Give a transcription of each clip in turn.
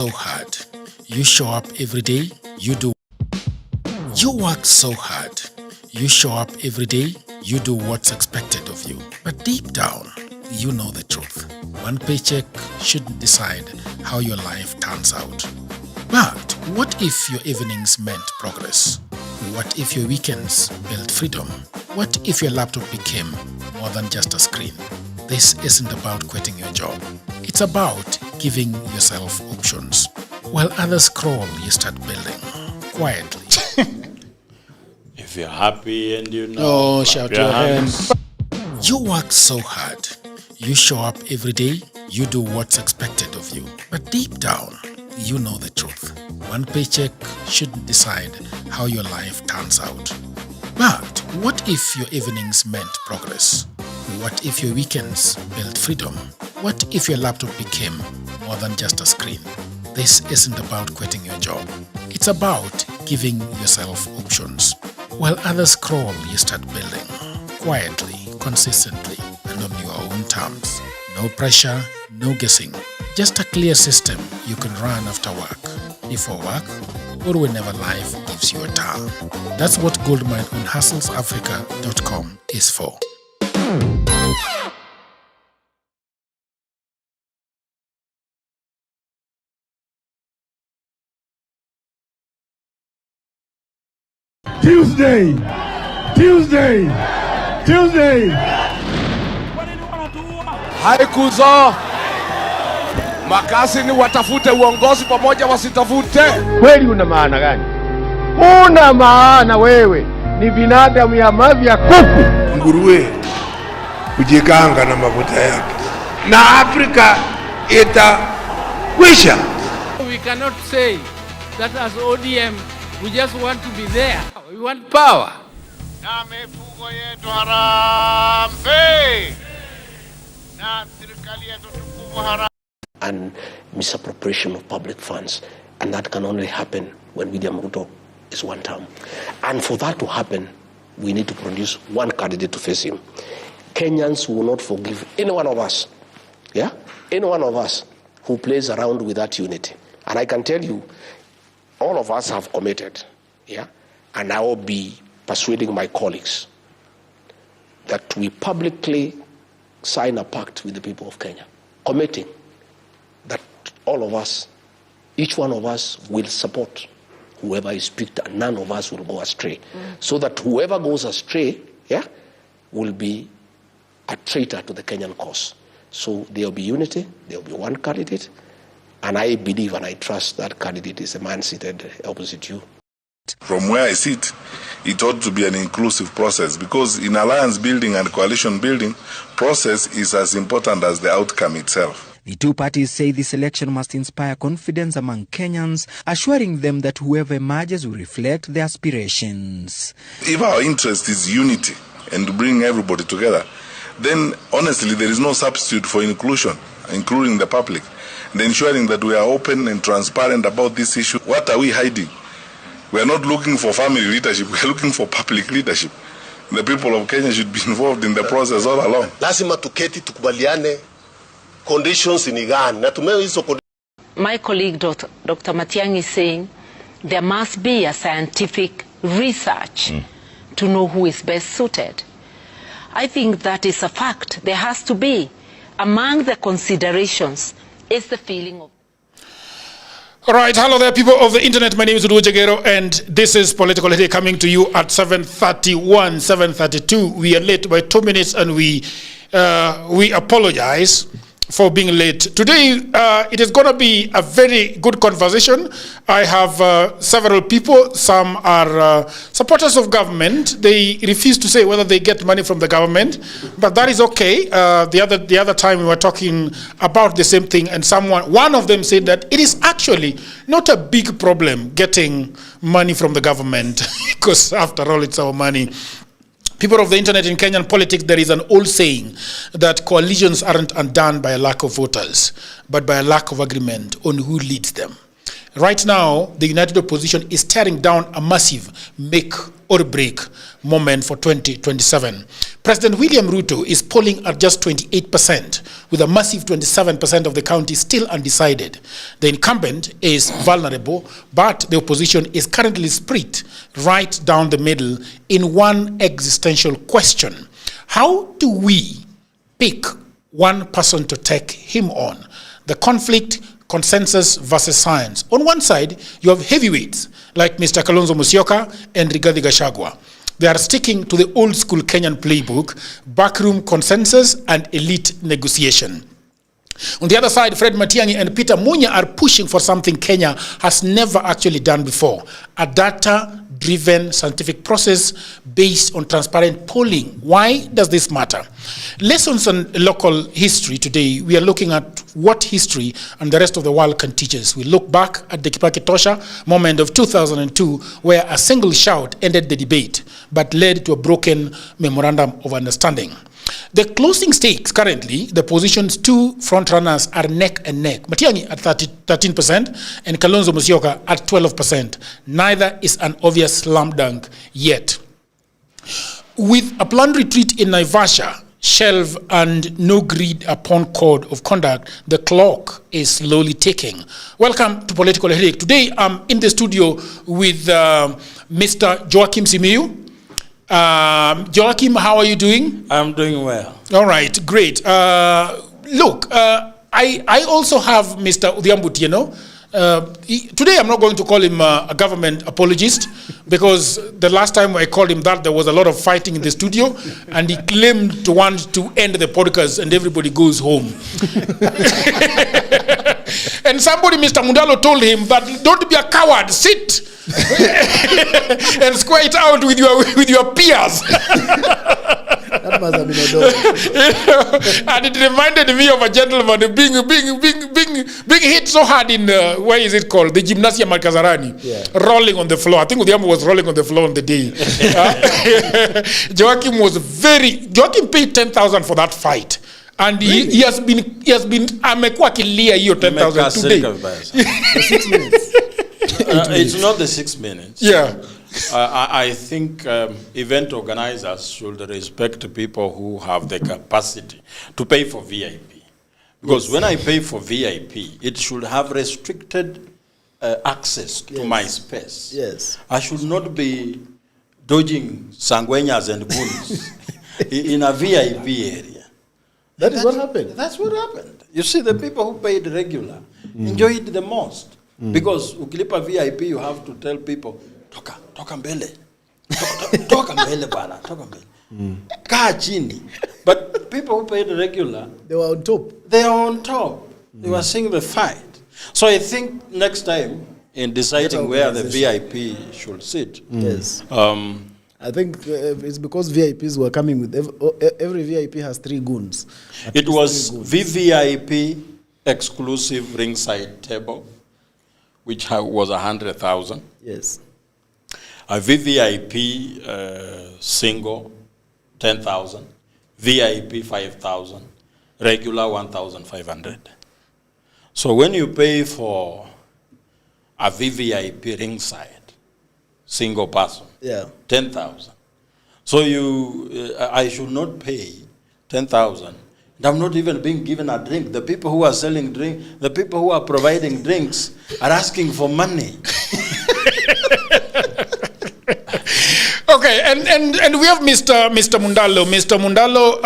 So hard. You show up every day, you do. You work so hard. You show up every day, you do what's expected of you. But deep down, you know the truth. One paycheck shouldn't decide how your life turns out. But what if your evenings meant progress? What if your weekends built freedom? What if your laptop became more than just a screen? This isn't about quitting your job. It's about giving yourself options. While others scroll, you start building quietly. If you're happy and you know, shout your hands. You work so hard. You show up every day, you do what's expected of you. But deep down, you know the truth. One paycheck shouldn't decide how your life turns out. But what if your evenings meant progress? What if your weekends built freedom? What if your laptop became more than just a screen? This isn't about quitting your job. It's about giving yourself options. While others scroll, you start building quietly, consistently, and on your own terms. No pressure, no guessing. Just a clear system you can run after work, before work, or whenever life gives you a turn. That's what Goldmine on hustlesafrica.com is for. Tuesday. Haikuzo makasi ni watafute uongozi pamoja wasitafute. Kweli una maana gani? Una maana wewe ni binadamu ya mavi ya kuku. Nguruwe kujikanga na mafuta yake. Na Afrika itakwisha. We cannot say that as ODM we just want to be there. We want power. Na mifugo yetu harambe. Na serikali yetu tukufu harambe. And misappropriation of public funds. And that can only happen when William Ruto is one term. And for that to happen, we need to produce one candidate to face him. Kenyans will not forgive any one of us, any one of us who plays around with that unity. And I can tell you, all of us have committed, and I will be persuading my colleagues that we publicly sign a pact with the people of Kenya, committing that all of us, each one of us will support whoever is picked and none of us will go astray. So that whoever goes astray, will be a traitor to the Kenyan cause. So there will be unity, there will be one candidate, and I believe and I trust that candidate is a man seated opposite you. From where I sit, it ought to be an inclusive process, because in alliance building and coalition building, process is as important as the outcome itself. The two parties say this election must inspire confidence among Kenyans, assuring them that whoever emerges will reflect their aspirations. If our interest is unity and to bring everybody together, then honestly there is no substitute for inclusion, including the public, and ensuring that we are open and transparent about this issue. What are we hiding? We are not looking for family leadership, we are looking for public leadership. The people of Kenya should be involved in the process all along. Lazima tuketi tukubaliane conditions ni gani na tumewe hizo. My colleague Dr. Matiang'i is saying there must be a scientific research to know who is best suited. I think that is a fact. There has to be. Among the considerations is the feeling of... All right, hello there, people of the internet. My name is Jagero, and this is Political Hit coming to you at 7:31, 7:32. We are late by 2 minutes, and we apologize for being late. Today, it is going to be a very good conversation. I have several people. Some are supporters of government. They refuse to say whether they get money from the government, but that is okay. The other time we were talking about the same thing, and one of them said that it is actually not a big problem getting money from the government because after all, it's our money. People of the internet, in Kenyan politics, there is an old saying that coalitions aren't undone by a lack of voters, but by a lack of agreement on who leads them. Right now, the united opposition is staring down a massive make or break moment for 2027. President William Ruto is polling at just 28%, with a massive 27% of the county still undecided. The incumbent is vulnerable, but the opposition is currently split right down the middle in one existential question. How do we pick one person to take him on? The conflict, consensus versus science. On one side, you have heavyweights like Mr. Kalonzo Musyoka and Rigathi Gachagua. They are sticking to the old school Kenyan playbook, backroom consensus and elite negotiation. On the other side, Fred Matiang'i and Peter Munya are pushing for something Kenya has never actually done before, a data-driven scientific process based on transparent polling. Why does this matter? Lessons on local history today, we are looking at what history and the rest of the world can teach us. We look back at the Kibaki Tosha moment of 2002, where a single shout ended the debate, but led to a broken memorandum of understanding. The closing stakes currently, the positions two frontrunners are neck and neck. Matiang'i at 13% and Kalonzo Musyoka at 12%. Neither is an obvious slam dunk yet. With a planned retreat in Naivasha, shelve and no agreed upon code of conduct, the clock is slowly ticking. Welcome to Political Headache. Today I'm in the studio with Mr. Joachim Simiyu. Joachim, how are you doing? I'm doing well. All right, great. Look, I also have Mr. Odhiambo, you know. Today I'm not going to call him a government apologist, because the last time I called him that, there was a lot of fighting in the studio, and he claimed to want to end the podcast and everybody goes home. And somebody, Mr. Mundalo, told him that don't be a coward, sit and square it out with your peers. That must have been a dog. And it reminded me of a gentleman being hit so hard in where is it called, the Gymnasia Malkazarani, rolling on the floor. I think Odhiambo was rolling on the floor on the day. Joachim paid 10,000 for that fight. And really? he has been amekuwa kilia hiyo 10,000 today. For 6 minutes. It's not the 6 minutes. Yeah. I think event organizers should respect people who have the capacity to pay for VIP. Because when I pay for VIP, it should have restricted access to my space. Yes. I should not be dodging sangueñas and goons in a VIP area. That is what happened. That's what happened. You see, the people who paid regular enjoyed the most. Because ukilipa VIP, you have to tell people, toka mbele. Toka mbele bana, toka mbele. Kaa chini. But people who paid regular, they were on top. They are on top. They were seeing the fight. So I think next time, in deciding where the VIP should sit, yes. I think it's because VIPs were coming with every VIP has 3 goons. It was VVIP exclusive ringside table, which was 100,000. Yes. A VVIP single 10,000, VIP 5,000, regular 1,500. So when you pay for a VVIP ringside single person, 10,000. So I should not pay 10,000. And I'm not even being given a drink. The people who are selling drink, the people who are providing drinks are asking for money. Okay, and we have Mr. Mundalo. Mr. Mundalo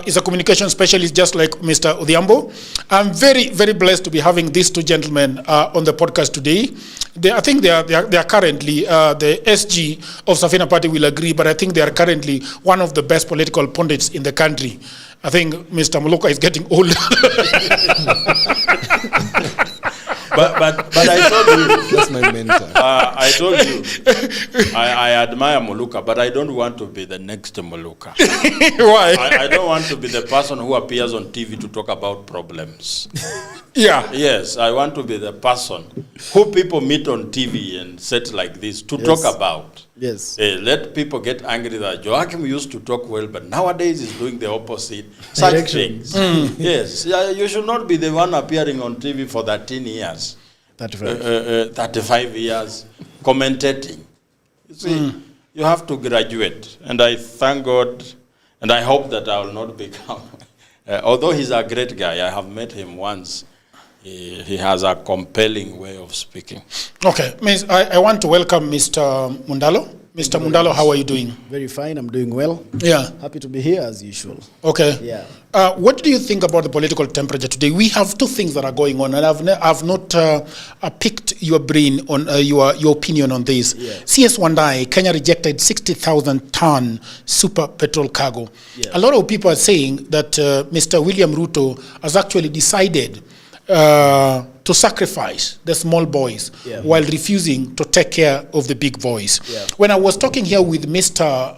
is a communication specialist, just like Mr. Odhiambo. I'm very, very blessed to be having these two gentlemen on the podcast today. I think they are currently, the SG of Safina Party will agree, but I think they are currently one of the best political pundits in the country. I think Mr. Muluka is getting old. But I told you. That's my mentor. I told you. I admire Muluka, but I don't want to be the next Muluka. Why? I don't want to be the person who appears on TV to talk about problems. Yeah. Yes, I want to be the person who people meet on TV and set like this to talk about. Yes. Let people get angry that Joachim used to talk well, but nowadays he's doing the opposite. Such things. Yes. You should not be the one appearing on TV for 13 years 35 years commentating. You see, you have to graduate. And I thank God, and I hope that I will not become, although he's a great guy, I have met him once. He has a compelling way of speaking. Okay, I want to welcome Mr. Mundalo. Mr. Mundalo, how are you doing? Very fine, I'm doing well. Yeah. Happy to be here as usual. Okay. Yeah. What do you think about the political temperature today? We have two things that are going on, and I've not picked your brain on your opinion on this. Yeah. CS Wandayi, Kenya rejected 60,000-ton super petrol cargo. Yeah. A lot of people are saying that Mr. William Ruto has actually decided to sacrifice the small boys while refusing to take care of the big boys. Yeah. When I was talking here with Mr.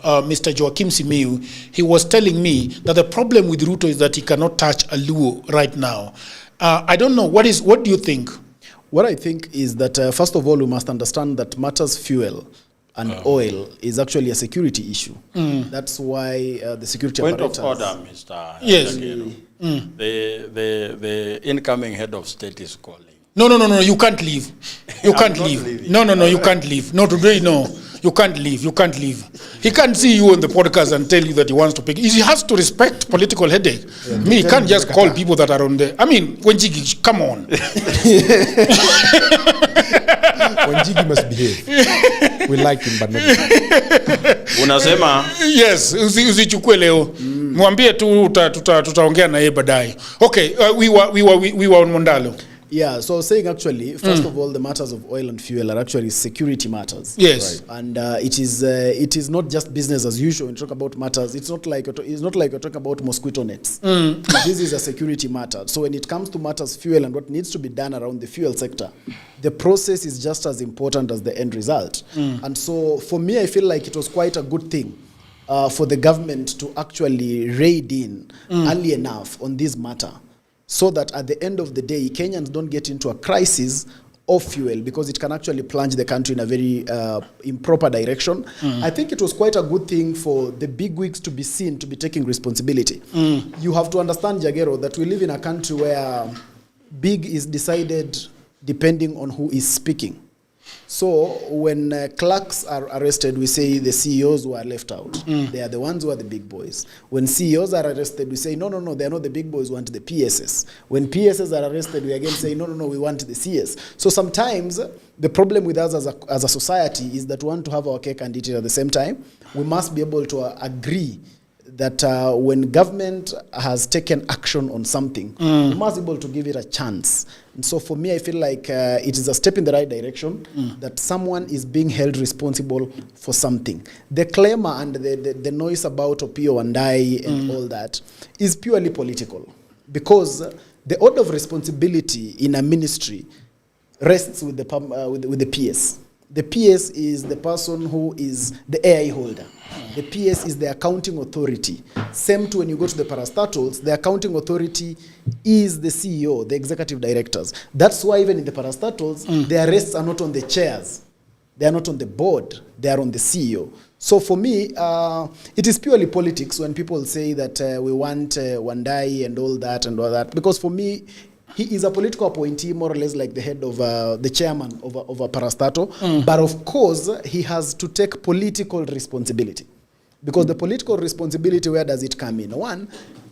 Joaquim Simiyu, he was telling me that the problem with Ruto is that he cannot touch a Luo right now. I don't know, what do you think? What I think is that, first of all, we must understand that matters fuel and oil is actually a security issue. That's why the security apparatus... Point of order, Mr. Yes. Jagero. The incoming head of state is calling. No, you can't leave. You can't leave. No, you can't leave. No, today, no. You can't leave. You can't leave. He can't see you on the podcast and tell you that he wants to pick. He has to respect political headache. Yeah. He can't just call people that are on the... I mean, Wenjigi, come on. Wenjigi must behave. We like him, but not... Unasema? Yes, usichukue leo. Mwambie tu tutaongea na yeye baadaye. Okay, we were on Mondalo. Yeah, so saying actually, first of all, the matters of oil and fuel are actually security matters. Yes, right. And it is not just business as usual. When you talk about matters, it's not like you're talking about mosquito nets. This is a security matter. So when it comes to matters fuel and what needs to be done around the fuel sector, the process is just as important as the end result. And so for me, I feel like it was quite a good thing for the government to actually raid in early enough on this matter, so that at the end of the day, Kenyans don't get into a crisis of fuel, because it can actually plunge the country in a very improper direction. I think it was quite a good thing for the bigwigs to be seen to be taking responsibility. You have to understand, Jagero, that we live in a country where big is decided depending on who is speaking. So when clerks are arrested, we say the CEOs were left out. They are the ones who are the big boys. When CEOs are arrested, we say, no, they are not the big boys, we want the PSS. When PSS are arrested, we again say, no, we want the CS. So sometimes the problem with us as a society is that we want to have our cake and eat it at the same time. We must be able to agree that when government has taken action on something, we must be able to give it a chance. And so for me, I feel like it is a step in the right direction, that someone is being held responsible for something. The clamor and the noise about Opiyo Wandayi and all that is purely political, because the order of responsibility in a ministry rests with the PS. The PS is the person who is the AI holder. The PS is the accounting authority. Same to when you go to the parastatals, the accounting authority is the CEO, the executive directors. That's why even in the parastatals, the arrests are not on the chairs. They are not on the board. They are on the CEO. So for me, it is purely politics when people say that we want Wandayi and all that. Because for me, he is a political appointee, more or less like the head of the chairman of a parastatal. But of course, he has to take political responsibility. Because the political responsibility, where does it come in? One,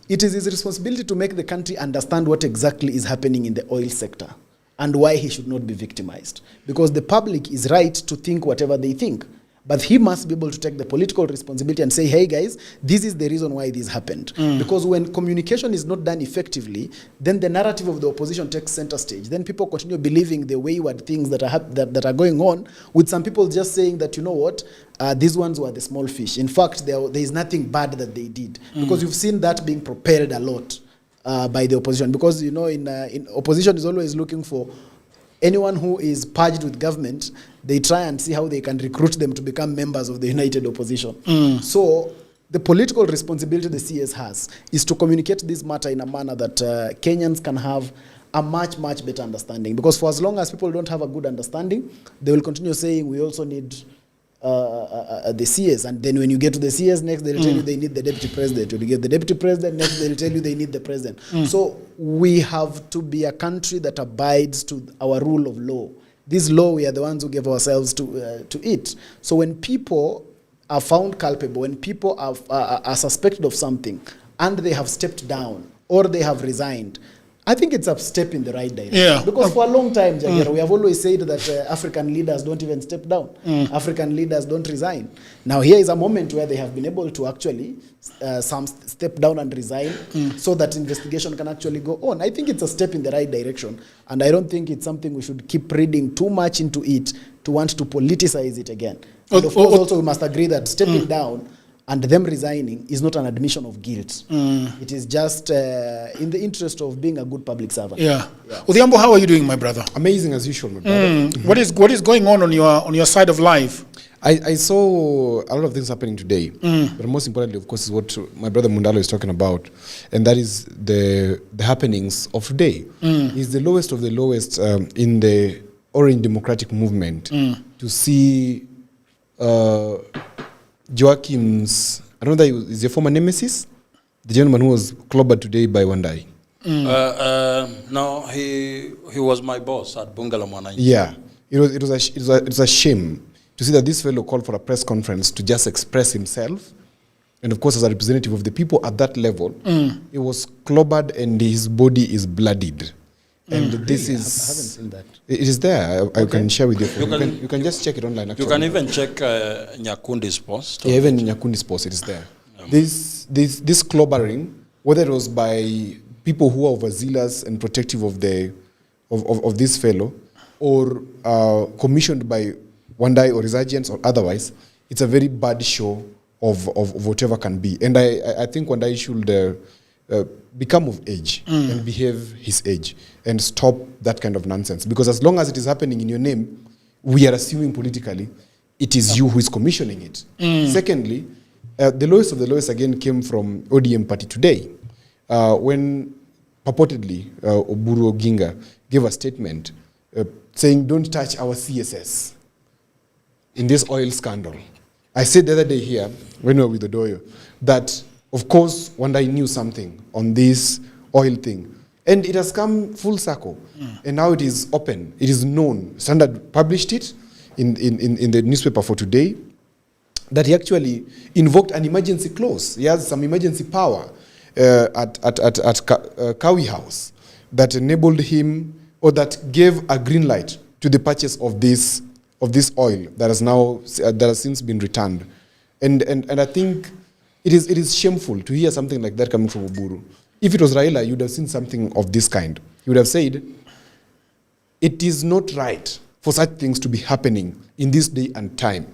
it is his responsibility to make the country understand what exactly is happening in the oil sector and why he should not be victimized. Because the public is right to think whatever they think. But he must be able to take the political responsibility and say, hey guys, this is the reason why this happened. Because when communication is not done effectively, then the narrative of the opposition takes center stage. Then people continue believing the wayward things that are going on, with some people just saying that, you know what, these ones were the small fish. In fact, there is nothing bad that they did. Because you've seen that being propelled a lot by the opposition. Because, you know, in opposition is always looking for anyone who is purged with government. They try and see how they can recruit them to become members of the united opposition. So the political responsibility the CS has is to communicate this matter in a manner that Kenyans can have a much, much better understanding. Because for as long as people don't have a good understanding, they will continue saying we also need the CS, and then when you get to the CS next, they'll tell you they need the deputy president. When you get the deputy president next, they'll tell you they need the president. So we have to be a country that abides to our rule of law. This law, we are the ones who give ourselves to it. So when people are found culpable, when people are suspected of something, and they have stepped down or they have resigned, I think it's a step in the right direction. Yeah. Because for a long time, Jagero, we have always said that African leaders don't even step down. African leaders don't resign. Now here is a moment where they have been able to actually some step down and resign so that investigation can actually go on. I think it's a step in the right direction. And I don't think it's something we should keep reading too much into it to want to politicize it again. And of course, also we must agree that stepping down and them resigning is not an admission of guilt. It is just in the interest of being a good public servant. Yeah. Odhiambo, how are you doing, my brother? Amazing as usual, my brother. What is going on your side of life? I saw a lot of things happening today, but most importantly, of course, is what my brother Mundalo is talking about, and that is the happenings of today. It's the lowest of the lowest in the Orange Democratic Movement to see Joachim's, I don't know that is your former nemesis, the gentleman who was clobbered today by Wandayi. No, he was my boss at Bungalow Mwananchi. Yeah, it was a shame to see that this fellow called for a press conference to just express himself, and of course as a representative of the people at that level, he was clobbered and his body is bloodied. And this is... I haven't seen that. It is there. I can share with you. You can just check it online, actually. You can even check Nyakundi's post. Yeah, even in Nyakundi's post, it is there. Yeah. This clobbering, whether it was by people who are overzealous and protective of this fellow, or commissioned by Wandayi or his agents or otherwise, it's a very bad show of whatever can be. And I think Wandayi should... become of age and behave his age and stop that kind of nonsense. Because as long as it is happening in your name, we are assuming politically it is you who is commissioning it. Secondly, the lowest of the lowest again came from ODM party today when purportedly Oburu Oginga gave a statement saying don't touch our CSS in this oil scandal. I said the other day here when we were with Odoyo that of course, Wandayi knew something on this oil thing. And it has come full circle. And now it is open. It is known. Standard published it in the newspaper for today that he actually invoked an emergency clause. He has some emergency power at Kawi House that enabled him or that gave a green light to the purchase of this oil that has since been returned. And I think it is shameful to hear something like that coming from Oburu. If it was Raila, you would have seen something of this kind. You would have said, it is not right for such things to be happening in this day and time.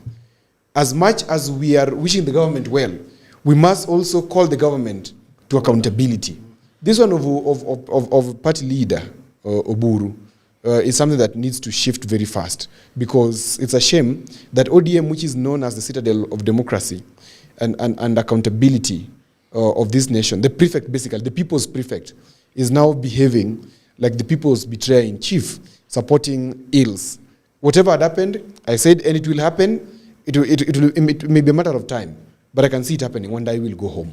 As much as we are wishing the government well, we must also call the government to accountability. This one of party leader, Oburu, is something that needs to shift very fast, because it's a shame that ODM, which is known as the citadel of democracy, and accountability of this nation, the prefect, basically, the people's prefect, is now behaving like the people's betrayer in chief, supporting ills. Whatever had happened, I said, and it will happen, it may be a matter of time, but I can see it happening. One day I will go home.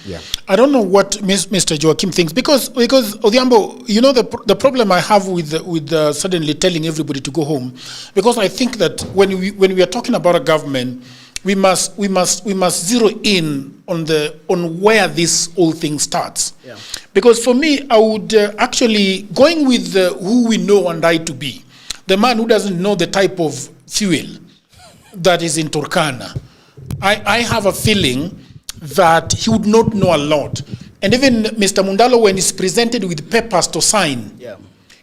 Yeah. I don't know what Mr. Joachim thinks, because Odhiambo, you know the problem I have with suddenly telling everybody to go home, because I think that when we are talking about a government, we must zero in on where this whole thing starts. Yeah. Because for me, I would actually going with who we know Wandayi to be, the man who doesn't know the type of fuel that is in Turkana. I have a feeling that he would not know a lot. And even Mr. Mundalo, when he's presented with papers to sign,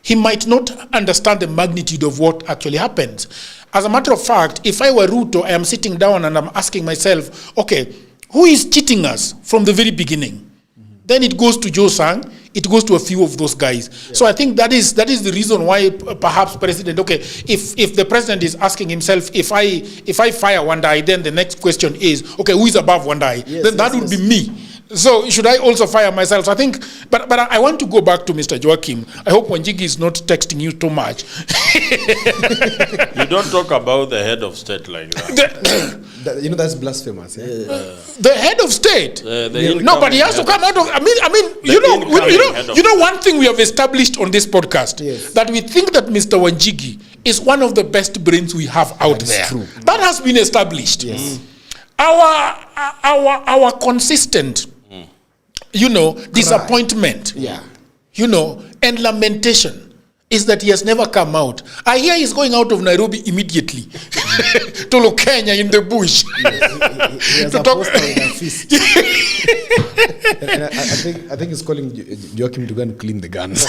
he might not understand the magnitude of what actually happens. As a matter of fact, if I were Ruto, I am sitting down and I'm asking myself, okay, who is cheating us from the very beginning? Then it goes to Joe Sang, it goes to a few of those guys. Yeah. So I think that is the reason why perhaps President, okay, if the President is asking himself, if I fire Wandayi, then the next question is, okay, who is above Wandayi? Yes, then that would be me. So should I also fire myself? So I think, but I want to go back to Mr. Joachim. I hope Wanjigi is not texting you too much. You don't talk about the head of state like that. That's blasphemous. Yeah? The head of state. No, but he has to come out of. I mean, you know, one thing we have established on this podcast that we think that Mr. Wanjigi is one of the best brains we have out there. True. That has been established. Yes. Our consistent, disappointment, and lamentation is that he has never come out. I hear he's going out of Nairobi immediately to Kenya in the bush. He has a poster with a fist. And I think he's calling Joachim to go and clean the guns.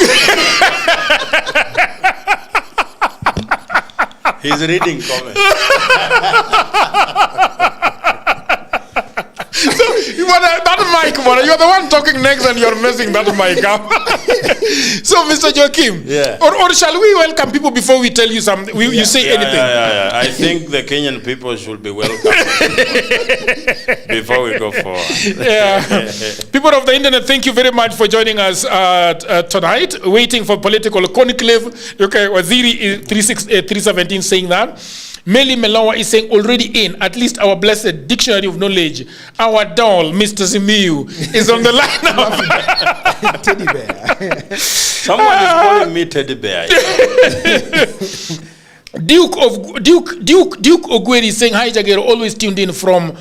He's reading comments. That mic, you're the one talking next and you're messing that mic up. So, Mr. Joachim, or shall we welcome people before we tell you something? You say anything? Yeah. I think the Kenyan people should be welcome before we go forward. People of the internet, thank you very much for joining us tonight. Waiting for political conclave. Okay, Waziri 317 saying that. Meli Melawa is saying already in, at least our blessed dictionary of knowledge, our doll, Mr. Simiyu, is on the line now. Teddy bear. Someone is calling me teddy bear. Duke Ogweri is saying, hi Jagero, always tuned in from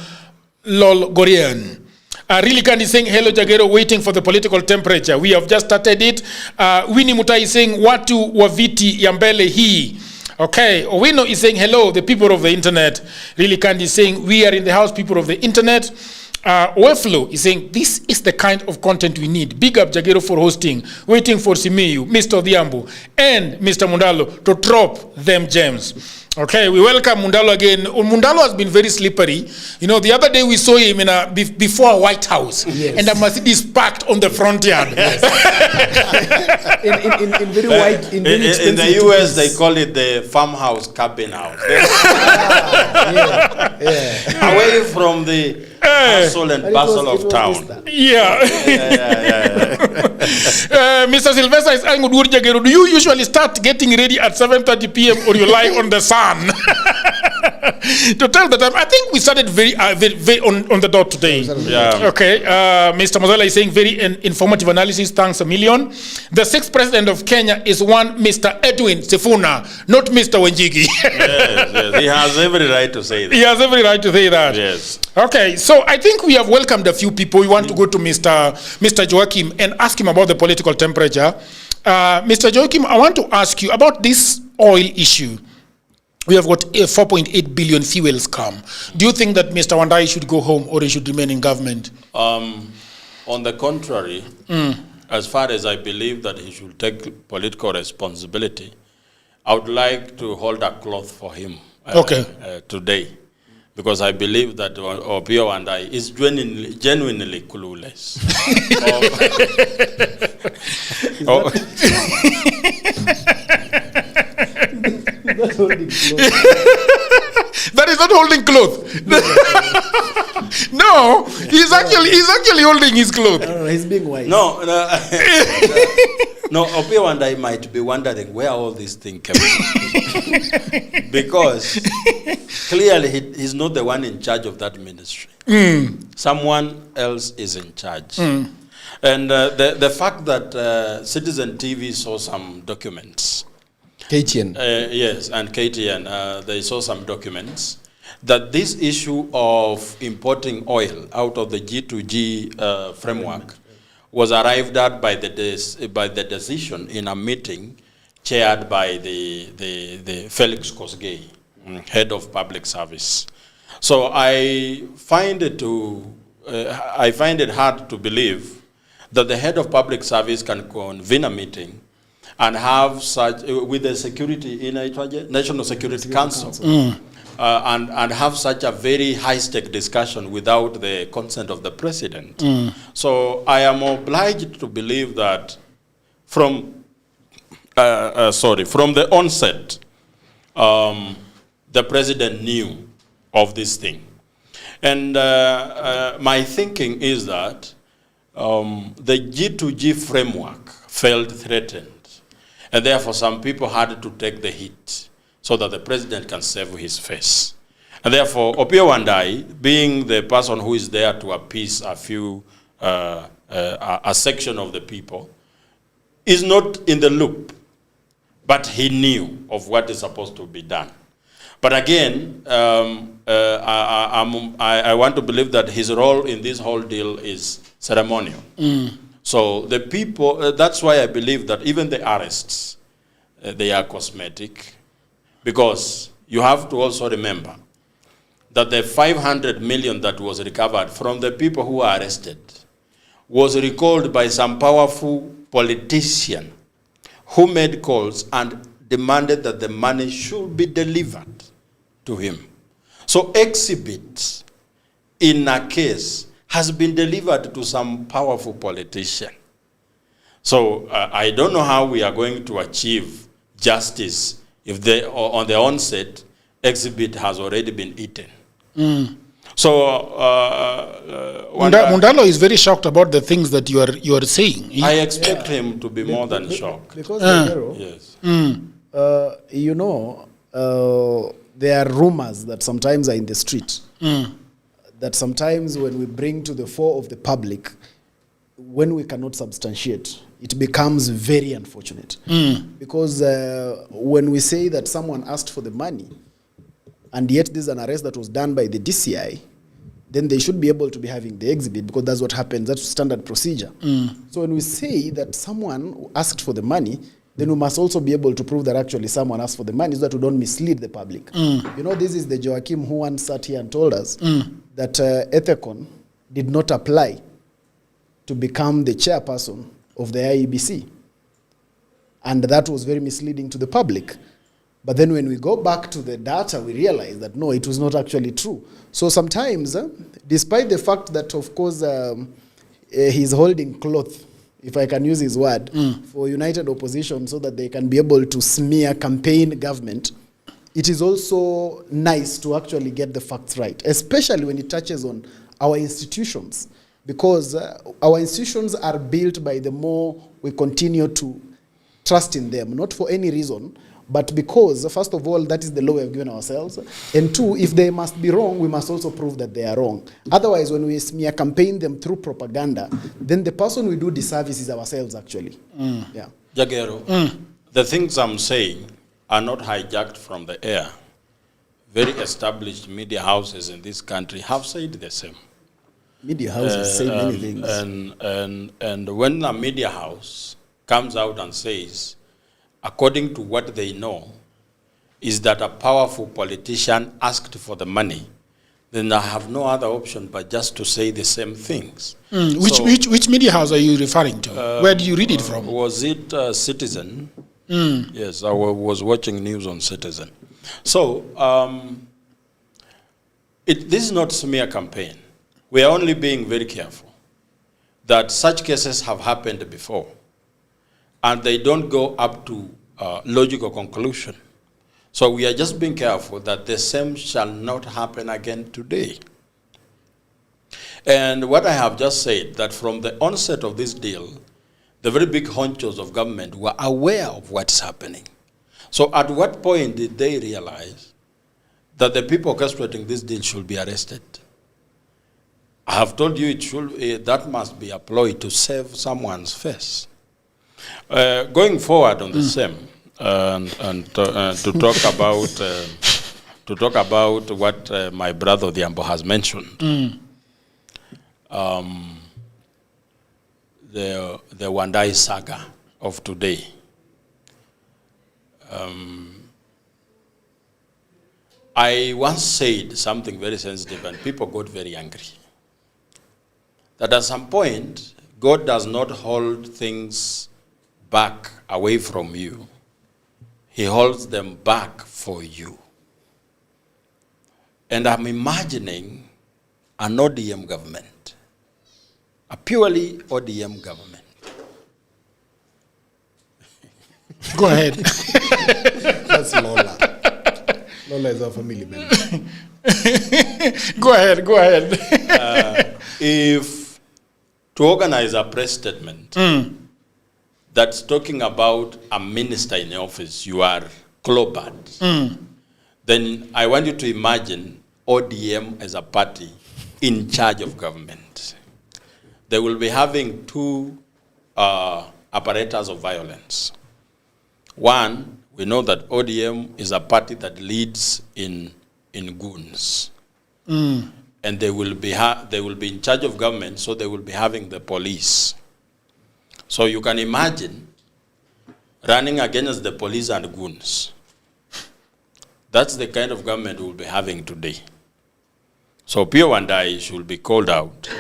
Lol Gorean. Really Kandi is saying, hello Jagero, waiting for the political temperature. We have just started it. Winnie Mutai is saying, watu waviti yambele hii. Okay, Owino is saying hello, the people of the internet. Really Kandi is saying we are in the house, people of the internet. Weflo is saying this is the kind of content we need. Big up Jagero for hosting. Waiting for Simiyu, Mr. Odhiambo, and Mr. Mundalo to drop them gems. Okay, we welcome Mundalo again. Mundalo has been very slippery. The other day we saw him in before White House, and a Mercedes parked on the front yard. in very white, in the US, they call it the farmhouse cabin house. Away from the hustle and bustle of town. Mr. Sylvester is asking, do you usually start getting ready at 7:30 p.m. or you lie on the sun? To tell the time, I think we started very on the dot today. Okay, Mr. Mozala is saying very informative analysis. Thanks a million. The sixth president of Kenya is one Mr. Edwin Sifuna, not Mr. Wanjigi. yes, he has every right to say that. He has every right to say that. Yes. Okay, so I think we have welcomed a few people. We want to go to Mr. Joachim and ask him about the political temperature. Mr. Joachim, I want to ask you about this oil issue. We have got 4.8 billion fuel scam. Do you think that Mr. Wandayi should go home or he should remain in government? On the contrary, as far as I believe that he should take political responsibility, I would like to hold a cloth for him today. Because I believe that Opiyo Wandayi is genuinely clueless. That is not holding cloth. No, he's actually holding his cloth. No, he's being wise. No, Opiyo Wandayi might be wondering where all these things came from. Because clearly he's not the one in charge of that ministry. Someone else is in charge. And the fact that Citizen TV saw some documents. KTN. Yes, and KTN, they saw some documents that this issue of importing oil out of the G2G framework was arrived at by the decision in a meeting chaired by the Felix Kosgei, head of public service. So I find it hard to believe that the head of public service can convene a meeting and have such with the security in National Security Council and have such a very high-stake discussion without the consent of the president. So I am obliged to believe that from the onset, the president knew of this thing. And my thinking is that the G2G framework felt threatened. And therefore, some people had to take the hit so that the president can save his face. And therefore, Opiyo Wandayi, being the person who is there to appease a section of the people, is not in the loop, but he knew of what is supposed to be done. But again, I want to believe that his role in this whole deal is ceremonial. So the people, that's why I believe that even the arrests, they are cosmetic, because you have to also remember that the 500 million that was recovered from the people who were arrested was recalled by some powerful politician who made calls and demanded that the money should be delivered to him. So exhibits in a case has been delivered to some powerful politician. So I don't know how we are going to achieve justice if on the onset, exhibit has already been eaten. So Mundalo is very shocked about the things that you are saying. I expect him to be more than shocked. Because yes. You know, there are rumors that sometimes are in the street. That sometimes when we bring to the fore of the public, when we cannot substantiate, it becomes very unfortunate. Because when we say that someone asked for the money, and yet this is an arrest that was done by the DCI, then they should be able to be having the exhibit, because that's what happens. That's standard procedure. So when we say that someone asked for the money, then we must also be able to prove that actually someone asked for the money so that we don't mislead the public. You know, this is the Joachim who once sat here and told us that Ethecon did not apply to become the chairperson of the IEBC. And that was very misleading to the public. But then when we go back to the data, we realize that no, it was not actually true. So sometimes, despite the fact that, of course, he's holding cloth, if I can use his word, for united opposition so that they can be able to smear campaign government, it is also nice to actually get the facts right, especially when it touches on our institutions, because our institutions are built by the more we continue to trust in them, not for any reason, but because, first of all, that is the law we have given ourselves. And two, if they must be wrong, we must also prove that they are wrong. Otherwise, when we smear campaign them through propaganda, then the person we do disservice is ourselves, actually. Yeah. Jagero, the things I'm saying are not hijacked from the air. Very established media houses in this country have said the same. Media houses say many things. And when a media house comes out and says, according to what they know, is that a powerful politician asked for the money, then I have no other option but just to say the same things. Which media house are you referring to? Where did you read it from? Was it Citizen? Yes, I was watching news on Citizen. So, this is not a smear campaign. We are only being very careful that such cases have happened before, and they don't go up to logical conclusion. So we are just being careful that the same shall not happen again today. And what I have just said, that from the onset of this deal, the very big honchos of government were aware of what's happening. So at what point did they realize that the people orchestrating this deal should be arrested? I have told you that must be a ploy to save someone's face. Going forward on the same, to talk about what my brother Odhiambo has mentioned, the Wandayi saga of today. I once said something very sensitive, and people got very angry. That at some point, God does not hold things back away from you. He holds them back for you. And I'm imagining an ODM government, a purely ODM government. Go ahead. That's Lola. Lola is our family member. Go ahead. If to organize a press statement that's talking about a minister in office, you are clobbered, then I want you to imagine ODM as a party in charge of government. They will be having two apparatus of violence. One, we know that ODM is a party that leads in goons. And they will be in charge of government, so they will be having the police. So you can imagine running against the police and goons. That's the kind of government we'll be having today. So Opiyo Wandayi should be called out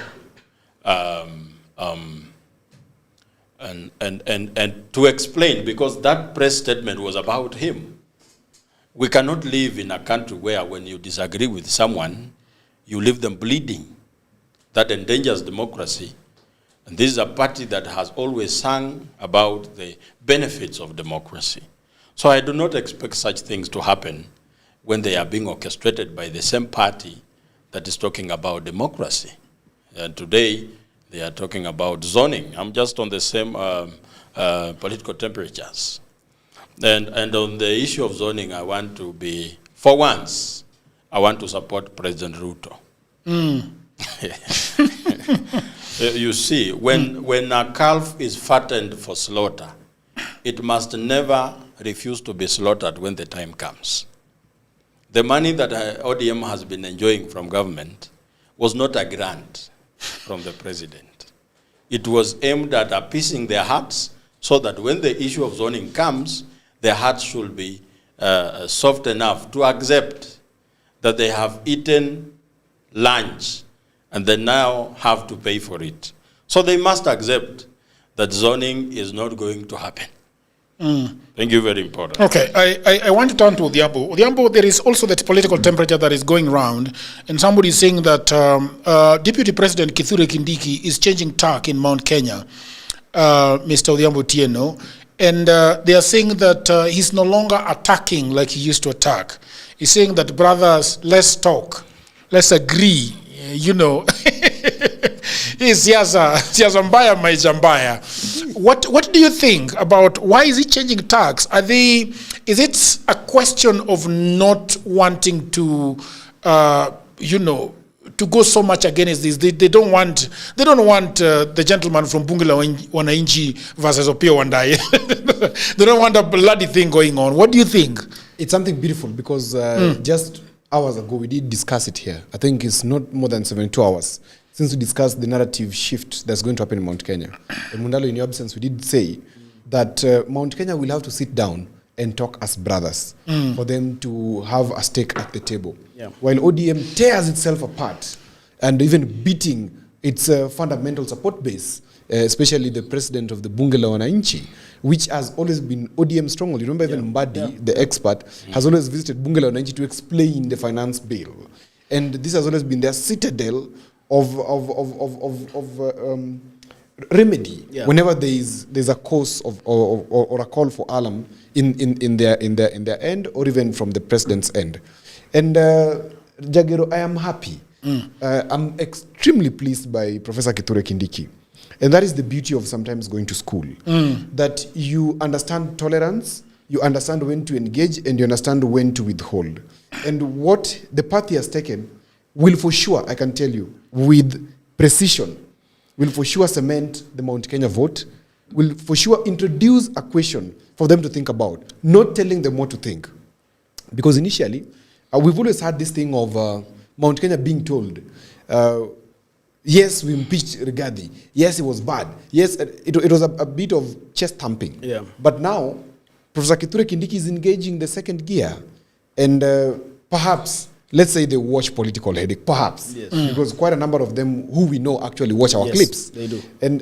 and to explain, because that press statement was about him. We cannot live in a country where when you disagree with someone, you leave them bleeding. That endangers democracy. And this is a party that has always sung about the benefits of democracy. So I do not expect such things to happen when they are being orchestrated by the same party that is talking about democracy. And today, they are talking about zoning. I'm just on the same political temperatures. And on the issue of zoning, I want to be, for once, I want to support President Ruto. You see, when a calf is fattened for slaughter, it must never refuse to be slaughtered when the time comes. The money that ODM has been enjoying from government was not a grant from the president. It was aimed at appeasing their hearts so that when the issue of zoning comes, their hearts should be soft enough to accept that they have eaten lunch and they now have to pay for it. So they must accept that zoning is not going to happen. Thank you, very important. Okay, I want to turn to Odhiambo. Odhiambo, there is also that political temperature that is going around, and somebody is saying that Deputy President Kithure Kindiki is changing tack in Mount Kenya, Mr. Odhiambo Tieno, and they are saying that he's no longer attacking like he used to attack. He's saying that, brothers, let's talk, let's agree, you know. Siasa mbaya maisha mbaya. What do you think about why is he changing tax? Is it a question of not wanting to, to go so much against this? They don't want the gentleman from Bunge la Wananchi versus Opiyo Wandayi. They don't want a bloody thing going on. What do you think? It's something beautiful because just hours ago we did discuss it here. I think it's not more than 72 hours since we discussed the narrative shift that's going to happen in Mount Kenya. And Mundalo, in your absence, we did say that Mount Kenya will have to sit down and talk as brothers for them to have a stake at the table. Yeah. While ODM tears itself apart and even beating its fundamental support base, especially the president of the Bunge la Wananchi, which has always been ODM stronghold. You remember even Mbadi, the expert, has always visited Bunge la Wananchi to explain the finance bill. And this has always been their citadel of remedy whenever there's a cause or a call for alarm in their end or even from the president's end. And Jagero, I am happy. I'm extremely pleased by Professor Kithure Kindiki. And that is the beauty of sometimes going to school. That you understand tolerance, you understand when to engage, and you understand when to withhold. And what the party has taken will for sure, I can tell you, with precision, will for sure cement the Mount Kenya vote, will for sure introduce a question for them to think about, not telling them what to think. Because initially, we've always had this thing of Mount Kenya being told, yes, we impeached Rigathi. Yes, it was bad. Yes, it was a bit of chest thumping. Yeah. But now, Professor Kithure Kindiki is engaging the second gear. And perhaps, let's say they watch Political Headache, perhaps. Yes. Because quite a number of them who we know actually watch our clips. They do. And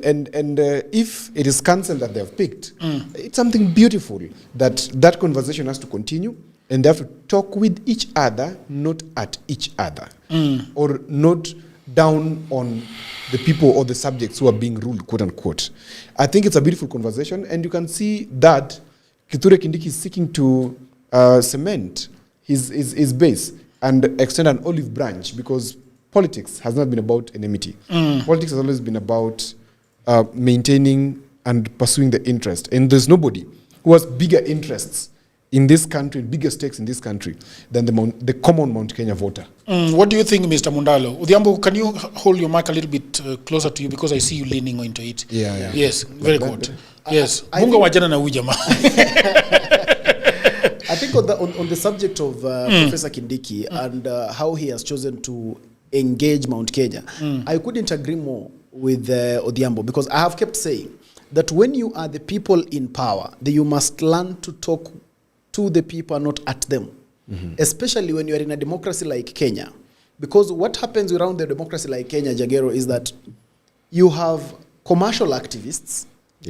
if it is counsel that they have picked, it's something beautiful that conversation has to continue. And they have to talk with each other, not at each other. Or not down on the people or the subjects who are being ruled, quote unquote. I think it's a beautiful conversation, and you can see that Kithure Kindiki is seeking to cement his base and extend an olive branch, because politics has not been about enmity. Politics has always been about maintaining and pursuing the interest. And there's nobody who has bigger interests in this country, bigger stakes in this country than the common Mount Kenya voter. What do you think, Mr. Mundalo? Odhiambo, can you hold your mic a little bit closer to you because I see you leaning into it? Yeah. Yes, very good. Yes. Munga wajana na huyu jamaa. I think on the subject of Professor Kindiki and how he has chosen to engage Mount Kenya, I couldn't agree more with Odhiambo, because I have kept saying that when you are the people in power, then you must learn to talk to the people, not at them. Especially when you are in a democracy like Kenya. Because what happens around the democracy like Kenya, Jagero, is that you have commercial activists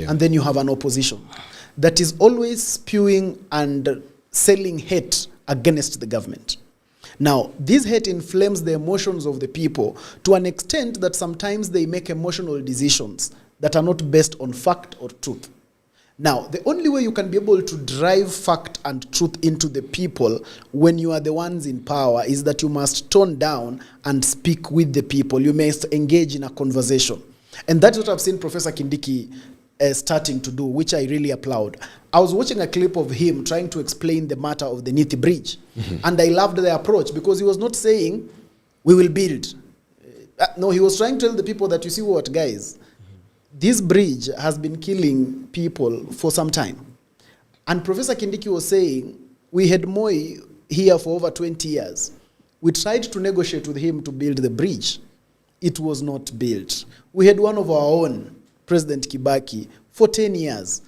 and then you have an opposition that is always spewing and selling hate against the government. Now, this hate inflames the emotions of the people to an extent that sometimes they make emotional decisions that are not based on fact or truth. Now, the only way you can be able to drive fact and truth into the people when you are the ones in power is that you must tone down and speak with the people. You must engage in a conversation. And that's what I've seen Professor Kindiki starting to do, which I really applaud. I was watching a clip of him trying to explain the matter of the Nithi Bridge. And I loved the approach because he was not saying, we will build. No, he was trying to tell the people that, you see what, guys, this bridge has been killing people for some time. And Professor Kindiki was saying, we had Moi here for over 20 years. We tried to negotiate with him to build the bridge. It was not built. We had one of our own, President Kibaki, for 10 years.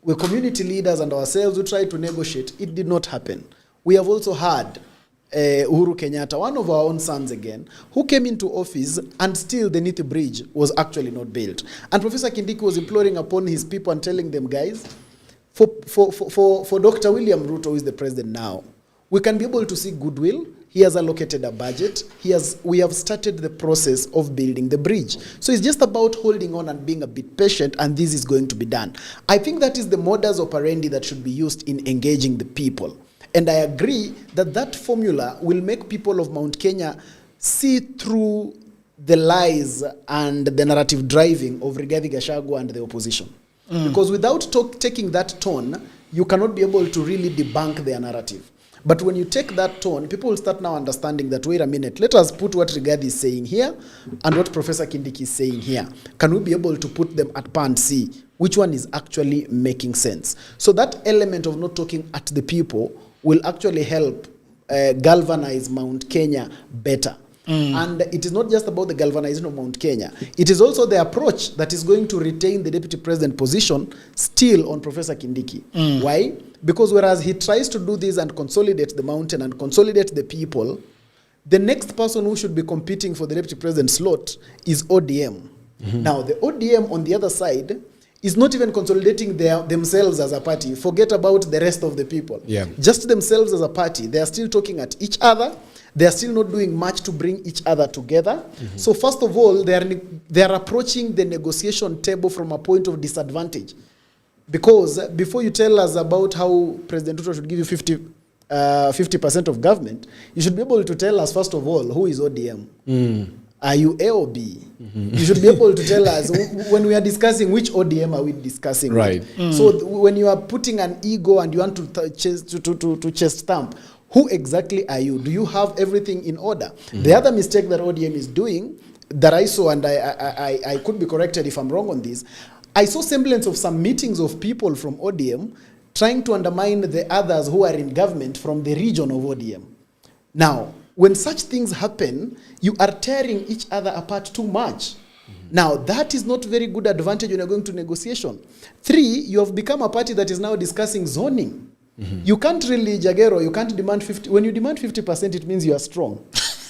We're community leaders and ourselves who tried to negotiate. It did not happen. We have also had Uhuru Kenyatta, one of our own sons again, who came into office and still the Nithi Bridge was actually not built. And Professor Kindiki was imploring upon his people and telling them, guys, for Dr. William Ruto, who is the president now, we can be able to see goodwill. He has allocated a budget. We have started the process of building the bridge. So it's just about holding on and being a bit patient, and this is going to be done. I think that is the modus operandi that should be used in engaging the people. And I agree that that formula will make people of Mount Kenya see through the lies and the narrative driving of Rigathi Gachagua and the opposition. Because without taking that tone, you cannot be able to really debunk their narrative. But when you take that tone, people will start now understanding that, wait a minute, let us put what Rigathi is saying here and what Professor Kindiki is saying here. Can we be able to put them at par and see which one is actually making sense? So that element of not talking at the people will actually help galvanize Mount Kenya better. And it is not just about the galvanization of Mount Kenya. It is also the approach that is going to retain the deputy president position still on Professor Kindiki. Why? Because whereas he tries to do this and consolidate the mountain and consolidate the people, the next person who should be competing for the deputy president slot is ODM. Now, the ODM on the other side is not even consolidating themselves as a party. Forget about the rest of the people. Just themselves as a party. They are still talking at each other. They are still not doing much to bring each other together. So first of all, they are approaching the negotiation table from a point of disadvantage. Because before you tell us about how President Ruto should give you 50% of government, you should be able to tell us, first of all, who is ODM? Are you A or B? You should be able to tell us when we are discussing which ODM are we discussing. Right. So when you are putting an ego and you want to chest stamp, who exactly are you? Do you have everything in order? The other mistake that ODM is doing that I saw, and I could be corrected if I'm wrong on this, I saw semblance of some meetings of people from ODM trying to undermine the others who are in government from the region of ODM. Now, when such things happen, you are tearing each other apart too much. Now, that is not very good advantage when you're going to negotiation. 3, you have become a party that is now discussing zoning. You can't really, Jagero, you can't demand 50. When you demand 50%, it means you are strong.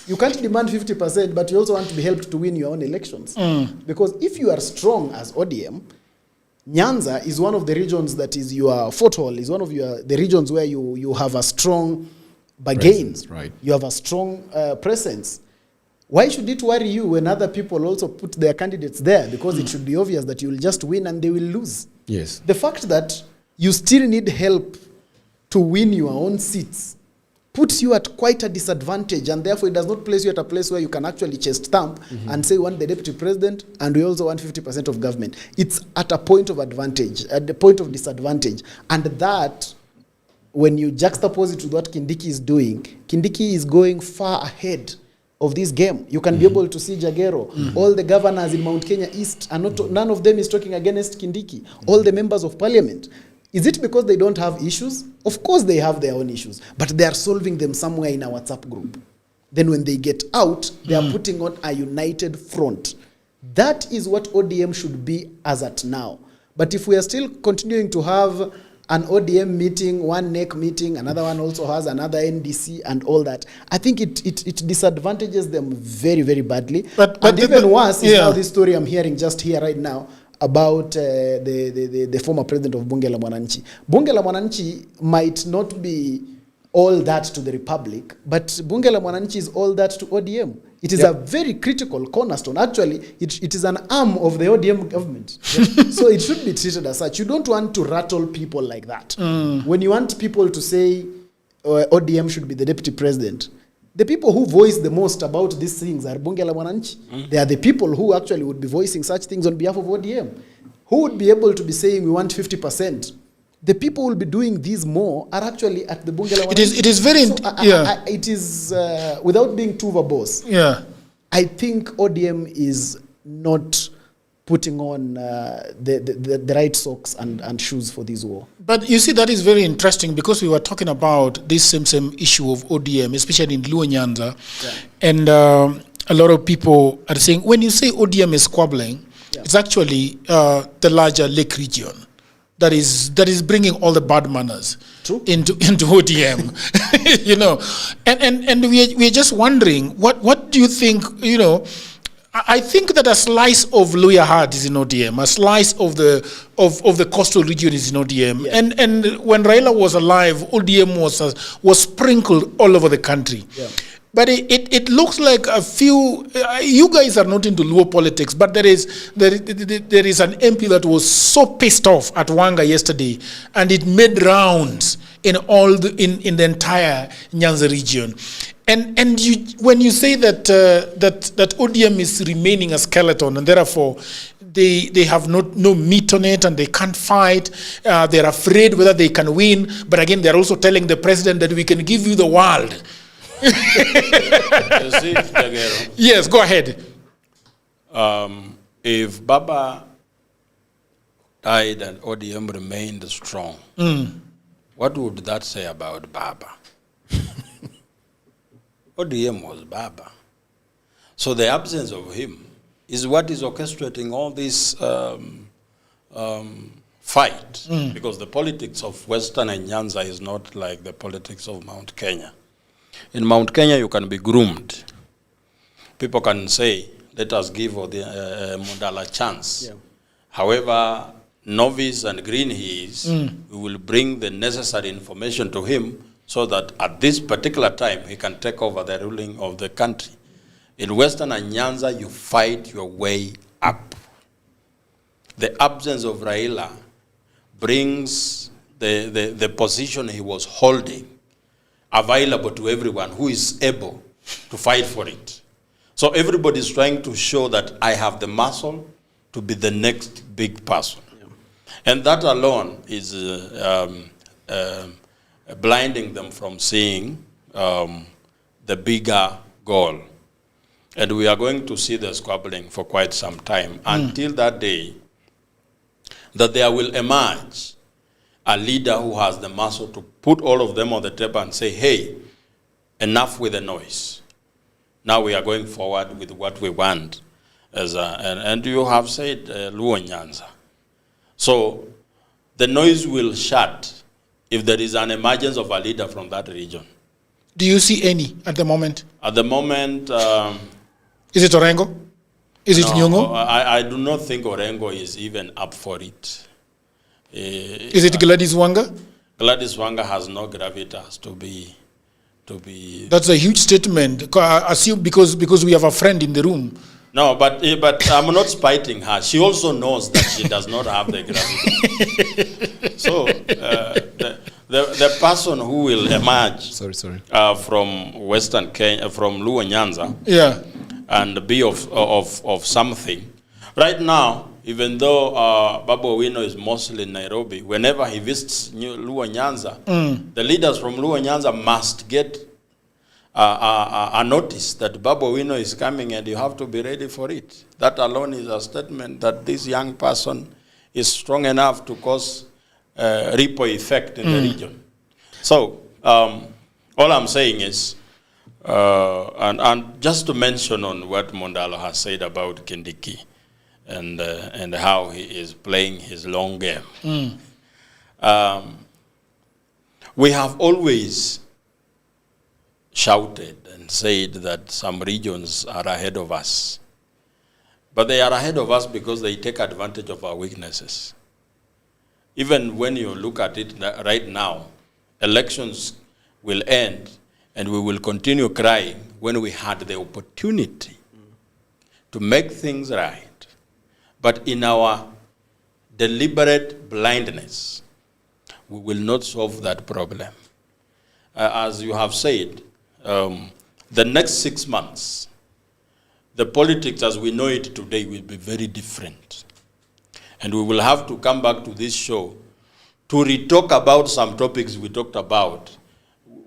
You can't demand 50%, but you also want to be helped to win your own elections. Because if you are strong as ODM, Nyanza is one of the regions that is your foothold, is one of the regions where you have a strong bargain. Right. You have a strong presence. Why should it worry you when other people also put their candidates there? Because it should be obvious that you will just win and they will lose. Yes. The fact that you still need help to win your own seats puts you at quite a disadvantage, and therefore it does not place you at a place where you can actually chest thump and say we want the deputy president and we also want 50% of government. It's at a point of advantage, at the point of disadvantage. And that, when you juxtapose it with what Kindiki is doing, Kindiki is going far ahead of this game. You can be able to see Jagero. All the governors in Mount Kenya East, are not, none of them is talking against Kindiki. All the members of parliament. Is it because they don't have issues? Of course they have their own issues, but they are solving them somewhere in a WhatsApp group. Then when they get out, they are putting on a united front. That is what ODM should be as at now. But if we are still continuing to have an ODM meeting, one NEC meeting, another one also has another NDC and all that, I think it disadvantages them very, very badly. But even worse is now this story I'm hearing just here right now about the former president of Bunge la Mwananchi. Bunge la Mwananchi might not be all that to the Republic, but Bunge la Mwananchi is all that to ODM. It is a very critical cornerstone. Actually, it is an arm of the ODM government. So it should be treated as such. You don't want to rattle people like that. When you want people to say ODM should be the deputy president, the people who voice the most about these things are Bunge la Mwananchi. They are the people who actually would be voicing such things on behalf of ODM. Who would be able to be saying we want 50%? The people who will be doing these more are actually at the Bunge la Mwananchi. It is very, so it is, without being too verbose, I think ODM is not putting on the right socks and shoes for this war. But you see, that is very interesting because we were talking about this same issue of ODM, especially in Luo Nyanza. And a lot of people are saying, when you say ODM is squabbling, it's actually the larger Lake region that is bringing all the bad manners into ODM. You know, and we're just wondering, what do you think, you know, I think that a slice of Luya Hard is in ODM, a slice of the coastal region is in ODM, and when Raila was alive, ODM was sprinkled all over the country. But it looks like a few. You guys are not into Luo politics, but there is an MP that was so pissed off at Wanga yesterday, and it made rounds in all in the entire Nyanza region. And when you say that ODM is remaining a skeleton, and therefore they have no meat on it and they can't fight, they're afraid whether they can win. But again, they're also telling the president that we can give you the world. Yes, go ahead. If Baba died and ODM remained strong, what would that say about Baba? ODM was Baba. So the absence of him is what is orchestrating all this fight. Because the politics of Western and Nyanza is not like the politics of Mount Kenya. In Mount Kenya, you can be groomed. People can say, let us give Mundala a chance. However novice and green he is, we will bring the necessary information to him so that at this particular time, he can take over the ruling of the country. In Western and Nyanza, you fight your way up. The absence of Raila brings the position he was holding available to everyone who is able to fight for it. So everybody is trying to show that I have the muscle to be the next big person. And that alone is blinding them from seeing the bigger goal. And we are going to see the squabbling for quite some time until that day that there will emerge a leader who has the muscle to put all of them on the table and say, hey, enough with the noise. Now we are going forward with what we want. And you have said Luo Nyanza. So the noise will shut if there is an emergence of a leader from that region. Do you see any at the moment? At the moment... is it Orengo? Is it Nyong'o? I do not think Orengo is even up for it. Is it Gladys Wanga? Gladys Wanga has no gravitas to be. That's a huge statement. Assume because we have a friend in the room. No, but I'm not spiting her. She also knows that she does not have the gravitas. So the person who will emerge sorry. From Western Kenya, from Luo Nyanza, and be of something. Right now, even though Babu Owino is mostly in Nairobi, whenever he visits Luo Nyanza, the leaders from Luo Nyanza must get a notice that Babu Owino is coming and you have to be ready for it. That alone is a statement that this young person is strong enough to cause ripple effect in the region. So, all I'm saying is, and just to mention on what Mondalo has said about Kindiki and how he is playing his long game. We have always shouted and said that some regions are ahead of us. But they are ahead of us because they take advantage of our weaknesses. Even when you look at it right now, elections will end and we will continue crying when we had the opportunity to make things right. But in our deliberate blindness, we will not solve that problem. As you have said, the next 6 months, the politics as we know it today will be very different. And we will have to come back to this show to re-talk about some topics we talked about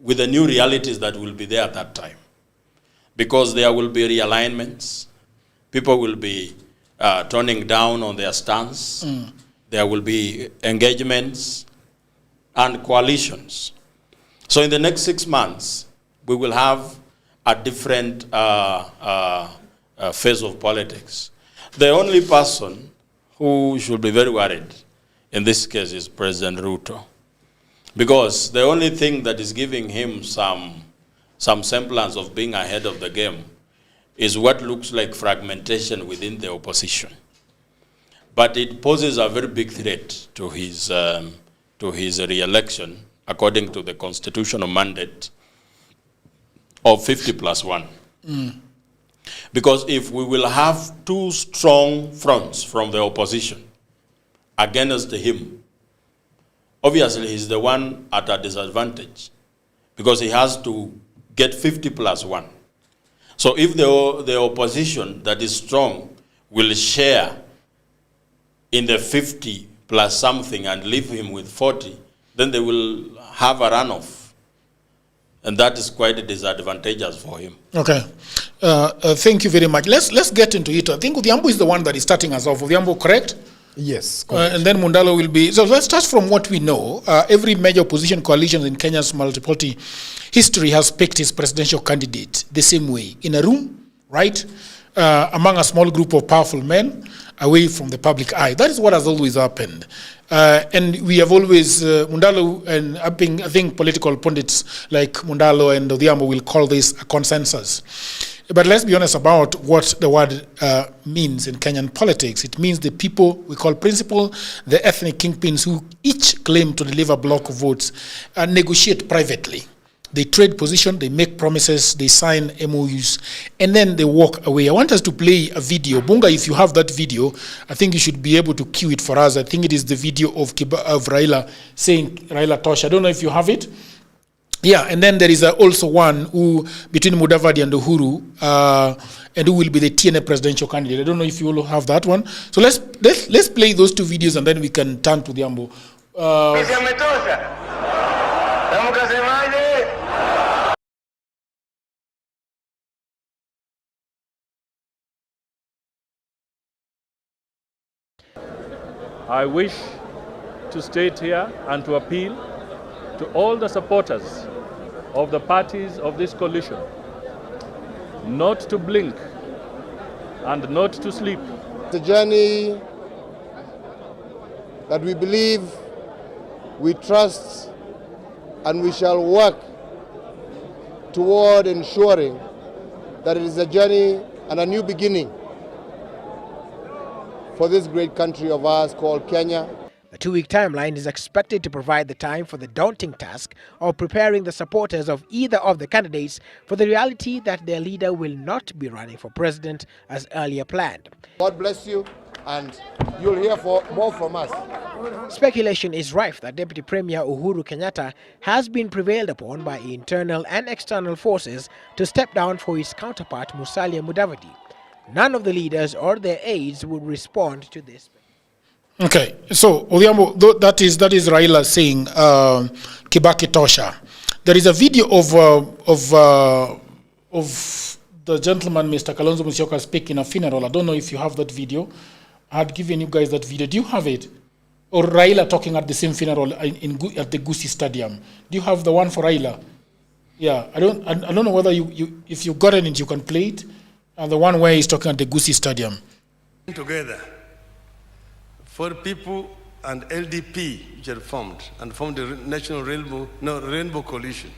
with the new realities that will be there at that time. Because there will be realignments. People will be toning down on their stance. There will be engagements and coalitions. So in the next 6 months, we will have a different phase of politics. The only person who should be very worried in this case is President Ruto. Because the only thing that is giving him some semblance of being ahead of the game is what looks like fragmentation within the opposition. But it poses a very big threat to his re-election, according to the constitutional mandate of 50+1. Because if we will have two strong fronts from the opposition against him, obviously he's the one at a disadvantage because he has to get 50+1. So if the opposition that is strong will share in the 50 plus something and leave him with 40, then they will have a runoff. And that is quite disadvantageous for him. Okay. Thank you very much. Let's get into it. I think Odhiambo is the one that is starting us off. Odhiambo, correct? Yes, correct. And then Mundalo will be. So let's start from what we know. Every major opposition coalition in Kenya's multi-party history has picked its presidential candidate the same way. In a room, right? Among a small group of powerful men, away from the public eye. That is what has always happened. And we have always, Mundalo, and I think political pundits like Mundalo and Odhiambo will call this a consensus. But let's be honest about what the word means in Kenyan politics. It means the people we call principal, the ethnic kingpins who each claim to deliver block of votes, negotiate privately. They trade position, they make promises, they sign MOUs, and then they walk away. I want us to play a video. Bunga, if you have that video, I think you should be able to cue it for us. I think it is the video of Raila saying, Raila Tosha. I don't know if you have it. Yeah, and then there is also one who, between Mudavadi and Uhuru, and who will be the TNA presidential candidate. I don't know if you all have that one. So let's play those two videos and then we can turn to the Ambo. I wish to state here and to appeal to all the supporters of the parties of this coalition not to blink and not to sleep. It's a journey that we believe, we trust, and we shall work toward ensuring that it is a journey and a new beginning for this great country of ours called Kenya. The two-week timeline is expected to provide the time for the daunting task of preparing the supporters of either of the candidates for the reality that their leader will not be running for president as earlier planned. God bless you. and you'll hear more from us. Speculation is rife that Deputy Premier Uhuru Kenyatta has been prevailed upon by internal and external forces to step down for his counterpart Musalia Mudavadi. None of the leaders or their aides would respond to this. Okay, so Odhiambo, that is Raila saying Kibaki Tosha. There is a video of the gentleman, Mr. Kalonzo Musyoka, speaking at a funeral. I don't know if you have that video. I had given you guys that video. Do you have it? Or Raila talking at the same funeral at the Gusii Stadium. Do you have the one for Raila? Yeah, I don't know whether if you got it, you can play it. The one where he's talking at the Gusii Stadium. Together for people and LDP, which had formed the National Rainbow Coalition.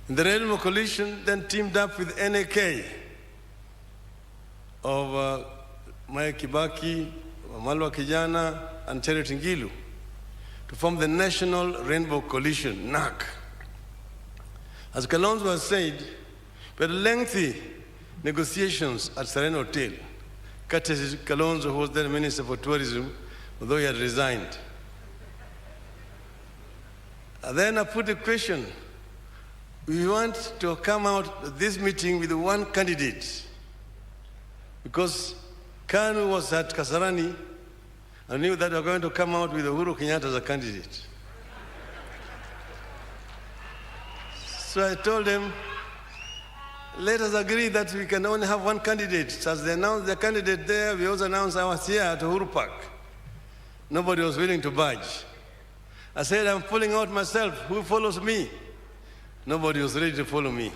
And the Rainbow Coalition then teamed up with NAK of Mike Kibaki, Malwa Kijana, and Charity Ngilu to form the National Rainbow Coalition, NAC. As Kalonzo has said, we had lengthy negotiations at Serena Hotel. Courtesy Kalonzo, who was then Minister for Tourism, although he had resigned. And then I put a question. We want to come out of this meeting with one candidate because Kanu was at Kasarani and knew that we were going to come out with Uhuru Kenyatta as a candidate. So I told them, let us agree that we can only have one candidate. So as they announced the candidate there, we also announced ours here at Uhuru Park. Nobody was willing to budge. I said, I'm pulling out myself. Who follows me? Nobody was ready to follow me.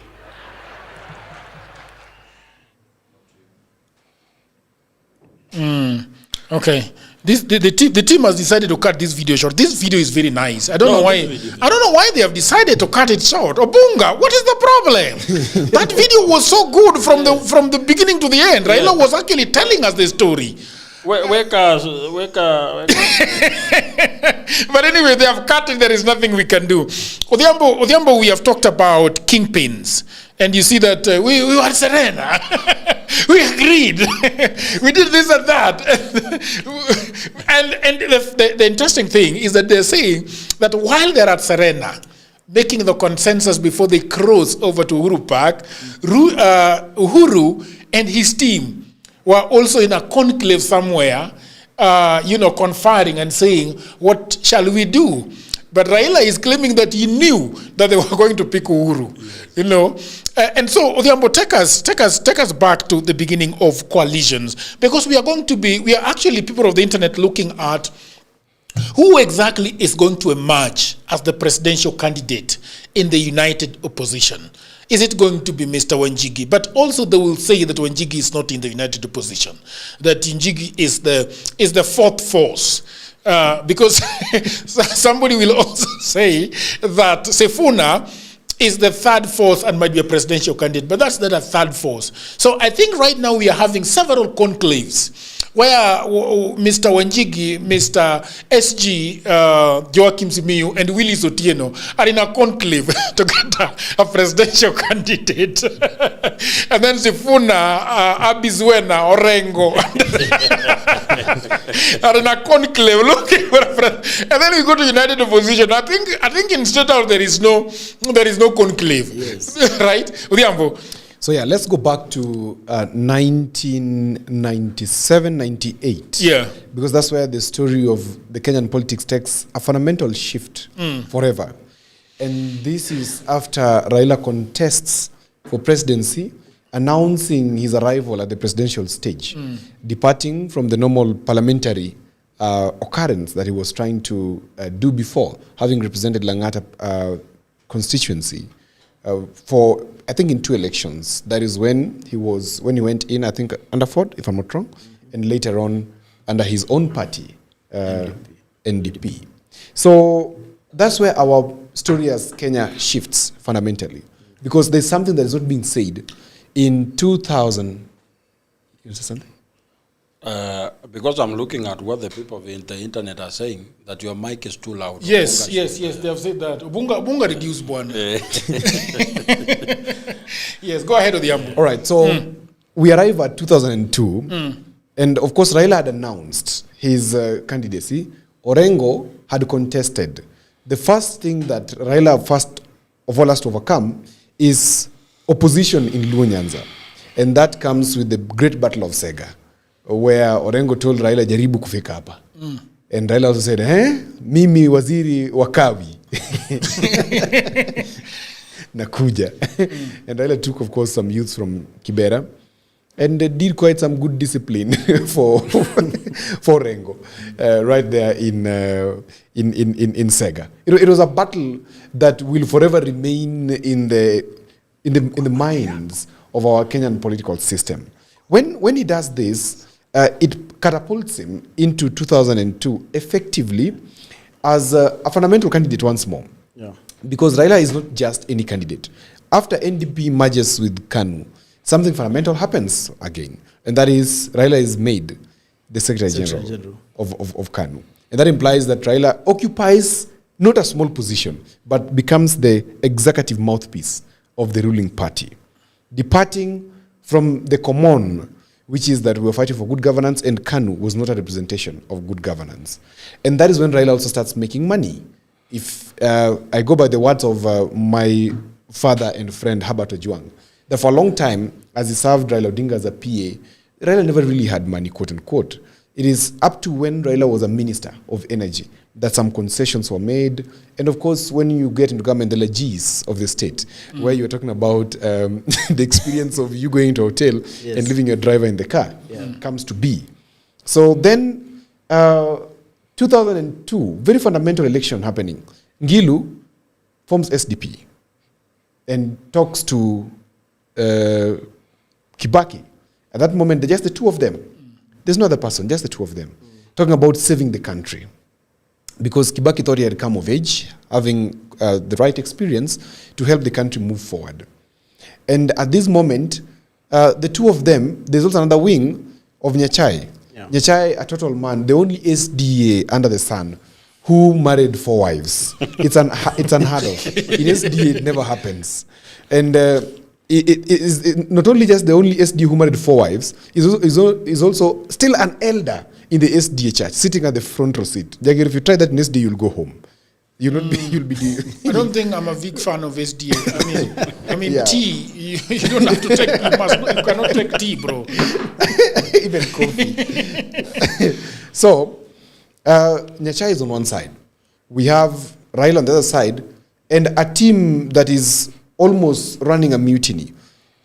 Okay. The team has decided to cut this video short. This video is very nice. I don't know why they have decided to cut it short. Obunga, what is the problem? That video was so good from the beginning to the end. Yeah. Raila was actually telling us the story. Weka. But anyway, they have cut it. There is nothing we can do. Odhiambo, we have talked about kingpins. And you see that we were Serena. We agreed. We did this and that. And the interesting thing is that they're saying that while they're at Serena, making the consensus before they cross over to Uhuru Park, Uhuru and his team were also in a conclave somewhere, conferring and saying, what shall we do? But Raila is claiming that he knew that they were going to pick Uhuru, and so Odhiambo, take us back to the beginning of coalitions, because we are actually people of the internet looking at who exactly is going to emerge as the presidential candidate in the united opposition. Is it going to be Mr. Wanjigi? But also they will say that Wanjigi is not in the united opposition, that Wanjigi is the fourth force. Because somebody will also say that Sifuna is the third force and might be a presidential candidate, but that's not a third force. So I think right now we are having several conclaves where Mr. Wanjigi, Mr. SG, Joaquim Simiyu, and Willis Otieno are in a conclave to get a presidential candidate. And then Sifuna, Abizwena, Orengo, are in a conclave looking for a president. And then we go to united opposition. I think in State House there is no conclave. Yes. Right? Udhiambo. So yeah, let's go back to 1997, 98. Yeah. Because that's where the story of the Kenyan politics takes a fundamental shift forever. And this is after Raila contests for presidency, announcing his arrival at the presidential stage, departing from the normal parliamentary occurrence that he was trying to do before, having represented Langata constituency for, I think, in 2 elections. That is when he went in, I think, under Ford, if I'm not wrong, and later on under his own party, NDP. So that's where our story as Kenya shifts fundamentally, because there's something that is not being said. In 2000, you say something? Because I'm looking at what the people of the internet are saying, that your mic is too loud. Yes, they have said that. Bunga reduced one. Yes, go ahead with the All right, so we arrive at 2002, And of course, Raila had announced his candidacy. Orengo had contested. The first thing that Raila first of all has to overcome is opposition in Luo Nyanza. And that comes with the great battle of Saga, where Orengo told Raila, jaribu kufika hapa. And Raila also said, mimi waziri wakawi. Nakuja. And Raila took, of course, some youths from Kibera and did quite some good discipline for Orengo right there in Saga. It was a battle that will forever remain in the minds of our Kenyan political system. When he does this, it catapults him into 2002 effectively as a fundamental candidate once more. Yeah. Because Raila is not just any candidate. After NDP merges with KANU, something fundamental happens again. And that is, Raila is made the Secretary General of KANU. And that implies that Raila occupies not a small position, but becomes the executive mouthpiece of the ruling party. Departing from the common, which is that we were fighting for good governance, and KANU was not a representation of good governance. And that is when Raila also starts making money. If I go by the words of my father and friend Herbert Ojuang, that for a long time, as he served Raila Odinga as a PA, Raila never really had money, quote unquote. It is up to when Raila was a minister of energy that some concessions were made. And of course, when you get into government, the legees of the state, where you're talking about the experience of you going to a hotel and leaving your driver in the car, comes to be. So then, 2002, very fundamental election happening. Ngilu forms SDP and talks to Kibaki. At that moment, just the two of them. There's no other person, just the two of them. Talking about saving the country. Because Kibaki thought he had come of age, having the right experience to help the country move forward. And at this moment, the two of them, there's also another wing of Nyachai. Nyachai, a total man, the only SDA under the sun who married 4 wives. It's unheard of. In SDA, it never happens. And it is not only just the only SDA who married 4 wives, is also still an elder in the SDA church, sitting at the front row seat. Jagero, if you try that in SDA, you'll go home. You'll be. I don't think I'm a big fan of SDA. I mean, tea. You don't have to take. You cannot take tea, bro. Even coffee. So, Nyachai is on one side. We have Raila on the other side, and a team that is almost running a mutiny.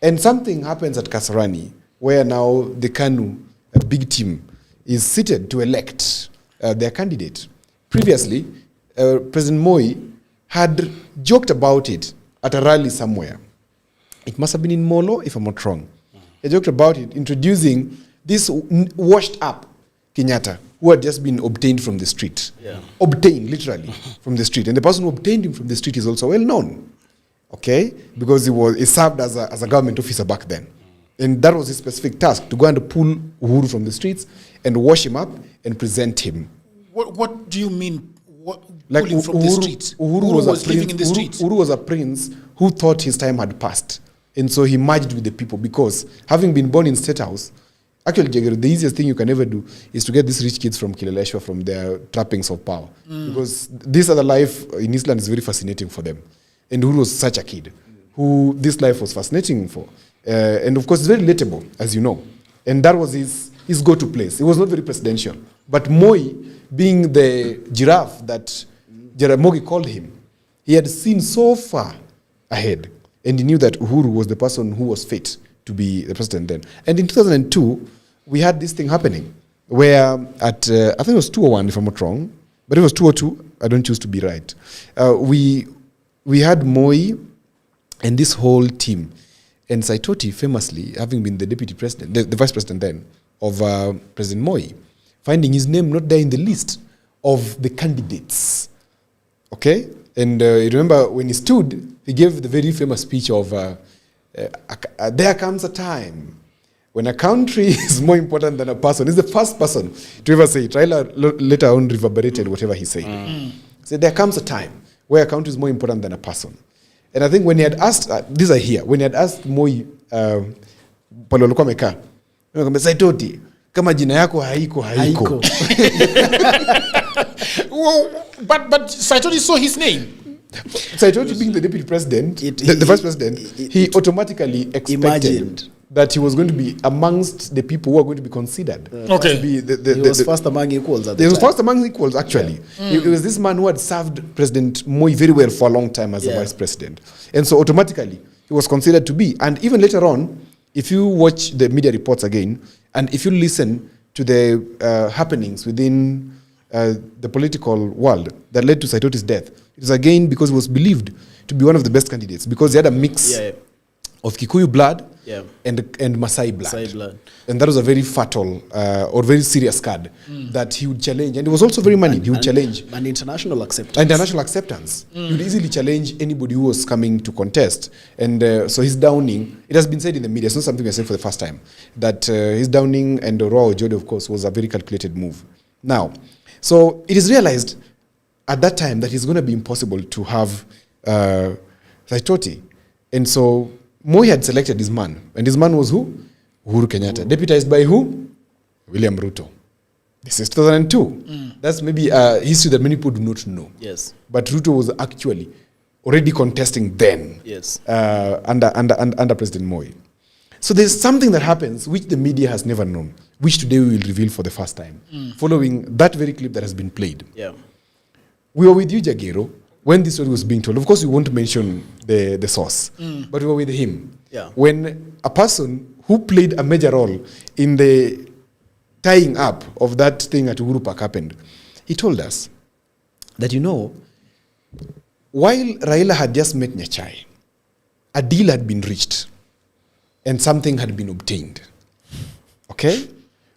And something happens at Kasarani, where now the KANU, a big team, is seated to elect their candidate. Previously, President Moi had joked about it at a rally somewhere. It must have been in Molo, if I'm not wrong. He joked about it, introducing this washed up Kenyatta, who had just been obtained from the street. Obtained, literally, from the street. And the person who obtained him from the street is also well known. Okay? Because he served as a government officer back then. And that was his specific task, to go and pull Uhuru from the streets and wash him up and present him. What do you mean? Like pulling from the streets? Uhuru was living in the streets. Uhuru was a prince who thought his time had passed. And so he merged with the people because having been born in State House, actually, Jagero, the easiest thing you can ever do is to get these rich kids from Kileleshwa from their trappings of power. Because this other life in Eastland is very fascinating for them. And Uhuru was such a kid who this life was fascinating for. And of course, it's very relatable, as you know. And that was his go-to place. It was not very presidential. But Moi, being the giraffe that Jaramogi called him, he had seen so far ahead. And he knew that Uhuru was the person who was fit to be the president then. And in 2002, we had this thing happening where at, I think it was 201 if I'm not wrong, but it was 202, I don't choose to be right. We had Moi and this whole team. And Saitoti, famously, having been the deputy president, the vice president then, of President Moi, finding his name not there in the list of the candidates. Okay? And you remember when he stood, he gave the very famous speech of, there comes a time when a country is more important than a person. He's the first person to ever say it. Raila later on reverberated whatever he said. He said, there comes a time where a country is more important than a person. And I think when he had asked, when he had asked Moi, Saitoti, kama jina yako haiko. Well, but Saitoti saw his name. Saitoti being the deputy president, the vice president, he automatically expected that he was going to be amongst the people who are going to be considered. Okay. To be he was first among equals at the He was time. first among equals, actually. It was this man who had served President Moi very well for a long time as the vice president. And so automatically, he was considered to be. And even later on, if you watch the media reports again, and if you listen to the happenings within the political world that led to Saitoti's death, it was again because he was believed to be one of the best candidates, because he had a mix of Kikuyu blood and Masai blood. And that was a very fatal or very serious card that he would challenge. And it was also very money. He would challenge. And international acceptance. International acceptance. He would easily challenge anybody who was coming to contest. And so his downing, it has been said in the media, it's not something I said for the first time, that his downing and the Raw Ojode, of course, was a very calculated move. Now, so it is realized at that time that it's going to be impossible to have Saitoti. And so Moi had selected his man. And his man was who? Uhuru Kenyatta. Deputized by who? William Ruto. This is 2002. That's maybe a history that many people do not know. Yes. But Ruto was actually already contesting then. Yes. Under President Moi. So there's something that happens which the media has never known, which today we will reveal for the first time, following that very clip that has been played. Yeah. We were with you, Jagero, when this story was being told. Of course, we won't mention the source, but we were with him. Yeah. When a person who played a major role in the tying up of that thing at Uhuru Park happened, he told us that, you know, while Raila had just met Nyachai, a deal had been reached and something had been obtained. Okay?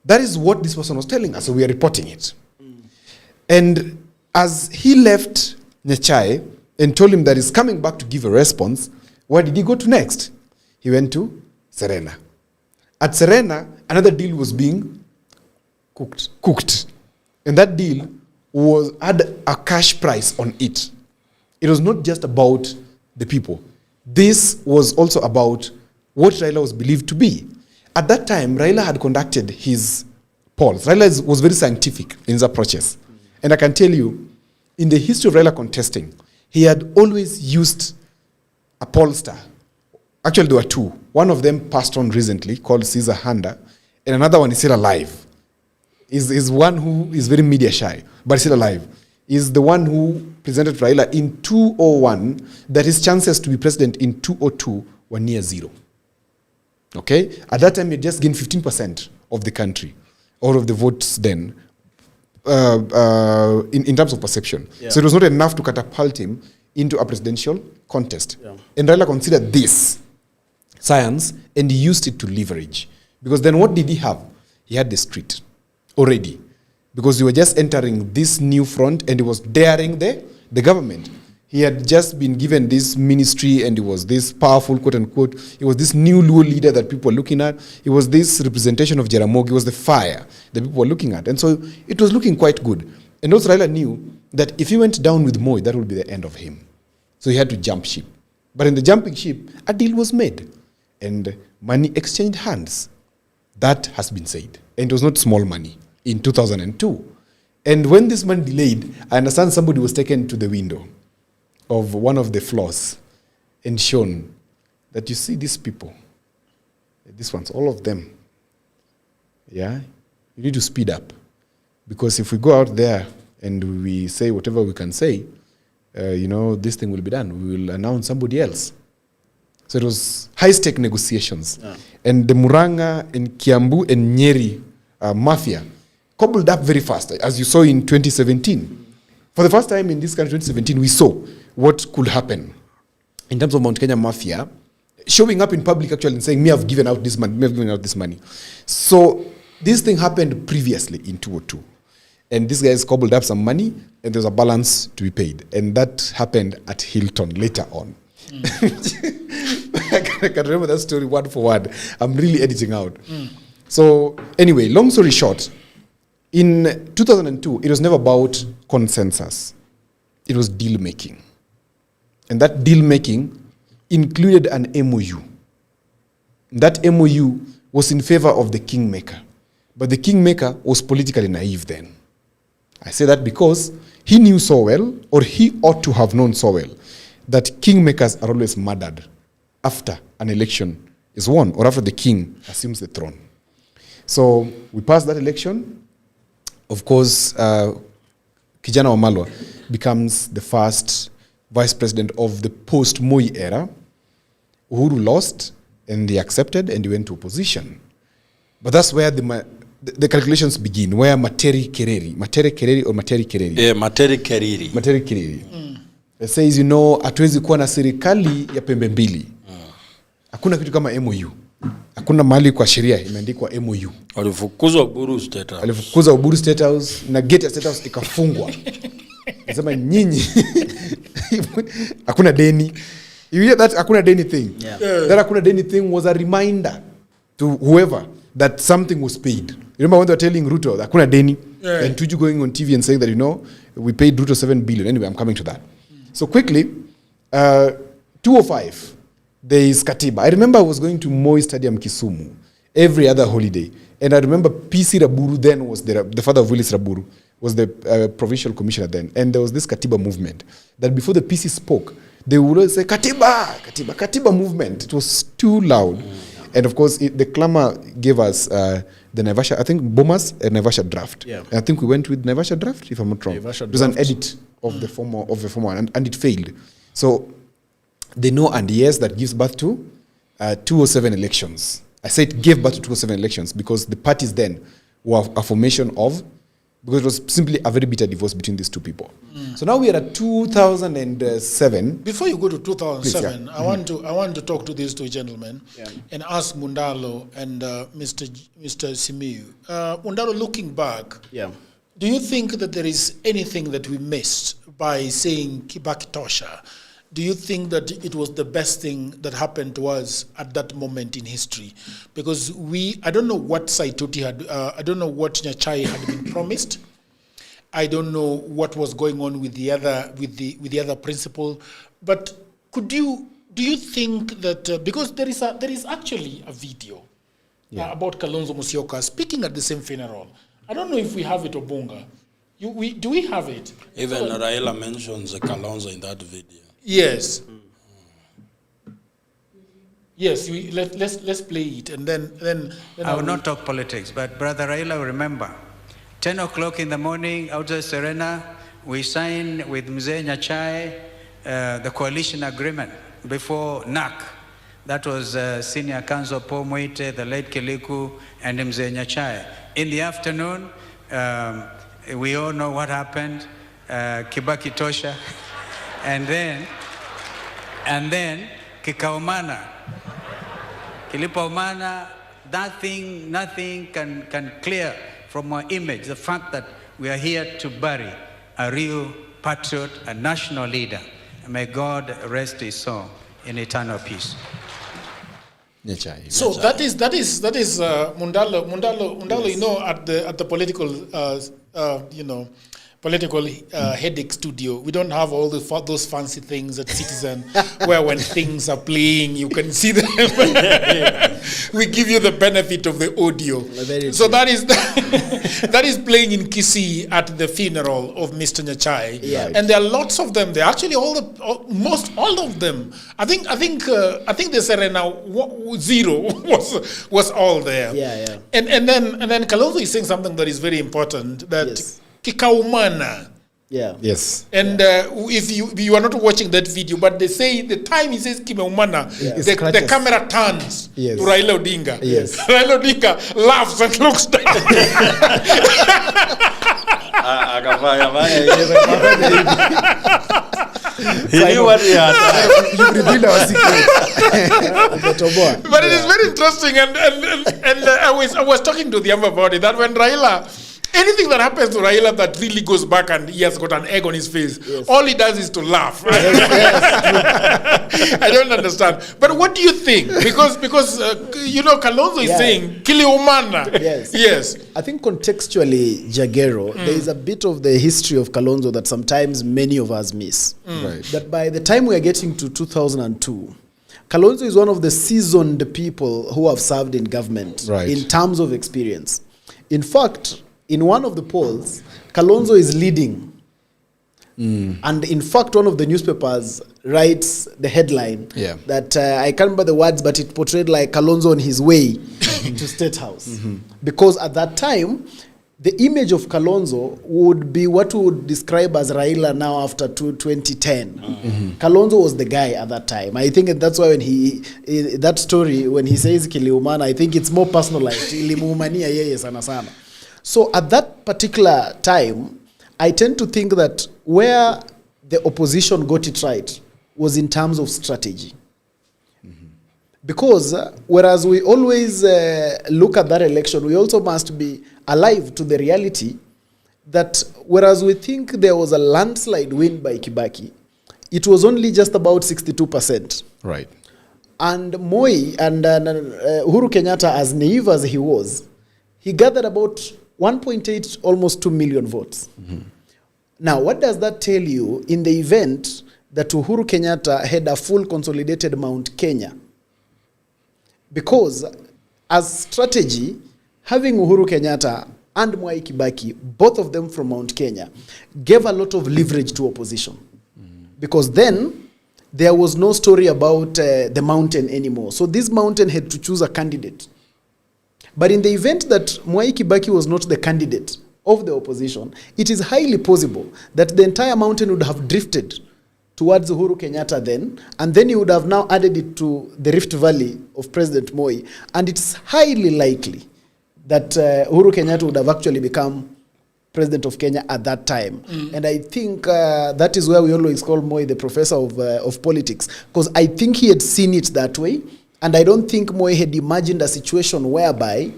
That is what this person was telling us, so we are reporting it. And as he left Nyachai and told him that he's coming back to give a response, where did he go to next? He went to Serena. At Serena, another deal was being cooked. And that deal had a cash price on it. It was not just about the people. This was also about what Raila was believed to be. At that time, Raila had conducted his polls. Raila was very scientific in his approaches. And I can tell you, in the history of Raila contesting, he had always used a pollster. Actually, there were two. One of them passed on recently, called Caesar Handa, and another one is still alive. Is one who is very media shy, but still alive. Is the one who presented Raila in 2001 that his chances to be president in 2002 were near zero. Okay? At that time, he had just gained 15% of the country, or of the votes then, in terms of perception. Yeah. So it was not enough to catapult him into a presidential contest. Yeah. And Raila considered this science, and he used it to leverage. Because then what did he have? He had the street already. Because he was just entering this new front, and he was daring the government. He had just been given this ministry, and he was this powerful, quote unquote. He was this new Luo leader that people were looking at. He was this representation of Jaramogi. He was the fire that people were looking at. And so it was looking quite good. And also Raila knew that if he went down with Moi, that would be the end of him. So he had to jump ship. But in the jumping ship, a deal was made. And money exchanged hands. That has been said. And it was not small money in 2002. And when this man delayed, I understand somebody was taken to the window of one of the floors and shown that, you see these people, these ones, all of them, yeah, you need to speed up. Because if we go out there and we say whatever we can say, this thing will be done. We will announce somebody else. So it was high-stake negotiations. Yeah. And the Muranga and Kiambu and Nyeri mafia cobbled up very fast, as you saw in 2017. For the first time in this country, 2017, we saw what could happen in terms of Mount Kenya mafia showing up in public actually and saying, me have given out this money, So this thing happened previously in 2002. And these guys cobbled up some money, and there's a balance to be paid. And that happened at Hilton later on. I can remember that story word for word. I'm really editing out. So anyway, long story short, in 2002, it was never about consensus. It was deal making. And that deal making included an MOU. That MOU was in favor of the kingmaker. But the kingmaker was politically naive then. I say that because he knew so well, or he ought to have known so well, that kingmakers are always murdered after an election is won, or after the king assumes the throne. So we passed that election. Of course, Kijana Wamalwa becomes the first vice president of the post-Moi era. Uhuru lost, and they accepted, and they went to opposition. But that's where the calculations begin, where Materi Kereri. Yeah, Materi Kereri. It says, you know, hatuwezi kuwa na serikali ya pembe mbili. Hakuna kitu kama MOU. Hakuna mahali kwa sheria imeandikwa MOU. Walifukuzwa Uburu State House. Walifukuzwa Uburu State House na gate ya State House ikafungwa. Nasema nyinyi hakuna deni. You hear that hakuna deni thing? Yeah. That hakuna deni thing was a reminder to whoever that something was paid. You remember when they were telling Ruto that hakuna deni, and Tuju going on TV and saying that, you know, we paid Ruto 7 billion. Anyway, I'm coming to that. So quickly, 205, there is Katiba. I remember I was going to Moi Stadium, Kisumu, every other holiday. And I remember PC Raburu then was the father of Willis Raburu, was the provincial commissioner then. And there was this Katiba movement that before the PC spoke, they would always say, Katiba, Katiba, Katiba movement. It was too loud. And of course, the clamor gave us the Naivasha, I think Bomas, a Naivasha draft. Yeah. And I think we went with Naivasha draft, if I'm not wrong. It was an edit of the former one, and it failed. So they know and yes that gives birth to 207 elections. I said gave birth to 207 elections because the parties then were a formation of, because it was simply a very bitter divorce between these two people. So now we are at 2007. Before you go to 2007, please, yeah. I want to talk to these two gentlemen and ask Mundalo and Mr. Simiyu. Mundalo, looking back, do you think that there is anything that we missed by saying Kibaki Tosha? Do you think that it was the best thing that happened to us at that moment in history? Because I don't know what Saitoti had, I don't know what Nyachai had been promised. I don't know what was going on with the other principal. But do you think that because there is actually a video about Kalonzo Musyoka speaking at the same funeral? I don't know if we have it, Obunga. Do we have it? Even Raila mentions Kalonzo in that video. Yes. Yes, let's play it, and then I will not talk politics, but Brother Raila, remember, 10 o'clock in the morning, outside Serena, we signed with Mzee Nyachai the coalition agreement before NAC. That was Senior Counsel Paul Mwite, the late Kiliku, and Mzee Nyachai. In the afternoon, we all know what happened, Kibaki Tosha. And then Kikaumana, Kilipaumana, nothing can clear from our image the fact that we are here to bury a real patriot, a national leader. And may God rest his soul in eternal peace. So that is Mundalo. You know, at the political political headache studio. We don't have all those fancy things at Citizen where when things are playing, you can see them. We give you the benefit of the audio. So that is playing in Kisii at the funeral of Mr. Nyachai. Yeah. And there are lots of them there. Actually, almost all of them. I think the Serena 0 was all there. Yeah. And then Kalonzo is saying something that is very important, that Kikaumana. Yeah. Yes. And if you are not watching that video, but they say the time he says Kimeumana, the camera turns to Raila Odinga. Yes. Raila Odinga laughs and looks down. He knew what he had. You reveal our secret. But it is very interesting, and I was talking to them about it, that when Raila, anything that happens to Raila that really goes back and he has got an egg on his face, all he does is to laugh. I don't understand. But what do you think? Because Kalonzo is saying Kiliumana. Yes. I think contextually, Jagero, there is a bit of the history of Kalonzo that sometimes many of us miss. Right. That by the time we are getting to 2002, Kalonzo is one of the seasoned people who have served in government in terms of experience. In fact, in one of the polls, Kalonzo is leading. And in fact, one of the newspapers writes the headline that I can't remember the words, but it portrayed like Kalonzo on his way to State House. Because at that time, the image of Kalonzo would be what we would describe as Raila now after 2010. Kalonzo was the guy at that time. I think that's why when that story, when he says Kiliumana, I think it's more personalized. Ilimuumania yeye sana sana. So at that particular time, I tend to think that where the opposition got it right was in terms of strategy. Because whereas we always look at that election, we also must be alive to the reality that whereas we think there was a landslide win by Kibaki, it was only just about 62%. Right. And Moi and Uhuru Kenyatta, as naive as he was, he gathered about 1.8, almost 2 million votes. Now, what does that tell you in the event that Uhuru Kenyatta had a full consolidated Mount Kenya? Because as strategy, having Uhuru Kenyatta and Mwai Kibaki, both of them from Mount Kenya, gave a lot of leverage to opposition. Because then there was no story about the mountain anymore. So this mountain had to choose a candidate. But in the event that Mwai Kibaki was not the candidate of the opposition, it is highly possible that the entire mountain would have drifted towards Uhuru Kenyatta then, and then he would have now added it to the Rift Valley of President Moi. And it's highly likely that Uhuru Kenyatta would have actually become president of Kenya at that time. And I think that is where we always call Moi the professor of politics, because I think he had seen it that way, and I don't think Moi had imagined a situation whereby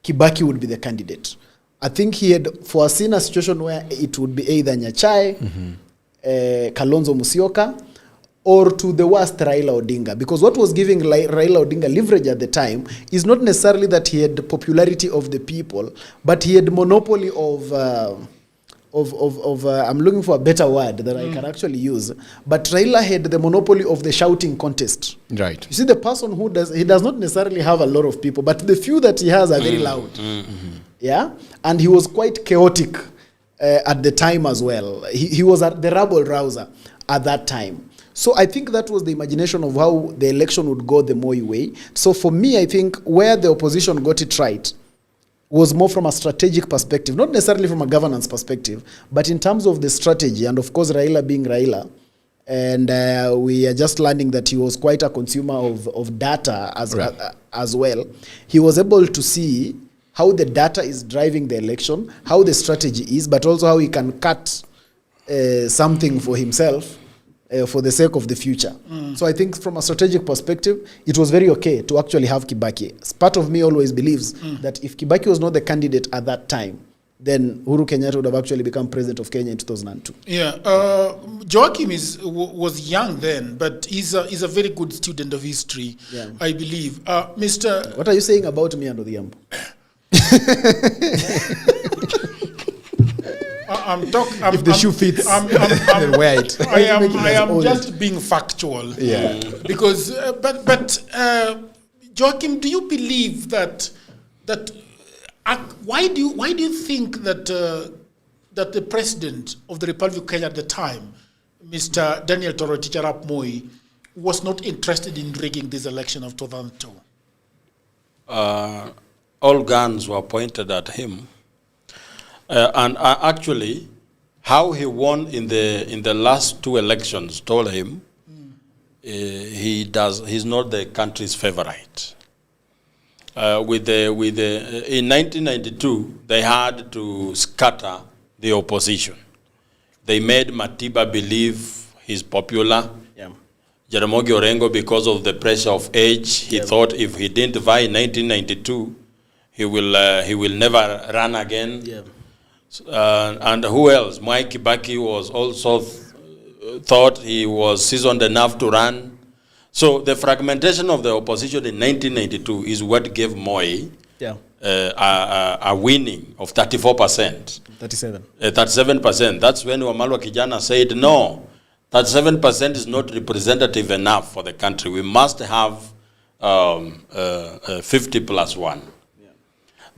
Kibaki would be the candidate. I think he had foreseen a situation where it would be either Nyachai, Kalonzo Musyoka, or to the worst, Raila Odinga. Because what was giving Raila Odinga leverage at the time is not necessarily that he had the popularity of the people, but he had monopoly of I'm looking for a better word that I can actually use. But Raila had the monopoly of the shouting contest. Right. You see, the person who does not necessarily have a lot of people, but the few that he has are very loud. Yeah, and he was quite chaotic at the time as well. He was the rabble rouser at that time. So I think that was the imagination of how the election would go the Moi way. So for me, I think where the opposition got it right was more from a strategic perspective, not necessarily from a governance perspective, but in terms of the strategy, and of course Raila being Raila, and we are just learning that he was quite a consumer of data as well. He was able to see how the data is driving the election, how the strategy is, but also how he can cut something for himself for the sake of the future. So I think from a strategic perspective, it was very okay to actually have Kibaki. Part of me always believes that if Kibaki was not the candidate at that time, then Uhuru Kenyatta would have actually become president of Kenya in 2002. Yeah, Joachim was young then, but he's a very good student of history, I believe. Mr. What are you saying about me and Odhiambo? If the shoe fits, then wear it. I am just being factual. Yeah. Because, but Joachim, do you believe that why do you think that the president of the Republic of Kenya at the time, Mr. Daniel Toroitich arap Moi, was not interested in rigging this election of 2002? All guns were pointed at him. And actually, how he won in the last two elections told him he's not the country's favorite. In 1992, they had to scatter the opposition. They made Matiba believe he's popular. Jaramogi Orengo, because of the pressure of age, he thought if he didn't vie in 1992, he will never run again. And who else? Mwai Kibaki was also thought he was seasoned enough to run. So the fragmentation of the opposition in 1992 is what gave Moi a winning of 34%. 37%. That's when Wamalwa Kijana said, no, 37% is not representative enough for the country. We must have 50 plus 1.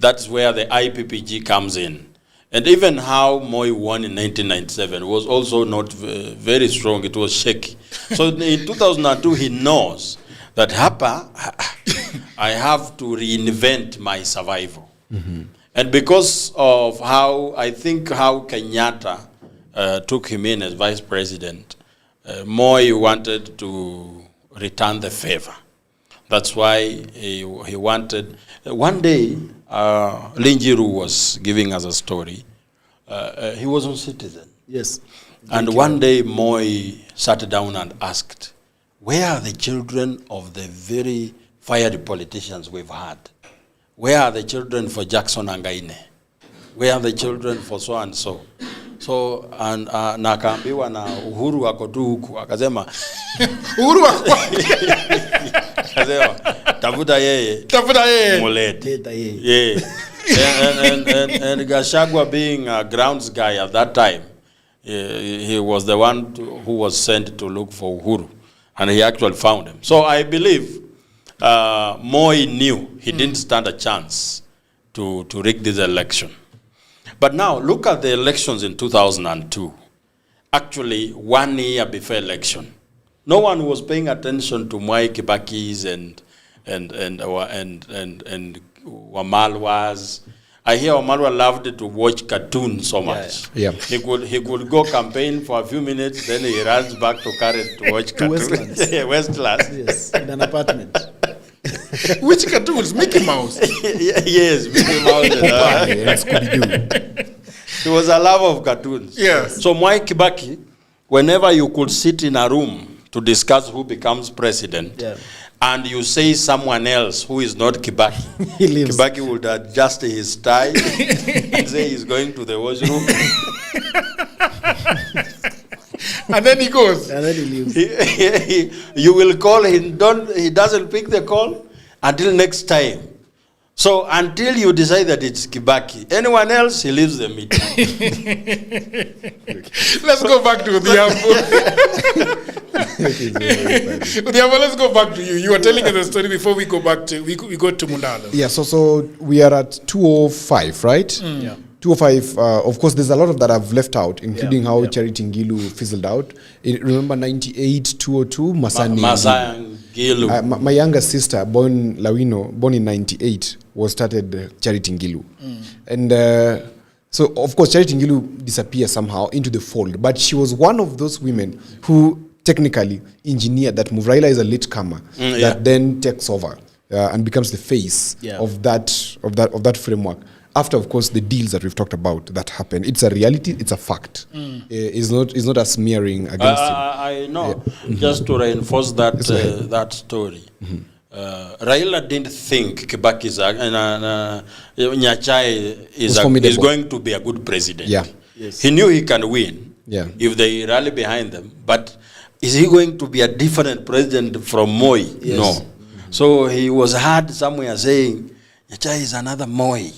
That's where the IPPG comes in. And even how Moi won in 1997 was also not very strong. It was shaky. So in 2002, he knows that I have to reinvent my survival. And because of how Kenyatta took him in as vice president, Moi wanted to return the favor. That's why he wanted. One day, Linjiru was giving us a story. He was on Citizen. Yes. And one day, Moi sat down and asked, where are the children of the very fiery politicians we've had? Where are the children for Jackson Angaine? Where are the children for so and so? So, and nakaambiwa na Uhuru wako tu huku. Akasema, Uhuru wako akasema, tafuta yeye. Mulete. Yeah. And Gachagua being a grounds guy at that time, he was the one who was sent to look for Uhuru. And he actually found him. So I believe Moi knew he didn't stand a chance to rig this election. But now, look at the elections in 2002. Actually, 1 year before election, no one was paying attention to Mwai Kibaki's and Wamalwa's. I hear Wamalwa loved to watch cartoons so much. Yeah. He could go campaign for a few minutes, then he runs back to Karen to watch cartoons. Westlands. Yes, in an apartment. Which cartoons? Mickey Mouse? Yes, Mickey Mouse. He was a lover of cartoons. Yes. So Mwai Kibaki, whenever you could sit in a room to discuss who becomes president, and you say someone else who is not Kibaki, Kibaki would adjust his tie and say he's going to the washroom. And then he goes. And then he leaves. You will call him, he doesn't pick the call until next time. So until you decide that it's Kibaki, anyone else, he leaves the meeting. Let's go back to let's go back to you. You were telling us the story before we go back to, we go to Mundalo. Yeah, so we are at 205, right? Yeah. 205, of course, there's a lot of that I've left out, including how Charity Ngilu fizzled out. Remember 98, 202, Masani Ngilu. My younger sister, born in 98, was started Charity Ngilu. And so, of course, Charity Ngilu disappeared somehow into the fold. But she was one of those women who technically engineered that move. Raila is a latecomer that then takes over and becomes the face of that framework. After, of course, the deals that we've talked about that happened. It's a reality, it's a fact. It's not a smearing against him. I know. Just to reinforce that story. Raila didn't think Kibaki is going to be a good president. Yeah. Yes. He knew he can win if they rally behind them. But is he going to be a different president from Moi? Yes. No. So he was heard somewhere saying, Nyachai is another Moi. We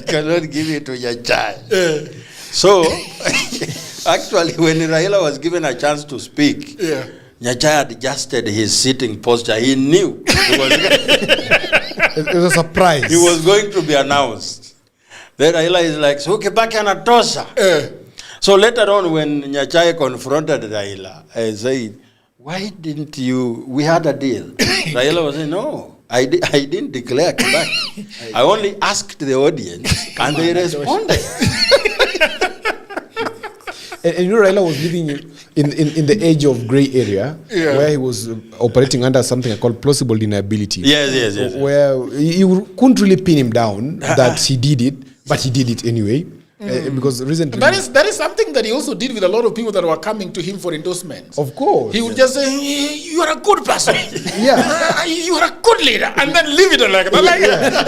cannot give it to Nyachai. So, actually, when Raila was given a chance to speak, Nyachai adjusted his sitting posture. He knew. It was a surprise. He was going to be announced. Then Raila is like, so Kibaki anatosha. So later on, when Nyachai confronted Raila, I said, why didn't you, we had a deal. Raila was saying, no, I didn't declare Kibaki. I only asked the audience and they responded. And you know, Raila was living in the edge of gray area where he was operating under something called plausible deniability. Yes. Where you couldn't really pin him down that he did it, but he did it anyway. Because recently... That is something that he also did with a lot of people that were coming to him for endorsements. Of course. He would just say, you are a good person. You are a good leader. And then leave it like that.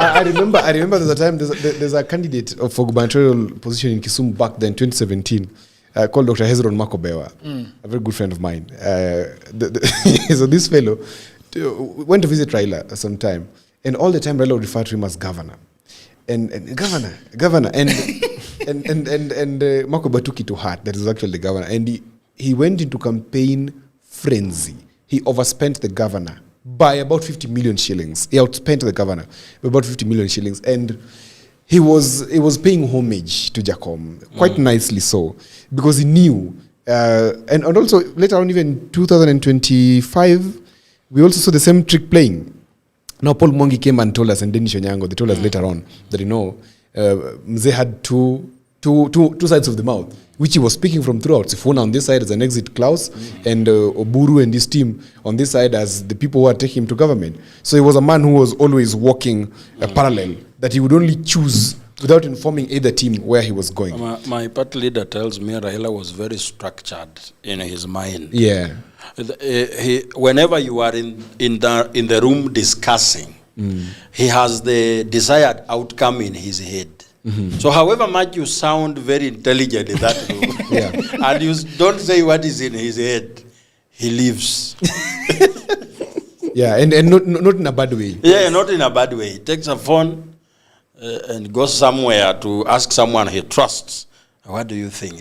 I remember there's a time, there's a candidate for gubernatorial position in Kisumu back then, 2017, called Dr. Hezron Makobewa, a very good friend of mine. So this fellow went to visit Raila sometime, and all the time Raila would refer to him as governor. And governor, and Makoba took it to heart that he was actually the governor, and he went into campaign frenzy. He overspent the governor by about 50 million shillings. He outspent the governor by about 50 million shillings. And he was paying homage to Jacom, quite nicely so, because he knew. And also, later on, even 2025, we also saw the same trick playing. Now, Paul Mwangi came and told us, and Dennis Onyango, they told us later on, that, Mzee had two sides of the mouth, which he was speaking from throughout. Sifuna on this side as an exit clause, and Oburu and his team on this side as the people who are taking him to government. So he was a man who was always walking a parallel, that he would only choose without informing either team where he was going. My party leader tells me Raila was very structured in his mind. Yeah. Whenever you are in the room discussing, he has the desired outcome in his head. So however much you sound very intelligent in that room, and you don't say what is in his head, he leaves. Yeah, and not in a bad way. Yeah, not in a bad way. He takes a phone and goes somewhere to ask someone he trusts. What do you think?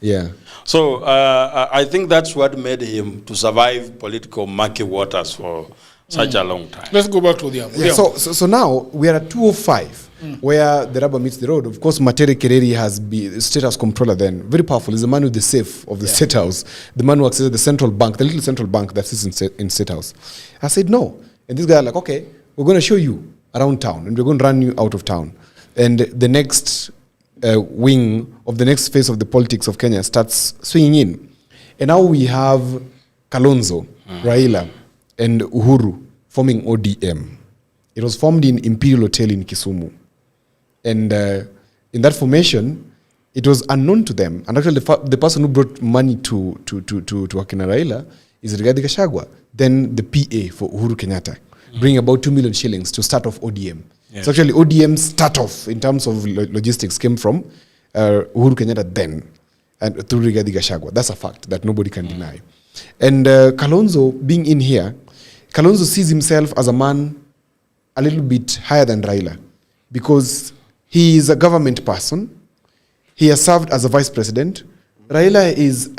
Yeah. So I think that's what made him to survive political murky waters for such a long time. Let's go back to the yeah, so now we are at 205, where the rubber meets the road. Of course, Matere Kereri has been State House Comptroller then. Very powerful. He's the man with the safe of the State House. The man who accesses the central bank, the little central bank that sits in State House. I said, no. And this guy like, okay, we're going to show you around town, and we're going to run you out of town. And the next wing of the next phase of the politics of Kenya starts swinging in. And now we have Kalonzo, Raila, and Uhuru forming ODM. It was formed in Imperial Hotel in Kisumu. And in that formation, it was unknown to them. And actually, the person who brought money to Akina Raila is Rigathi Gachagua, then the PA for Uhuru Kenyatta, bring about 2 million shillings to start off ODM. Yes. So actually, ODM's start off in terms of logistics came from Uhuru Kenyatta then, and through Rigathi Gachagua. That's a fact that nobody can deny. And Kalonzo being in here, Kalonzo sees himself as a man a little bit higher than Raila, because he is a government person. He has served as a vice president. Raila is,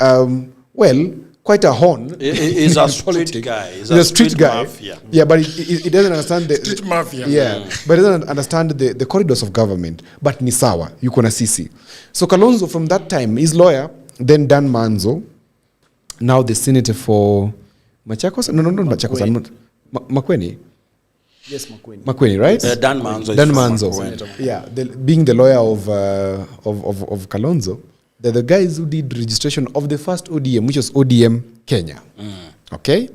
quite a horn. He's a street guy. He's a street guy. Mafia. Yeah, but he doesn't understand the street mafia. Yeah, but he doesn't understand the corridors of government. But ni sawa, yuko na sisi. So Kalonzo from that time, his lawyer, then Dan Manzo, now the senator for Machakos. No, not Machakos. Makueni. Yes, Makueni. Makueni, right? Dan Manzo. Dan Manzo. Yeah, being the lawyer of Kalonzo. They're the guys who did registration of the first ODM, which was ODM Kenya. Okay?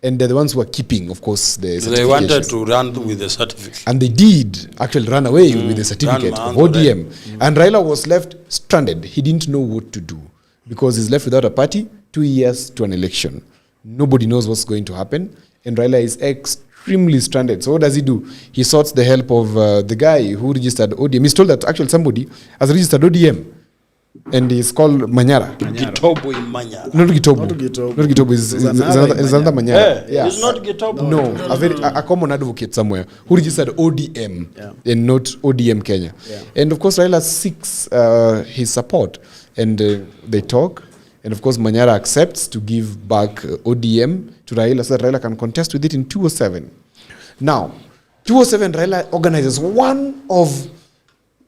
And they're the ones who are keeping, of course, the certifications. They wanted to run with the certificate. And they did actually run away with the certificate of ODM. And Raila was left stranded. He didn't know what to do because he's left without a party, 2 years to an election. Nobody knows what's going to happen. And Raila is extremely stranded. So what does he do? He sought the help of the guy who registered ODM. He's told that actually somebody has registered ODM. And he's called Manyara. Gitobo in Manyara. Not Gitobo. Not Gitobo. Is another Manyara. Yeah. It's not Gitobo. No, a common advocate somewhere who registered ODM and not ODM Kenya. Yeah. And of course, Raila seeks his support. And they talk. And of course, Manyara accepts to give back ODM to Raila so that Raila can contest with it in 2007. Now, 2007, Raila organizes one of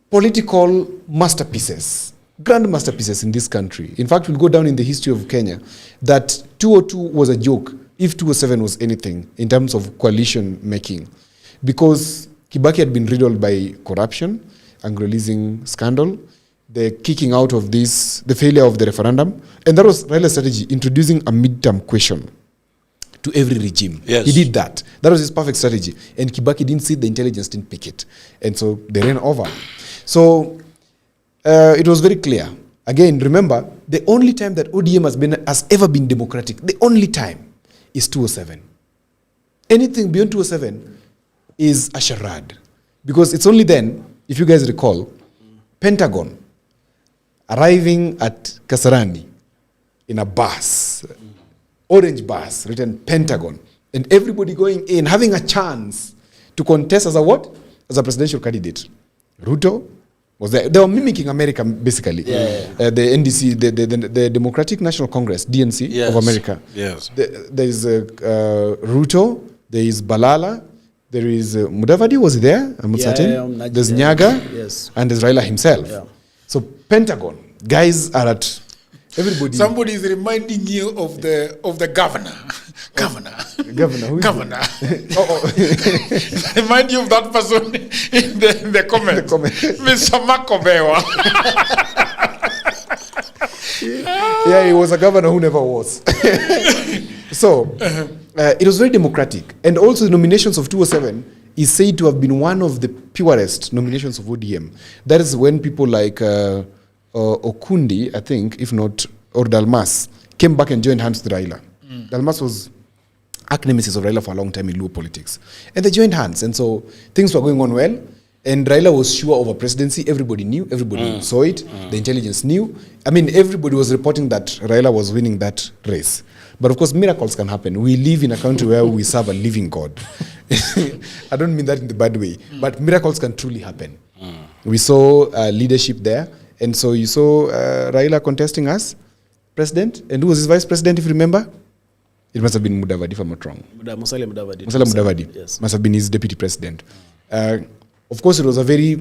political masterpieces. Grand masterpieces in this country. In fact, we'll go down in the history of Kenya that 202 was a joke if 207 was anything in terms of coalition making. Because Kibaki had been riddled by corruption, Anglo-leasing scandal, the kicking out of this, the failure of the referendum. And that was Raila's strategy, introducing a midterm question to every regime. Yes. He did that. That was his perfect strategy. And Kibaki didn't see the intelligence, didn't pick it. And so they ran over. So it was very clear. Again, remember, the only time that ODM has ever been democratic, the only time, is 2007. Anything beyond 2007 is a charade. Because it's only then, if you guys recall, Pentagon arriving at Kasarani in a bus, orange bus, written Pentagon, and everybody going in, having a chance to contest as a what? As a presidential candidate. Ruto, was there. They were mimicking America, basically. The NDC, the Democratic National Congress, DNC of America. Yes. There is Ruto, there is Balala, there is Mudavadi, was he there? I'm not certain. There's Nyaga, and there's Raila himself. So Pentagon, guys are at everybody. Somebody is reminding you of the governor. Governor. Who is governor. Remind you of that person in the comment. Mr. Makobewa. Yeah, he was a governor who never was. So, it was very democratic. And also the nominations of 2007 is said to have been one of the purest nominations of ODM. That is when people like Okundi, I think, if not, or Dalmas, came back and joined hands with Raila. Dalmas was arch-nemesis of Raila for a long time in Luo politics. And they joined hands. And so things were going on well. And Raila was sure of a presidency. Everybody knew. Everybody saw it. The intelligence knew. I mean, everybody was reporting that Raila was winning that race. But of course, miracles can happen. We live in a country where we serve a living God. I don't mean that in the bad way. But miracles can truly happen. We saw leadership there. And so you saw Raila contesting as president. And who was his vice president, if you remember? It must have been Mudavadi, if I'm not wrong. Musalia Mudavadi. Musalia Mudavadi. Yes. Must have been his deputy president. Of course, it was a very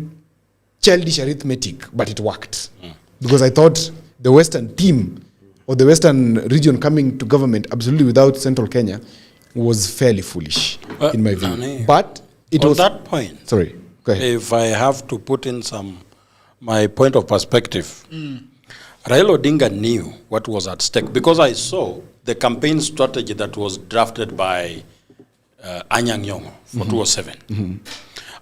childish arithmetic, but it worked. Because I thought the Western team or the Western region coming to government absolutely without Central Kenya was fairly foolish, in my view. But it was... On that point, sorry, go ahead. If I have to put in my point of perspective, Raila Odinga knew what was at stake because I saw the campaign strategy that was drafted by Anyang' Nyong'o for 2007.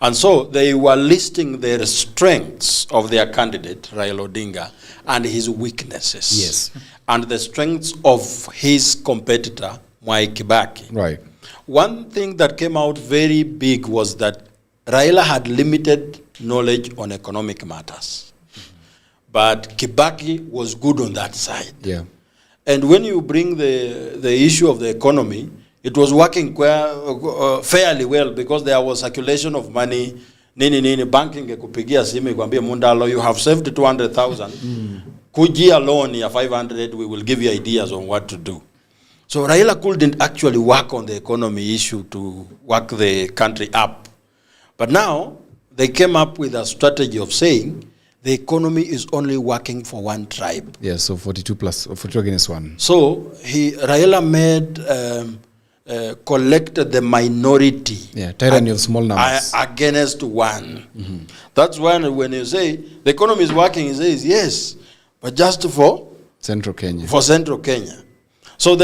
And so they were listing the strengths of their candidate, Raila Odinga, and his weaknesses. Yes. And the strengths of his competitor, Mwai Kibaki. Right. One thing that came out very big was that Raila had limited knowledge on economic matters. But Kibaki was good on that side. Yeah. And when you bring the issue of the economy, it was working fairly well because there was circulation of money. Banking kupigia simu kwambia Mundalo, you have saved 200,000. Kujia loan ya 500, we will give you ideas on what to do. So Raila couldn't actually work on the economy issue to work the country up. But now they came up with a strategy of saying the economy is only working for one tribe. Yeah, so 42 against 1. So Raila made collected the minority. Yeah, tyranny of small numbers. Against one. That's when you say the economy is working, he says yes, but just for Central Kenya. For Central Kenya. So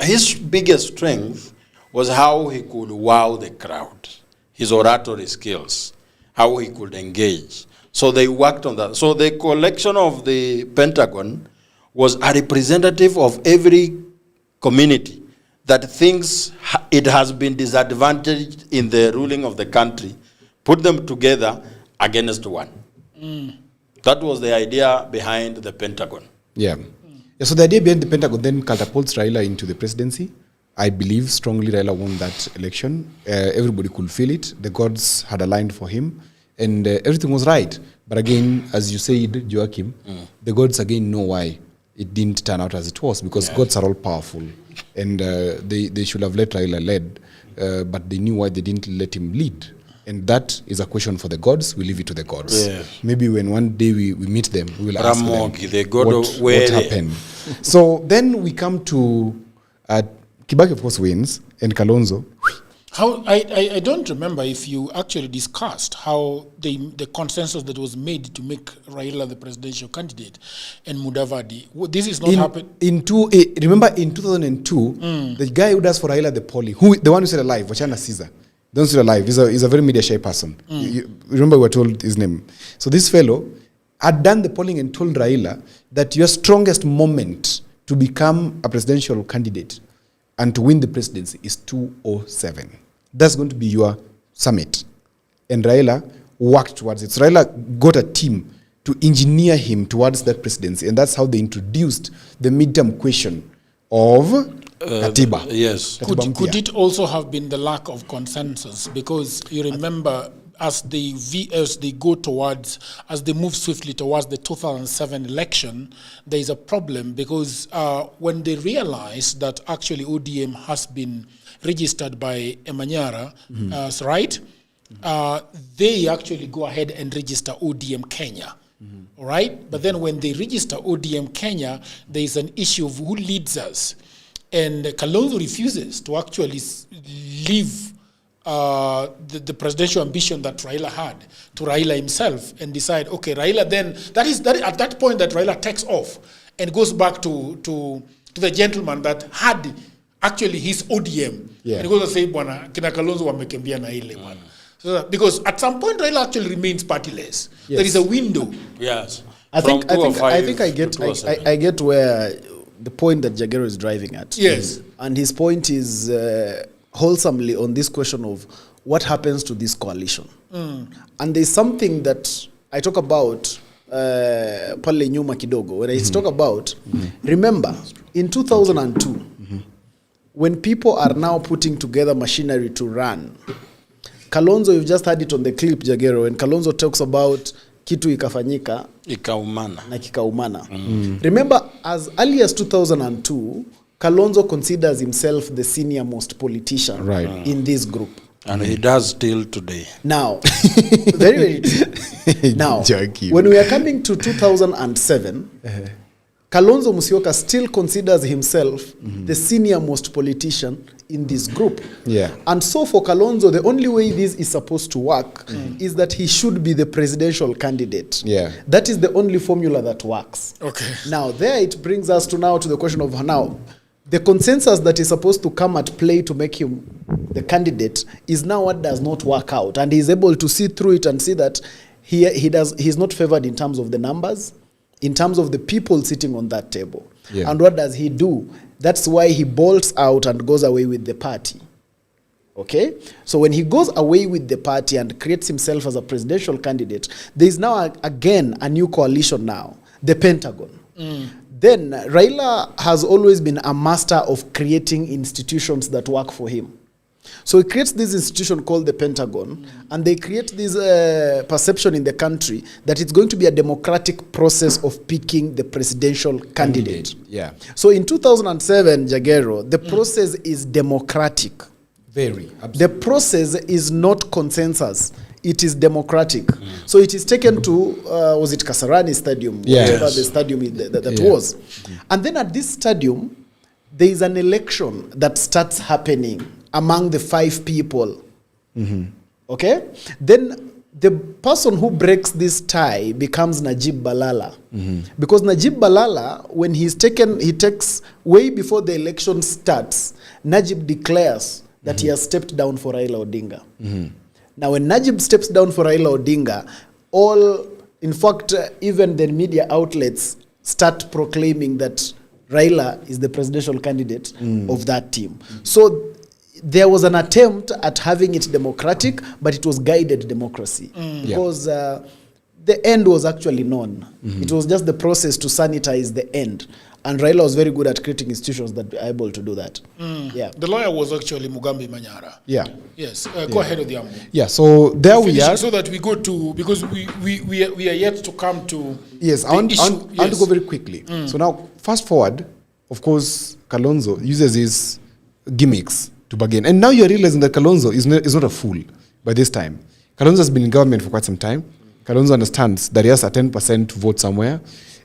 his biggest strength was how he could wow the crowd, his oratory skills, how he could engage. So they worked on that. So the collection of the Pentagon was a representative of every community that thinks it has been disadvantaged in the ruling of the country, put them together against one. That was the idea behind the Pentagon. Yeah. So the idea behind the Pentagon then catapults Raila into the presidency. I believe strongly Raila won that election. Everybody could feel it. The gods had aligned for him. And everything was right. But again, as you said, Joachim, the gods again know why it didn't turn out as it was, because gods are all powerful. And they should have let Raila lead, but they knew why they didn't let him lead. And that is a question for the gods. We leave it to the gods. Yes. Maybe when one day we meet them, we will ask them what happened. So then we come to Kibaki, of course, wins, and Kalonzo. How I don't remember if you actually discussed how the consensus that was made to make Raila the presidential candidate and Mudavadi. This is not happened. Remember in 2002, the guy who does for Raila the polling, the one who said alive, Wachana Caesar, don't say alive. He's a very media shy person. You remember we were told his name. So this fellow had done the polling and told Raila that your strongest moment to become a presidential candidate and to win the presidency is 2007. That's going to be your summit. And Raila worked towards it. So Raila got a team to engineer him towards that presidency. And that's how they introduced the midterm question of Katiba. Yes. Could it also have been the lack of consensus? Because you remember as they move swiftly towards the 2007 election, there is a problem because when they realize that actually ODM has been registered by Emanyara, right? They actually go ahead and register ODM Kenya. All right? But then when they register ODM Kenya, there is an issue of who leads us. And Kalonzo refuses to actually leave the presidential ambition that Raila had to Raila himself and decide, okay, Raila then, that is at that point that Raila takes off and goes back to the gentleman that had actually his ODM. Yeah. And he goes and say, Bwana, kina Kalonzo wamekembia na ile bwana. So because at some point Raila actually remains partyless. Yes. There is a window. Yes. I think I get where the point that Jagero is driving at. Yes. And his point is wholesomely on this question of what happens to this coalition. And there's something that I talk about pale nyuma kidogo, when I talk about, remember, in 2002, when people are now putting together machinery to run, Kalonzo, you've just had it on the clip, Jagero, and Kalonzo talks about kitu ikafanyika ikaumana na kikaumana. Remember, as early as 2002, Kalonzo considers himself the senior most politician in this group. And he does still today. Now, very, very true. Now, when we are coming to 2007, Kalonzo Musyoka still considers himself the senior most politician in this group. Yeah. And so for Kalonzo, the only way this is supposed to work is that he should be the presidential candidate. Yeah. That is the only formula that works. Okay. Now, there it brings us to the question of now, the consensus that is supposed to come at play to make him the candidate is now what does not work out. And he's able to see through it and see that he's not favored in terms of the numbers, in terms of the people sitting on that table. Yeah. And what does he do? That's why he bolts out and goes away with the party. Okay? So when he goes away with the party and creates himself as a presidential candidate, there is now again a new coalition now, the Pentagon. Then Raila has always been a master of creating institutions that work for him. So he creates this institution called the Pentagon, and they create this perception in the country that it's going to be a democratic process of picking the presidential candidate. Yeah. So in 2007, Jagero, the process is democratic. Very. Absolutely. The process is not consensus. It is democratic. So it is taken to, was it Kasarani Stadium? Yes. Whatever the stadium that was. And then at this stadium, there is an election that starts happening among the 5 people. Okay? Then the person who breaks this tie becomes Najib Balala. Because Najib Balala, when he takes way before the election starts, Najib declares that he has stepped down for Raila Odinga. Now, when Najib steps down for Raila Odinga, in fact, even the media outlets start proclaiming that Raila is the presidential candidate of that team. So there was an attempt at having it democratic, but it was guided democracy. Because the end was actually known. It was just the process to sanitize the end. And Raila was very good at creating institutions that were able to do that. Yeah. The lawyer was actually Mugambi Manyara. Yeah. Yes. Go ahead with the Ambo. Yeah, so there we are. So that we go to, because we are yet to come to. Yes, I want to go very quickly. So now, fast forward, of course, Kalonzo uses his gimmicks to bargain. And now you're realizing that Kalonzo is not a fool by this time. Kalonzo has been in government for quite some time. Kalonzo understands that he has a 10% vote somewhere.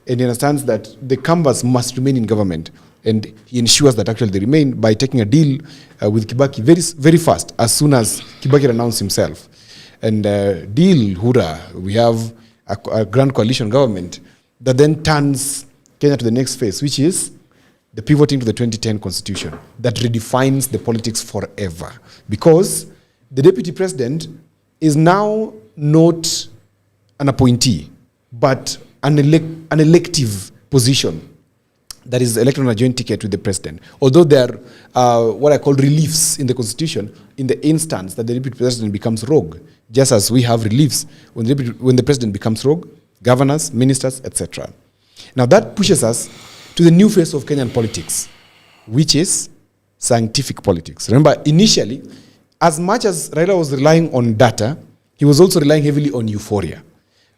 And he understands that the canvas must remain in government. And he ensures that actually they remain by taking a deal with Kibaki very, very fast, as soon as Kibaki announced himself. And deal, hurrah, we have a grand coalition government that then turns Kenya to the next phase, which is the pivoting to the 2010 constitution that redefines the politics forever. Because the deputy president is now not an appointee, but an elective position that is elected on a joint ticket with the president. Although there are what I call reliefs in the constitution in the instance that the deputy president becomes rogue, just as we have reliefs when the president becomes rogue, governors, ministers, etc. Now that pushes us to the new phase of Kenyan politics, which is scientific politics. Remember, initially, as much as Raila was relying on data, he was also relying heavily on euphoria.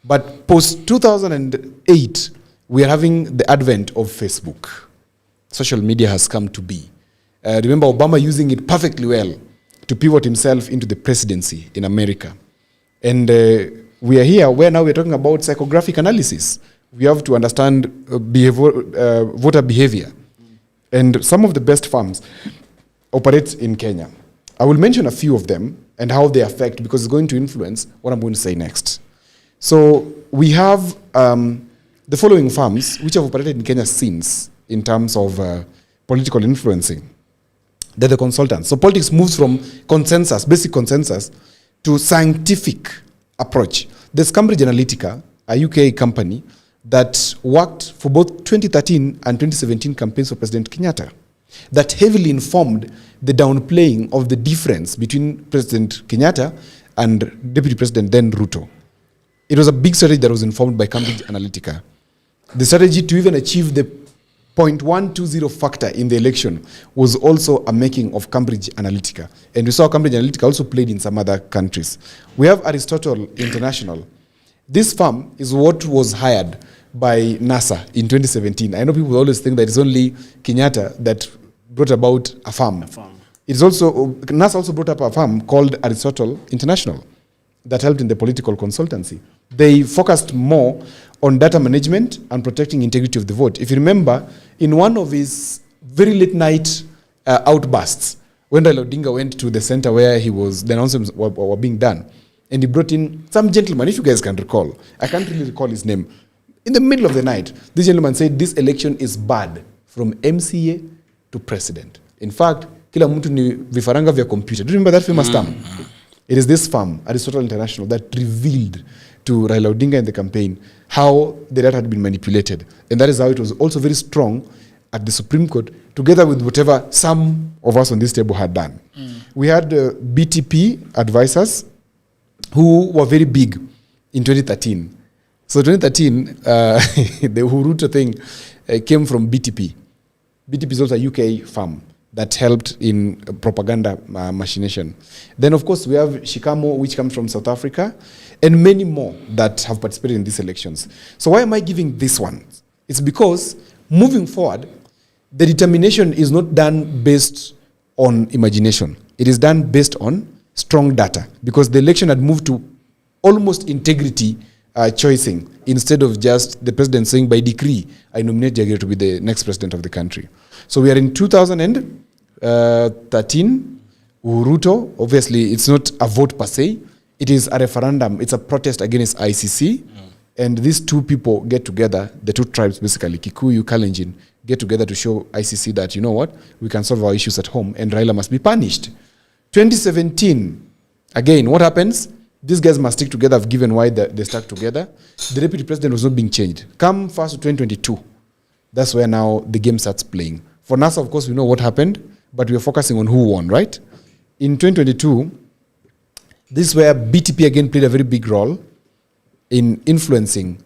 But post-2008, we are having the advent of Facebook. Social media has come to be. Remember Obama using it perfectly well to pivot himself into the presidency in America. And we are here where now we're talking about psychographic analysis. We have to understand voter behavior. And some of the best firms operate in Kenya. I will mention a few of them and how they affect, because it's going to influence what I'm going to say next. So we have the following firms which have operated in Kenya since in terms of political influencing. They're the consultants. So politics moves from consensus, basic consensus, to scientific approach. There's Cambridge Analytica, a UK company that worked for both 2013 and 2017 campaigns for President Kenyatta, that heavily informed the downplaying of the difference between President Kenyatta and Deputy President then Ruto. It was a big strategy that was informed by Cambridge Analytica. The strategy to even achieve the 0.120 factor in the election was also a making of Cambridge Analytica. And we saw Cambridge Analytica also played in some other countries. We have Aristotle International. This firm is what was hired by NASA in 2017. I know people always think that it's only Kenyatta that brought about a firm. It's also, NASA also brought up a firm called Aristotle International that helped in the political consultancy. They focused more on data management and protecting integrity of the vote. If you remember, in one of his very late night outbursts, when Raila Odinga went to the center where the announcements were being done, and he brought in some gentleman, if you guys can recall, I can't really recall his name, in the middle of the night, this gentleman said this election is bad from MCA to president. In fact, kila mtu ni vifaranga vya computer. Do you remember that famous term? It is this firm, Aristotle International, that revealed to Raila Odinga in the campaign how the data had been manipulated. And that is how it was also very strong at the Supreme Court, together with whatever some of us on this table had done. We had BTP advisors who were very big in 2013. So 2013, the Uhuruto thing came from BTP. BTP is also a UK firm that helped in propaganda machination. Then, of course, we have Shikamo, which comes from South Africa, and many more that have participated in these elections. So why am I giving this one? It's because moving forward, the determination is not done based on imagination. It is done based on strong data, because the election had moved to almost integrity choicing, instead of just the president saying by decree, I nominate Jagero to be the next president of the country. So we are in 2013, Uhuruto, obviously it's not a vote per se, it is a referendum, it's a protest against ICC, and these two people get together, the two tribes basically, Kikuyu, Kalenjin, get together to show ICC that, you know what, we can solve our issues at home and Raila must be punished. 2017, again, what happens? These guys must stick together. I've given why they stuck together. The deputy president was not being changed. Come first to 2022, that's where now the game starts playing. For NASA, of course, we know what happened, but we're focusing on who won, right? In 2022, this is where BTP again played a very big role in influencing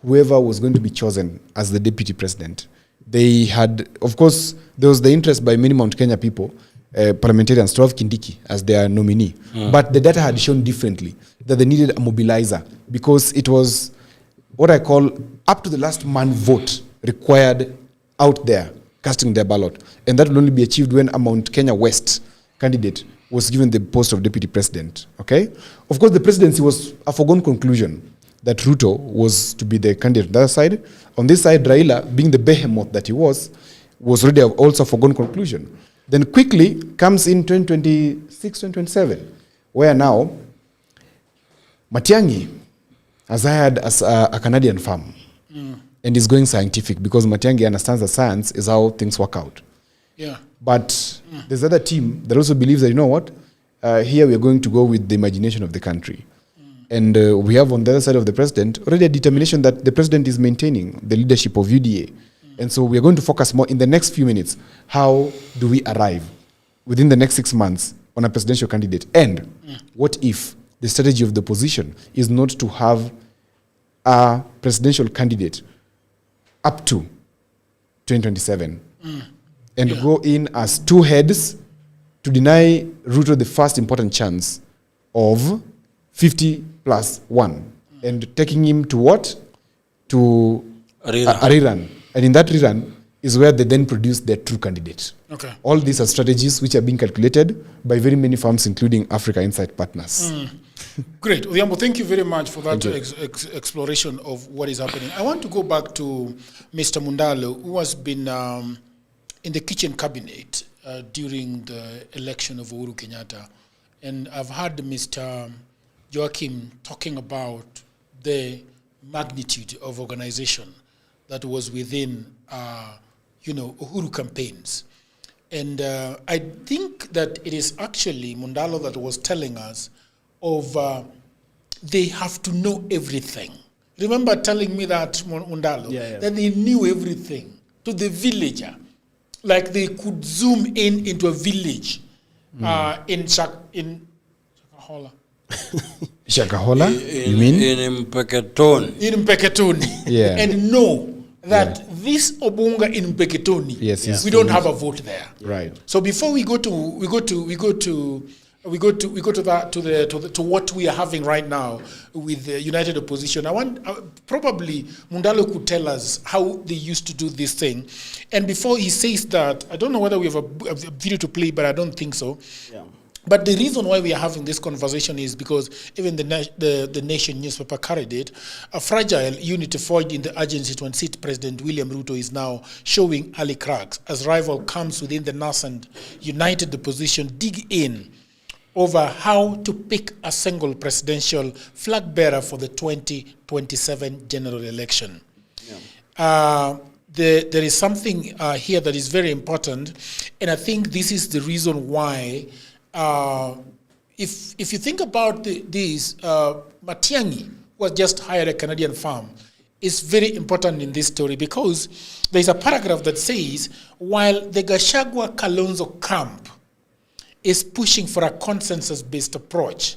whoever was going to be chosen as the deputy president. They had, of course, there was the interest by many Mount Kenya people, parliamentarians, to have Kindiki as their nominee. But the data had shown differently, that they needed a mobilizer, because it was what I call up to the last man vote required out there, casting their ballot. And that will only be achieved when a Mount Kenya West candidate was given the post of deputy president, okay? Of course, the presidency was a foregone conclusion that Ruto was to be the candidate on the other side. On this side, Raila, being the behemoth that he was already also a foregone conclusion. Then quickly comes in 2026, 2027, where now Matiang'i has hired as a Canadian firm and is going scientific, because Matiang'i understands that science is how things work out. Yeah. But there's another team that also believes that, you know what, here we are going to go with the imagination of the country. And we have on the other side of the president already a determination that the president is maintaining the leadership of UDA. And so we are going to focus more in the next few minutes. How do we arrive within the next 6 months on a presidential candidate? And what if the strategy of the opposition is not to have a presidential candidate up to 2027 and go in as two heads to deny Ruto the first important chance of 50 plus 1 and taking him to what? To a rerun. And in that rerun is where they then produce their true candidate. Okay. All these are strategies which are being calculated by very many firms, including Africa Insight Partners. Great. Odhiambo, thank you very much for that exploration of what is happening. I want to go back to Mr. Mundalo, who has been in the kitchen cabinet during the election of Uhuru Kenyatta. And I've heard Mr. Joachim talking about the magnitude of organization that was within, Uhuru campaigns. And I think that it is actually Mundalo that was telling us of they have to know everything. Remember telling me that, Mundalo, that they knew everything to the villager. Like they could zoom into a village in Shakahola. Shakahola? You mean? In Mpeketoni. In Mpeketoni. Yeah. And know that this Obunga in Mpeketoni, we don't have a vote there. Right. So before we go to what we are having right now with the United Opposition, I want probably Mundalo could tell us how they used to do this thing. And before he says that, I don't know whether we have a video to play, but I don't think so. Yeah. But the reason why we are having this conversation is because even the Nation newspaper carried it. A fragile unity forged in the urgency to unseat President William Ruto is now showing early cracks as rival camps within the nascent United Opposition dig in over how to pick a single presidential flag bearer for the 2027 general election. Yeah. There is something here that is very important, and I think this is the reason why. If you think about this, Matiang'i was just hired a Canadian firm. It's very important in this story because there's a paragraph that says, while the Gachagua Kalonzo camp is pushing for a consensus-based approach,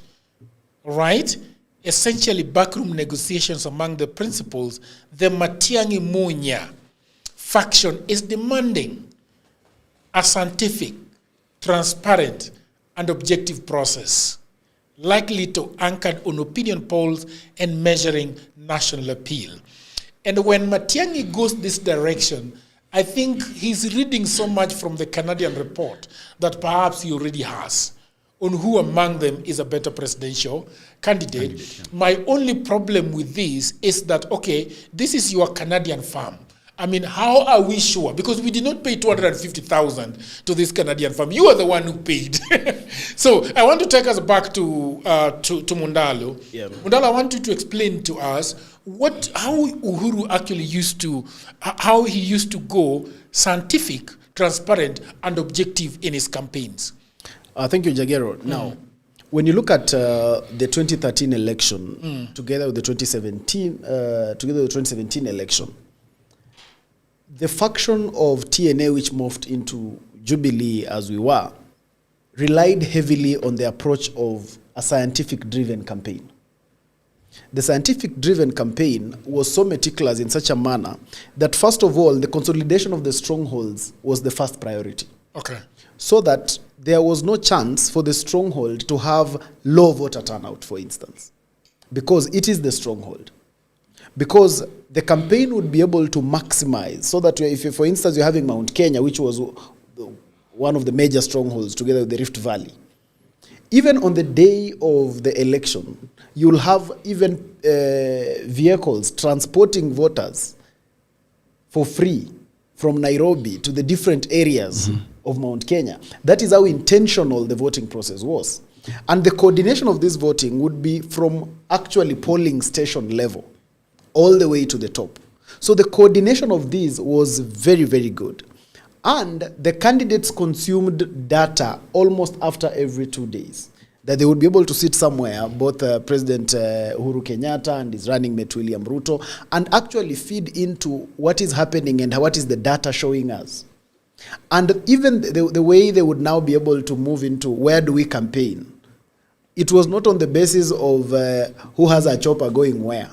right? Essentially backroom negotiations among the principals, the Matiang'i Munya faction is demanding a scientific, transparent, and objective process, likely to anchor on opinion polls and measuring national appeal. And when Matiang'i goes this direction, I think he's reading so much from the Canadian report that perhaps he already has on who among them is a better presidential candidate. My only problem with this is that, okay, this is your Canadian firm. I mean, how are we sure? Because we did not pay 250,000 to this Canadian firm. You are the one who paid. So I want to take us back to Mundalo. Yeah. Mundalo, I want you to explain to us how Uhuru actually how he used to go scientific, transparent, and objective in his campaigns. Thank you, Jagero. Now, when you look at the 2013 election together with the 2017 election, the faction of TNA, which morphed into Jubilee as we were, relied heavily on the approach of a scientific-driven campaign. The scientific-driven campaign was so meticulous in such a manner that, first of all, the consolidation of the strongholds was the first priority. Okay. So that there was no chance for the stronghold to have low voter turnout, for instance, because it is the stronghold. Because the campaign would be able to maximize, so that if, for instance, you're having Mount Kenya, which was one of the major strongholds together with the Rift Valley, even on the day of the election, you'll have even vehicles transporting voters for free from Nairobi to the different areas of Mount Kenya. That is how intentional the voting process was. And the coordination of this voting would be from actually polling station level all the way to the top. So the coordination of these was very, very good. And the candidates consumed data almost after every 2 days, that they would be able to sit somewhere, both President Uhuru Kenyatta and his running mate William Ruto, and actually feed into what is happening and what is the data showing us. And even the way they would now be able to move into where do we campaign, it was not on the basis of who has a chopper going where.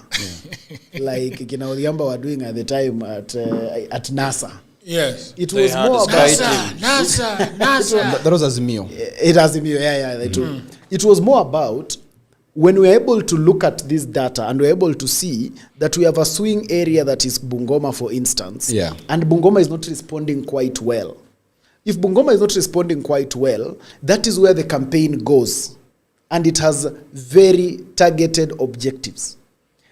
Like Odhiambo were doing at the time at NASA. Yes. It was more about NASA. That was Azimio. It Azimio, yeah. It was more about when we're able to look at this data and we're able to see that we have a swing area that is Bungoma, for instance, and Bungoma is not responding quite well. If Bungoma is not responding quite well, that is where the campaign goes. And it has very targeted objectives.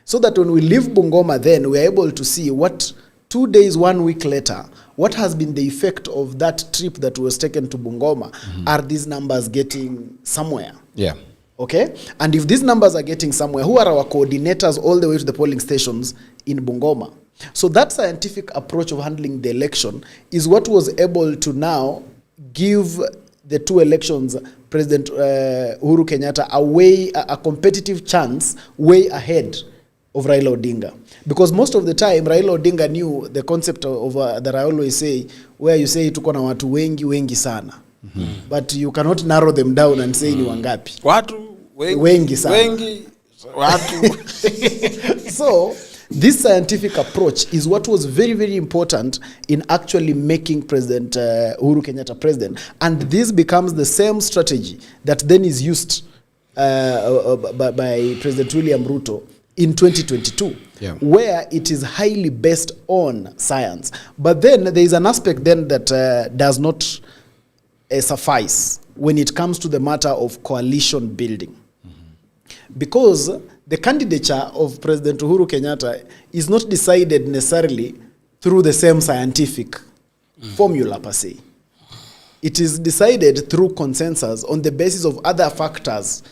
So that when we leave Bungoma, then we're able to see what 2 days, 1 week later, what has been the effect of that trip that was taken to Bungoma? Are these numbers getting somewhere? Yeah. Okay? And if these numbers are getting somewhere, who are our coordinators all the way to the polling stations in Bungoma? So that scientific approach of handling the election is what was able to now give the two elections, President Uhuru Kenyatta, a competitive chance way ahead of Raila Odinga. Because most of the time, Raila Odinga knew the concept of that I always say, where you say tuko na watu wengi sana. But you cannot narrow them down and say ni wangapi. Watu wengi sana. So, this scientific approach is what was very, very important in actually making President Uhuru Kenyatta president. And this becomes the same strategy that then is used by President William Ruto in 2022, where it is highly based on science. But then there is an aspect then that does not suffice when it comes to the matter of coalition building. Because the candidature of President Uhuru Kenyatta is not decided necessarily through the same scientific formula per se. It is decided through consensus on the basis of other factors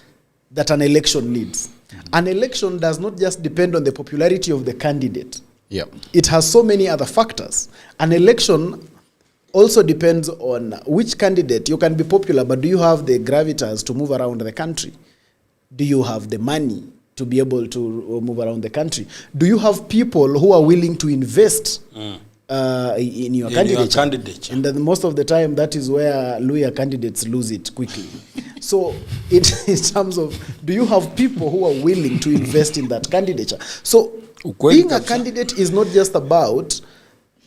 that an election needs. An election does not just depend on the popularity of the candidate. It has so many other factors. An election also depends on which candidate. You can be popular, but do you have the gravitas to move around the country? Do you have the money to be able to move around the country? Do you have people who are willing to invest in your candidature? And then most of the time, that is where lawyer candidates lose it quickly. So in terms of, do you have people who are willing to invest in that candidature? So being a candidate is not just about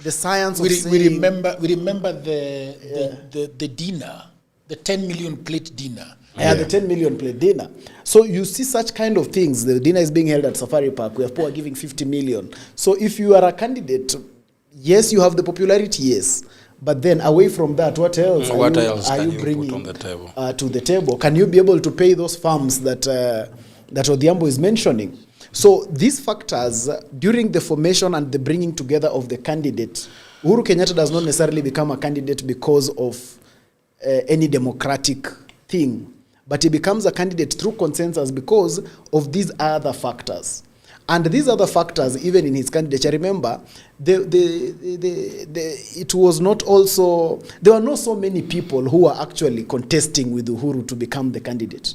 the science of saying... We remember the dinner, the 10 million plate dinner. The 10 million plate dinner. So you see such kind of things. The dinner is being held at Safari Park. We have people giving 50 million. So if you are a candidate, yes, you have the popularity, yes. But then away from that, what else are you bringing on the table? To the table? Can you be able to pay those farms that Odhiambo is mentioning? So these factors, during the formation and the bringing together of the candidate, Uhuru Kenyatta does not necessarily become a candidate because of any democratic thing. But he becomes a candidate through consensus because of these other factors. And these other factors, even in his candidature, remember, it was not also, there were not so many people who were actually contesting with Uhuru to become the candidate.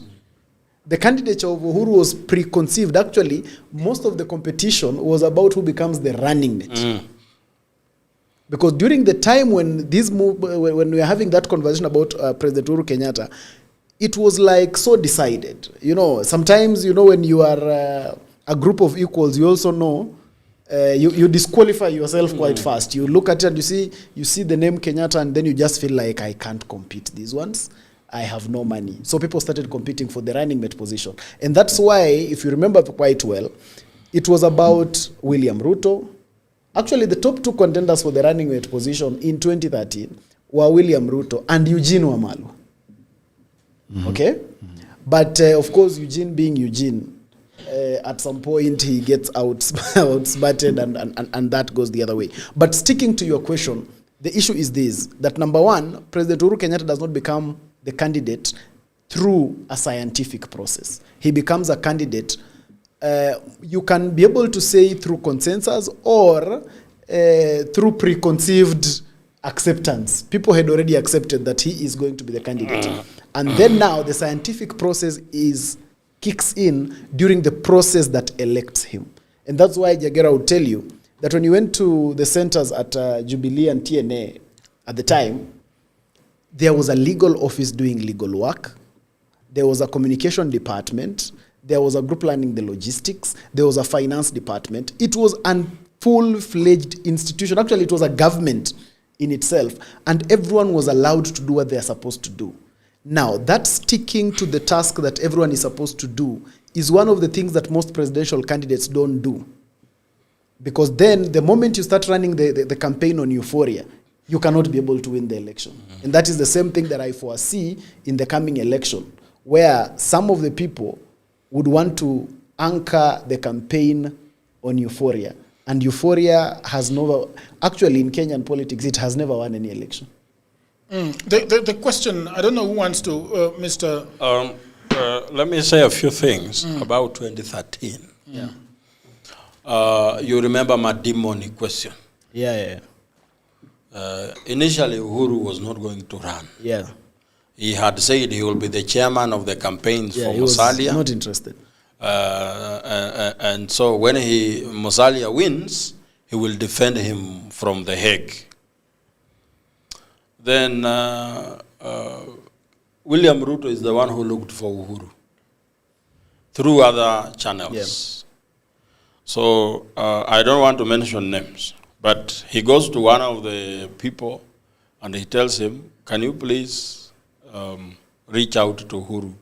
The candidature of Uhuru was preconceived. Actually, most of the competition was about who becomes the running mate. Because during the time when when we were having that conversation about President Uhuru Kenyatta, it was like so decided. You know, sometimes, you know, when you are a group of equals, you also know you disqualify yourself quite fast. You look at it and you see the name Kenyatta, and then you just feel like, I can't compete these ones. I have no money. So people started competing for the running mate position. And that's why, if you remember quite well, it was about William Ruto. Actually, the top two contenders for the running mate position in 2013 were William Ruto and Eugene Wamalwa. Okay? But of course, Eugene being Eugene, at some point he gets outsmarted and that goes the other way. But sticking to your question, the issue is this, that number one, President Uhuru Kenyatta does not become the candidate through a scientific process. He becomes a candidate, you can be able to say through consensus or through preconceived acceptance. People had already accepted that he is going to be the candidate. And then now the scientific process kicks in during the process that elects him. And that's why Jagero would tell you that when you went to the centers at Jubilee and TNA at the time, there was a legal office doing legal work. There was a communication department. There was a group planning the logistics. There was a finance department. It was a full-fledged institution. Actually, it was a government in itself. And everyone was allowed to do what they're supposed to do. Now, that sticking to the task that everyone is supposed to do is one of the things that most presidential candidates don't do. Because then the moment you start running the campaign on euphoria, you cannot be able to win the election. And that is the same thing that I foresee in the coming election, where some of the people would want to anchor the campaign on euphoria. And euphoria has never, actually in Kenyan politics, it has never won any election. The question, I don't know who wants to, Mr. Let me say a few things about 2013. Yeah. You remember my demonic question? Yeah. Initially, Uhuru was not going to run. Yeah. He had said he will be the chairman of the campaigns for he was Musalia. not interested. And so when Musalia wins, he will defend him from the Hague. Then William Ruto is the one who looked for Uhuru through other channels. Yeah. So I don't want to mention names, but he goes to one of the people and he tells him, can you please reach out to Uhuru?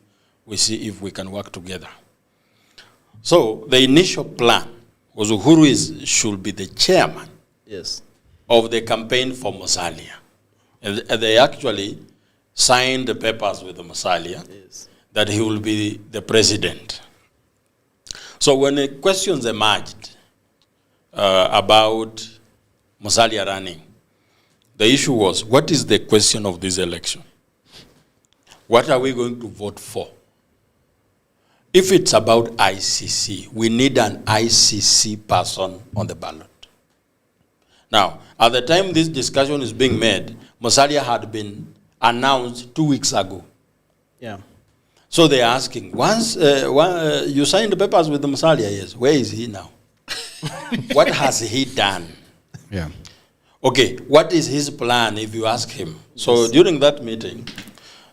We see if we can work together. So the initial plan was Uhuru should be the chairman of the campaign for Musalia. And they actually signed the papers with the Musalia that he will be the president. So when the questions emerged about Musalia running, the issue was, what is the question of this election? What are we going to vote for? If it's about ICC, we need an ICC person on the ballot. Now, at the time this discussion is being made, Musalia had been announced 2 weeks ago. Yeah. So they're asking, once you signed the papers with the Musalia, yes, where is he now? What has he done? Yeah. Okay, what is his plan if you ask him? So during that meeting,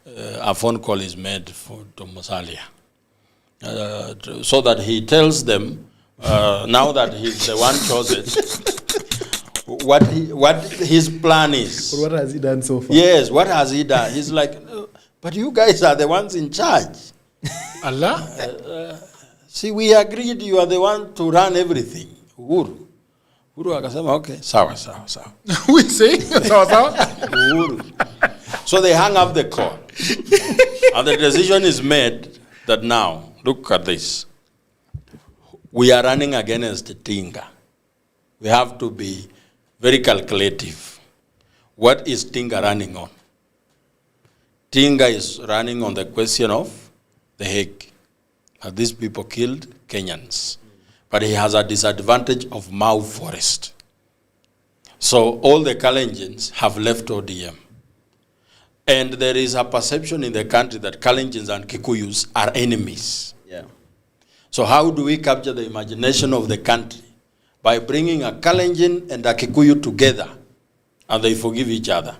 a phone call is made to Musalia. So that he tells them, now that he's the one chosen, what his plan is. But what has he done so far? Yes, what has he done? He's like, but you guys are the ones in charge. Allah? See, we agreed you are the one to run everything. Uhuru akasema, okay, sawa. We say, sawa. Uhuru. So they hung up the call. And the decision is made that now, look at this. We are running against Tinga. We have to be very calculative. What is Tinga running on? Tinga is running on the question of the Hague. Have these people killed Kenyans? But he has a disadvantage of Mau forest. So all the Kalenjins have left ODM. And there is a perception in the country that Kalenjins and Kikuyus are enemies. Yeah. So how do we capture the imagination of the country? By bringing a Kalenjin and a Kikuyu together, and they forgive each other.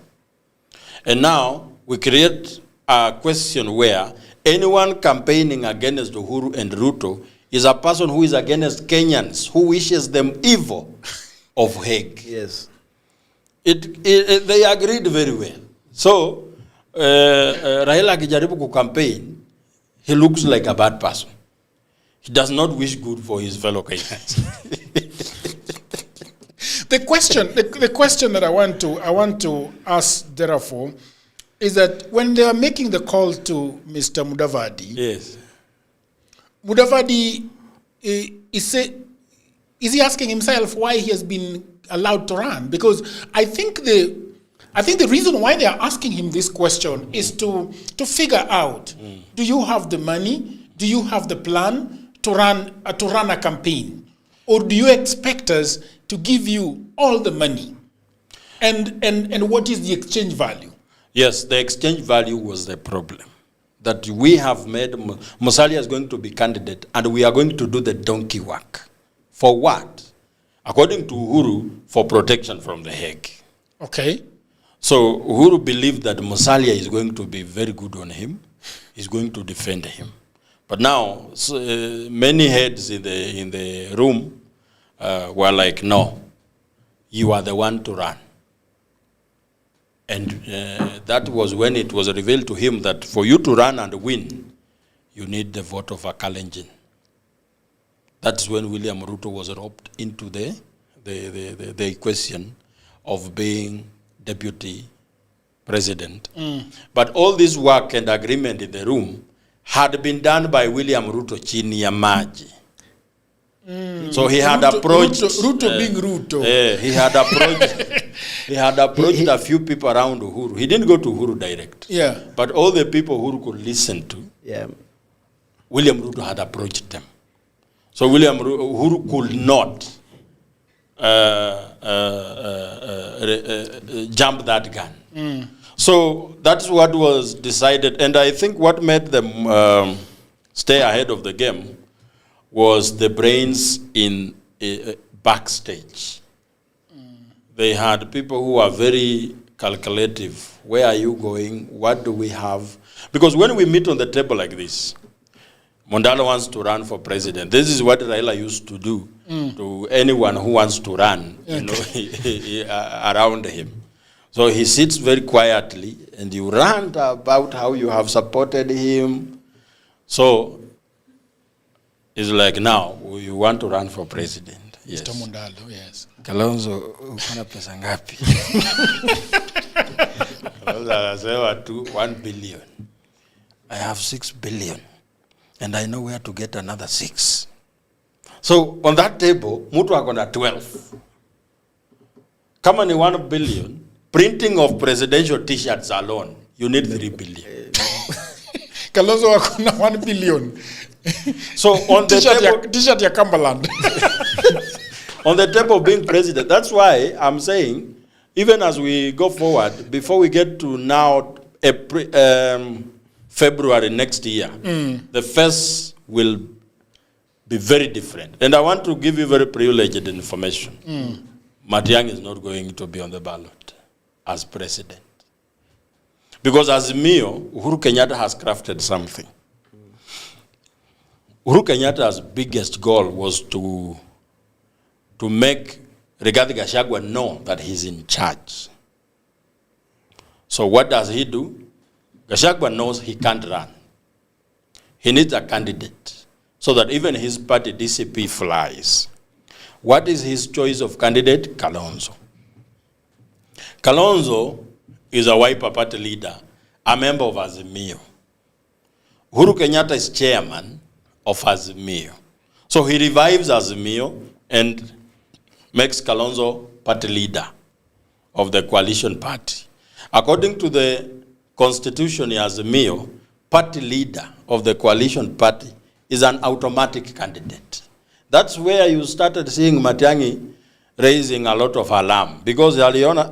And now we create a question where anyone campaigning against Uhuru and Ruto is a person who is against Kenyans, who wishes them evil of Hague. Yes. They agreed very well. So, Raila akijaribu campaign, he looks like a bad person. He does not wish good for his fellow Kenyans. The question that I want to ask, therefore, is that when they are making the call to Mr. Mudavadi, yes, Mudavadi is he asking himself why he has been allowed to run? Because I think the reason why they are asking him this question is to figure out: do you have the money? Do you have the plan to run a campaign, or do you expect us to give you all the money? And what is the exchange value? Yes, the exchange value was the problem. That we have made, Musalia is going to be candidate, and we are going to do the donkey work. For what? According to Uhuru, for protection from the Hague. Okay. So Uhuru believed that Musalia is going to be very good on him. He's going to defend him. But now, many heads in the room were like, no, you are the one to run. And that was when it was revealed to him that for you to run and win, you need the vote of a Kalenjin. That's when William Ruto was roped into the equation of being deputy president. But all this work and agreement in the room had been done by William Ruto chini ya maji. So he had approached Ruto being Ruto. He had approached a few people around Uhuru. He didn't go to Uhuru direct. Yeah. But all the people Uhuru could listen to, William Ruto had approached them. So Uhuru could not jump that gun. So that's what was decided. And I think what made them stay ahead of the game was the brains in backstage. They had people who are very calculative. Where are you going? What do we have? Because when we meet on the table like this, Mondalo wants to run for president. This is what Raila used to do to anyone who wants to run, around him. So he sits very quietly, and you rant about how you have supported him. So it's like, now you want to run for president. Yes. Mr. Mondalo, yes. Kalonzo, ukona pesa ngapi? Kalonzo anasema tu 1 billion. I have 6 billion. And I know where to get another 6. So on that table, mtu akona 12. Kama ni 1 billion, printing of presidential t-shirts alone, you need 3 billion. Kalonzo akona 1 billion. So on the table, t-shirt ya Cumberland. on the table of being president, that's why I'm saying, even as we go forward, before we get to now February next year, the first will be very different. And I want to give you very privileged information. Matiang'i is not going to be on the ballot as president. Because as Mio, Uhuru Kenyatta has crafted something. Uhuru Kenyatta's biggest goal was to make Rigathi Gachagua know that he's in charge. So what does he do? Gachagua knows he can't run. He needs a candidate so that even his party DCP flies. What is his choice of candidate? Kalonzo. Kalonzo is a Wiper party leader, a member of Azimio. Uhuru Kenyatta is chairman of Azimio. So he revives Azimio and makes Kalonzo party leader of the coalition party. According to the constitution in Azimio, party leader of the coalition party is an automatic candidate. That's where you started seeing Matiang'i raising a lot of alarm, because aliona,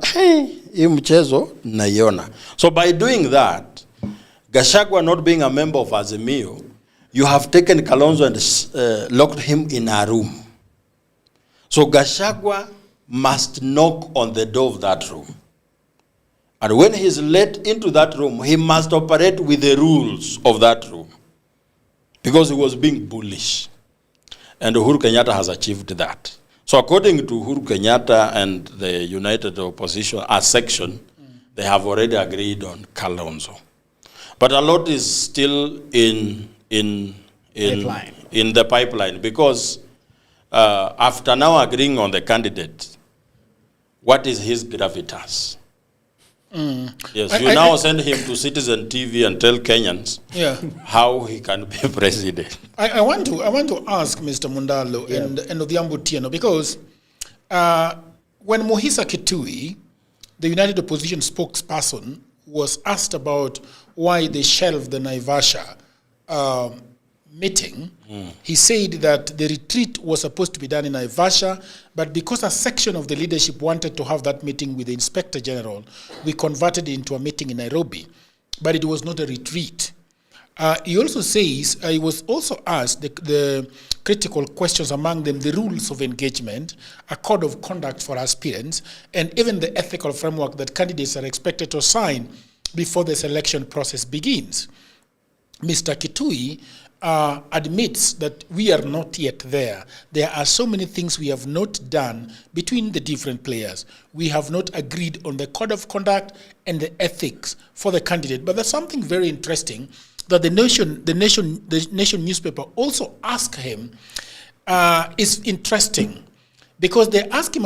hii mchezo naiona. So by doing that, Gachagua not being a member of Azimio, you have taken Kalonzo and locked him in a room. So Gachagua must knock on the door of that room. And when he's let into that room, he must operate with the rules of that room, because he was being bullish. And Uhuru Kenyatta has achieved that. So according to Uhuru Kenyatta and the United Opposition, a section, they have already agreed on Kalonzo. But a lot is still in the pipeline, because after now agreeing on the candidate, what is his gravitas? Yes, you now send him to Citizen TV and tell Kenyans how he can be president. I want to ask Mr. Mondalo and Odhiambo Tieno, because when Mohisa Kitui, the United Opposition spokesperson, was asked about why they shelved the Naivasha meeting, he said that the retreat was supposed to be done in Naivasha, but because a section of the leadership wanted to have that meeting with the Inspector General, we converted it into a meeting in Nairobi, but it was not a retreat. He also says, he was also asked the critical questions, among them the rules of engagement, a code of conduct for aspirants, and even the ethical framework that candidates are expected to sign before the selection process begins. Mr. Kitui admits that we are not yet there. There are so many things we have not done between the different players. We have not agreed on the code of conduct and the ethics for the candidate. But there's something very interesting that the Nation newspaper also asked him, is interesting because they ask him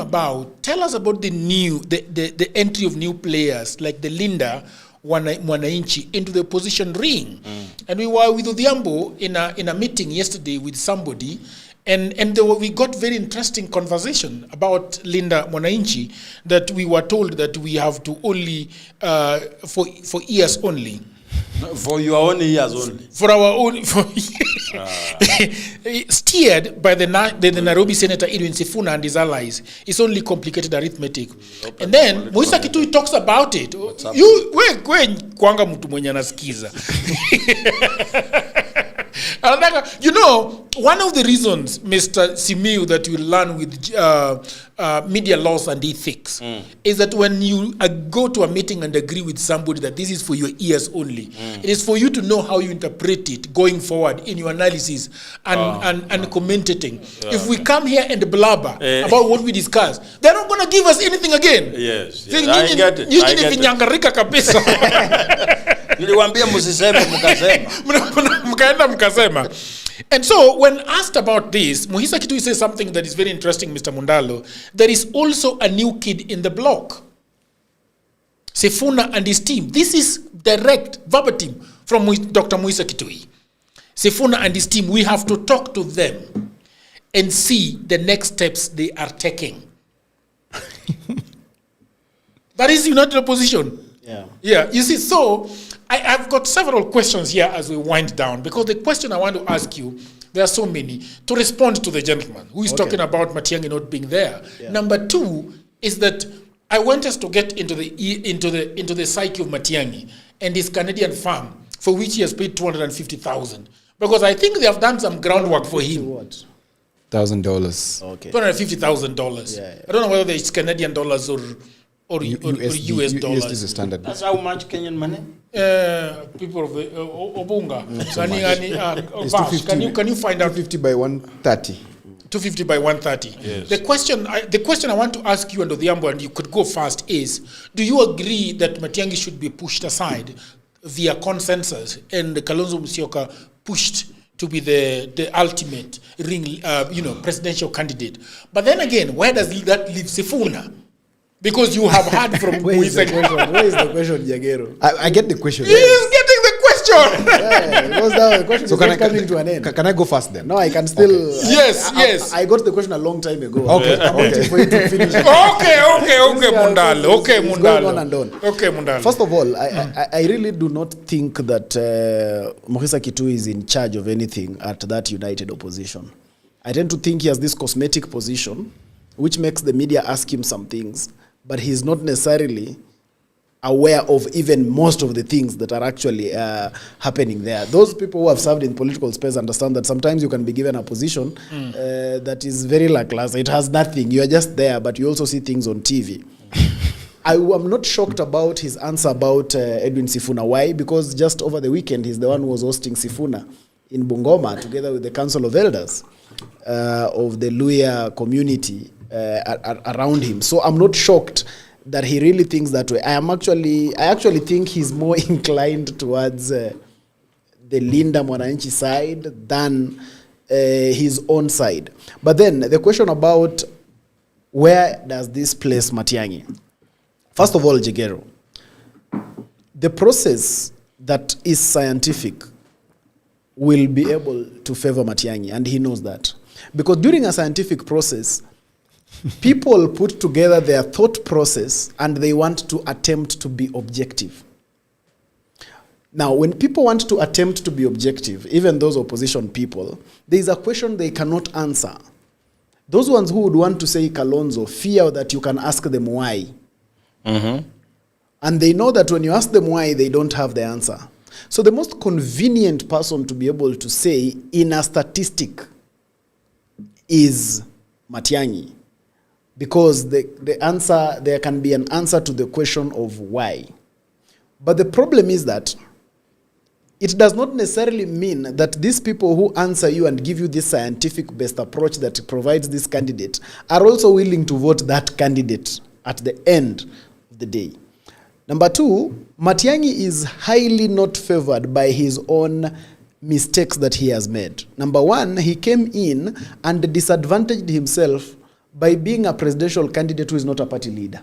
tell us about the entry of new players like the Linda Mwananchi into the opposition ring. And we were with Odhiambo in a meeting yesterday with somebody, and we got very interesting conversation about Linda Mwananchi, that we were told that we have to only for years only. For your own ears only. For our own, steered by the Nairobi Senator Edwin Sifuna and his allies. It's only complicated arithmetic. And then Moisa Kitui talks about it. Kwanga mtu mwenye anasikiza. You know, one of the reasons, Mr. Simiu, that you learn with media laws and ethics is that when you go to a meeting and agree with somebody that this is for your ears only, it is for you to know how you interpret it going forward in your analysis and commentating. If we come here and blabber about what we discuss, they're not going to give us anything again. Yes, I get it. Niliwaambia msiseme mkasema. And so when asked about this, Muhisa Kitui says something that is very interesting, Mr. Mundalo. There is also a new kid in the block, Sifuna and his team. This is direct, verbatim from Dr. Muhisa Kitui. Sifuna and his team, we have to talk to them and see the next steps they are taking. That is united opposition. Yeah, you see, so I've got several questions here as we wind down, because the question I want to ask you, there are so many, to respond to the gentleman who is talking about Matiang'i not being there. Number two is that I want us to get into the psyche of Matiang'i and his Canadian farm, for which he has paid $250,000, because I think they have done some groundwork for him. $1,000. Okay. $250,000. I don't know whether it's Canadian dollars or US dollars. USD is a standard. That's how much Kenyan money? People of Obunga. Can you find out? 250 by 130. 250 by 130. Yes. The question I want to ask you and Odhiambo, and you could go first, is: do you agree that Matiang'i should be pushed aside via consensus and Kalonzo Musyoka pushed to be the ultimate presidential candidate? But then again, where does that leave Sifuna? Because you have heard from Where is the question, Jagero? I get the question. He is getting the question. The question so is coming to an end. Can I go first then? No, I can still. Okay. Yes. I got the question a long time ago. Okay. I'm waiting for you to finish. Okay, Mundalo. Okay, Mundalo. First of all, I really do not think that Muhisa Kitui is in charge of anything at that united opposition. I tend to think he has this cosmetic position, which makes the media ask him some things, but he's not necessarily aware of even most of the things that are actually happening there. Those people who have served in political space understand that sometimes you can be given a position that is very lackluster. It has nothing. You are just there, but you also see things on TV. I am not shocked about his answer about Edwin Sifuna. Why? Because just over the weekend, he's the one who was hosting Sifuna in Bungoma together with the Council of Elders of the Luhya community around him. So I'm not shocked that he really thinks that way. I actually think he's more inclined towards the Linda Mwananchi side than his own side. But then the question about where does this place Matiang'i? First of all, Jagero, the process that is scientific will be able to favor Matiang'i, and he knows that. Because during a scientific process, people put together their thought process and they want to attempt to be objective. Now, when people want to attempt to be objective, even those opposition people, there is a question they cannot answer. Those ones who would want to say Kalonzo fear that you can ask them why. Mm-hmm. And they know that when you ask them why, they don't have the answer. So the most convenient person to be able to say in a statistic is Matiang'i. Because the answer, there can be an answer to the question of why. But the problem is that it does not necessarily mean that these people who answer you and give you this scientific-based approach that provides this candidate are also willing to vote that candidate at the end of the day. Number two, Matiang'i is highly not favored by his own mistakes that he has made. Number one, he came in and disadvantaged himself by being a presidential candidate who is not a party leader.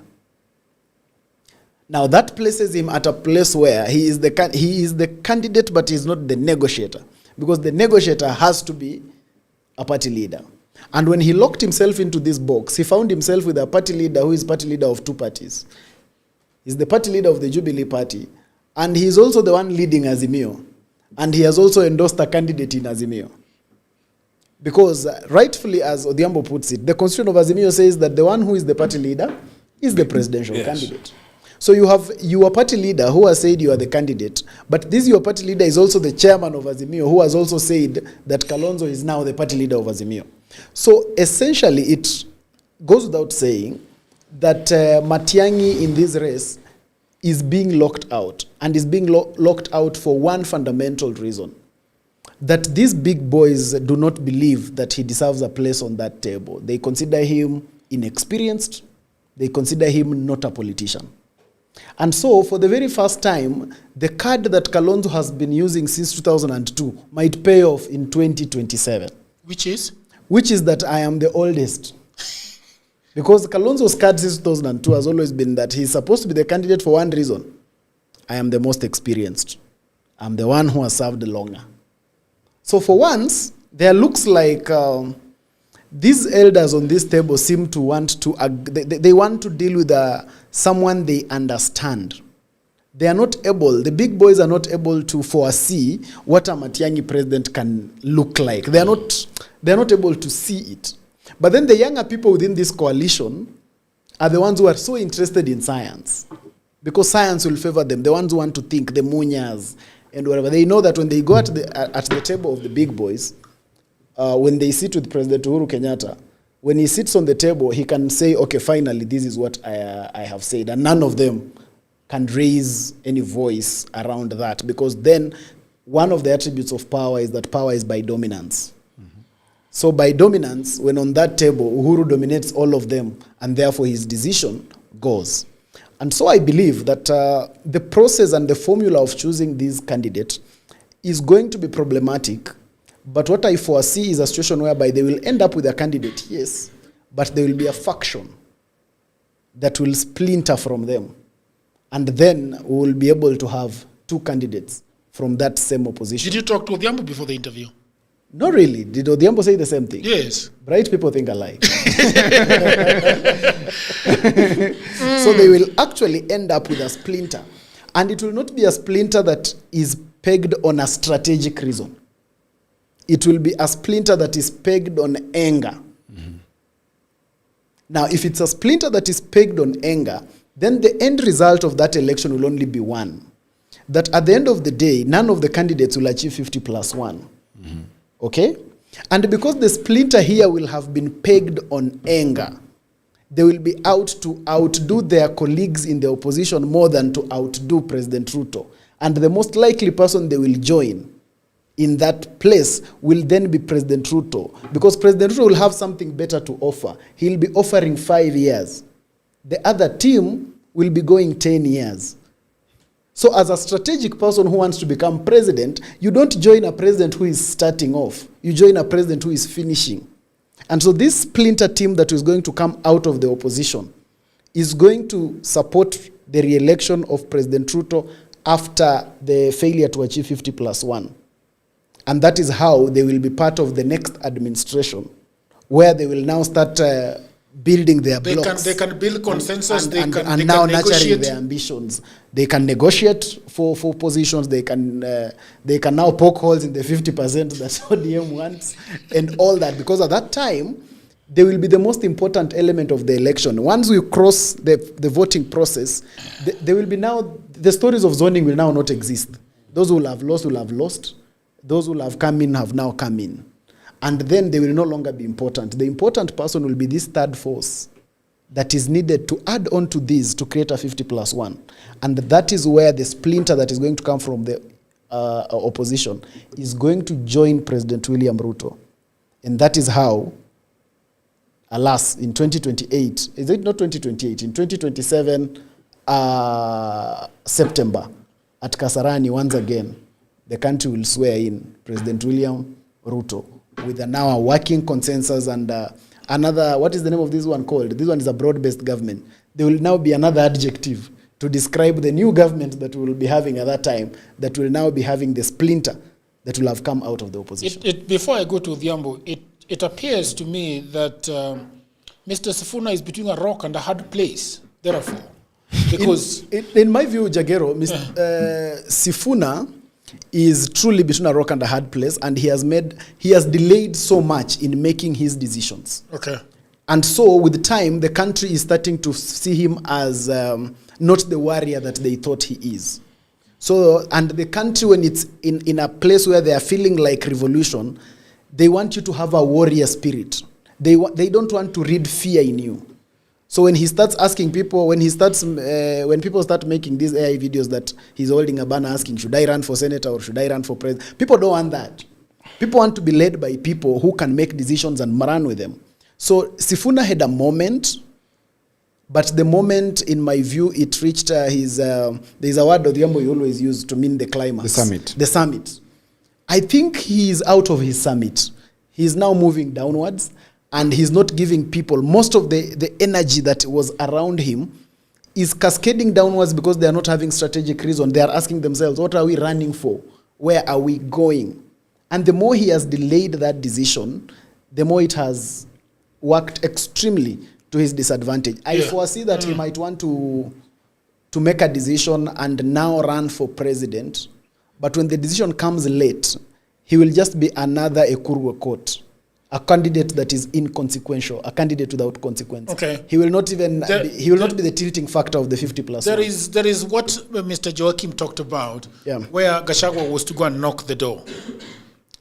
Now that places him at a place where he is the candidate, but he is not the negotiator, because the negotiator has to be a party leader. And when he locked himself into this box, he found himself with a party leader who is party leader of two parties. He's the party leader of the Jubilee Party, and he is also the one leading Azimio. And he has also endorsed a candidate in Azimio. Because rightfully, as Odhiambo puts it, the constitution of Azimio says that the one who is the party leader is the presidential candidate. So you have your party leader who has said you are the candidate, but this your party leader is also the chairman of Azimio, who has also said that Kalonzo is now the party leader of Azimio. So essentially, it goes without saying that Matiang'i in this race is being locked out, and is being locked out for one fundamental reason: that these big boys do not believe that he deserves a place on that table. They consider him inexperienced. They consider him not a politician. And so, for the very first time, the card that Kalonzo has been using since 2002 might pay off in 2027. Which is? Which is that I am the oldest. Because Kalonzo's card since 2002 has always been that he's supposed to be the candidate for one reason: I am the most experienced. I'm the one who has served longer. So for once, there looks like these elders on this table seem to want to, they want to deal with someone they understand. They are not able, the big boys are not able to foresee what a Matiang'i president can look like. They are not able to see it. But then the younger people within this coalition are the ones who are so interested in science, because science will favor them. The ones who want to think, the munyas and whatever. They know that when they go at the table of the big boys, when they sit with President Uhuru Kenyatta, when he sits on the table, he can say, okay, finally, this is what I have said. And none of them can raise any voice around that, because then one of the attributes of power is that power is by dominance. So by dominance, when on that table, Uhuru dominates all of them, and therefore his decision goes. And so I believe that the process and the formula of choosing these candidates is going to be problematic. But what I foresee is a situation whereby they will end up with a candidate, yes, but there will be a faction that will splinter from them. And then we will be able to have two candidates from that same opposition. Did you talk to Odhiambo before the interview? Not really. Did Odhiambo say the same thing? Yes. Bright people think alike. So they will actually end up with a splinter. And it will not be a splinter that is pegged on a strategic reason. It will be a splinter that is pegged on anger. Mm-hmm. Now, if it's a splinter that is pegged on anger, then the end result of that election will only be one: that at the end of the day, none of the candidates will achieve 50 plus 1. Mm-hmm. Okay? And because the splinter here will have been pegged on anger, they will be out to outdo their colleagues in the opposition more than to outdo President Ruto. And the most likely person they will join in that place will then be President Ruto, because President Ruto will have something better to offer. He'll be offering 5 years. The other team will be going 10 years. So as a strategic person who wants to become president, you don't join a president who is starting off. You join a president who is finishing. And so this splinter team that is going to come out of the opposition is going to support the re-election of President Ruto after the failure to achieve 50 plus 1. And that is how they will be part of the next administration, where they will now start building their blocks. They can build consensus. And now nurturing their ambitions. They can negotiate for positions. They can now poke holes in the 50% that ODM wants and all that. Because at that time, they will be the most important element of the election. Once we cross the voting process, there will be now, the stories of zoning will now not exist. Those who will have lost. Those who have come in have now come in. And then they will no longer be important. The important person will be this third force that is needed to add on to this to create a 50 plus 1. And that is where the splinter that is going to come from the opposition is going to join President William Ruto. And that is how, alas, in 2028, is it not 2028, in 2027 September, at Kasarani once again, the country will swear in President William Ruto with now a working consensus and another, what is the name of this one called? This one is a broad-based government. There will now be another adjective to describe the new government that we will be having at that time, that will now be having the splinter that will have come out of the opposition. Before I go to Odhiambo, it appears to me that Mr. Sifuna is between a rock and a hard place, therefore. Because in my view, Jagero, Sifuna is truly between a rock and a hard place, and he has delayed so much in making his decisions. Okay. And so with time, the country is starting to see him as not the warrior that they thought he is. So, and the country, when it's in a place where they are feeling like revolution, they want you to have a warrior spirit. They don't want to read fear in you. So when he starts asking people, when people start making these AI videos that he's holding a banner asking, should I run for senator or should I run for president? People don't want that. People want to be led by people who can make decisions and run with them. So Sifuna had a moment, but the moment, in my view, it reached there's a word Odhiambo you always use to mean the climax. The summit. The summit. I think he is out of his summit. He's now moving downwards, and he's not giving people, most of the energy that was around him is cascading downwards because they are not having strategic reason. They are asking themselves, what are we running for? Where are we going? And the more he has delayed that decision, the more it has worked extremely to his disadvantage. I foresee that he might want to make a decision and now run for president, but when the decision comes late, he will just be another Ekuru Okot, a candidate that is inconsequential, a candidate without consequence. Okay. He will not even he will not be the tilting factor of the 50+. There is what Mr. Joachim talked about, where Gachagua was to go and knock the door.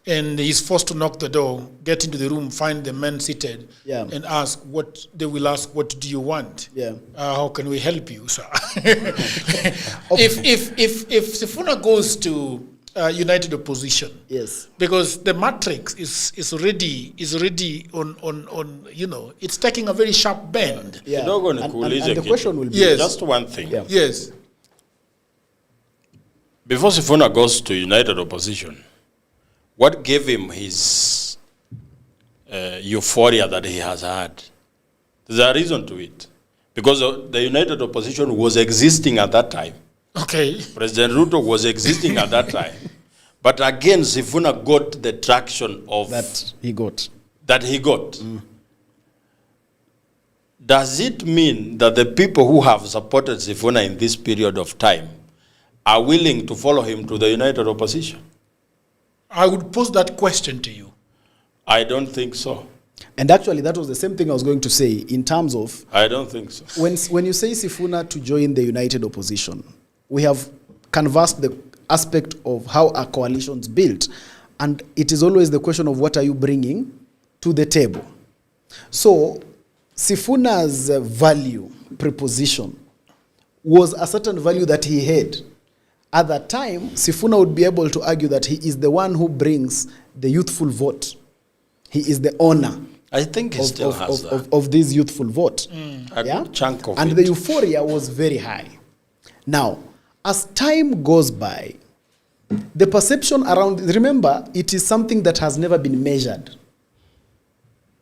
And he's forced to knock the door, get into the room, find the men seated, and ask what they will ask. What do you want? How can we help you, sir? if Sifuna goes to united opposition, because the matrix is already on it's taking a very sharp bend. And the question will be just one thing. Yes. Before Sifuna goes to united opposition, what gave him his euphoria that he has had? There's a reason to it. Because the united opposition was existing at that time. Okay. President Ruto was existing at that time. But again, Sifuna got the traction of... That he got. Does it mean that the people who have supported Sifuna in this period of time are willing to follow him to the united opposition? I would pose that question to you. I don't think so. And actually, that was the same thing I was going to say in terms of... I don't think so. When you say Sifuna to join the united opposition, we have canvassed the aspect of how a coalition's built. And it is always the question of what are you bringing to the table. So, Sifuna's value, preposition, was a certain value that he had. At that time, Sifuna would be able to argue that he is the one who brings the youthful vote. He is the owner. I think he still has that. Of this youthful vote. A good chunk of and it. The euphoria was very high. Now, as time goes by, the perception around, remember, it is something that has never been measured.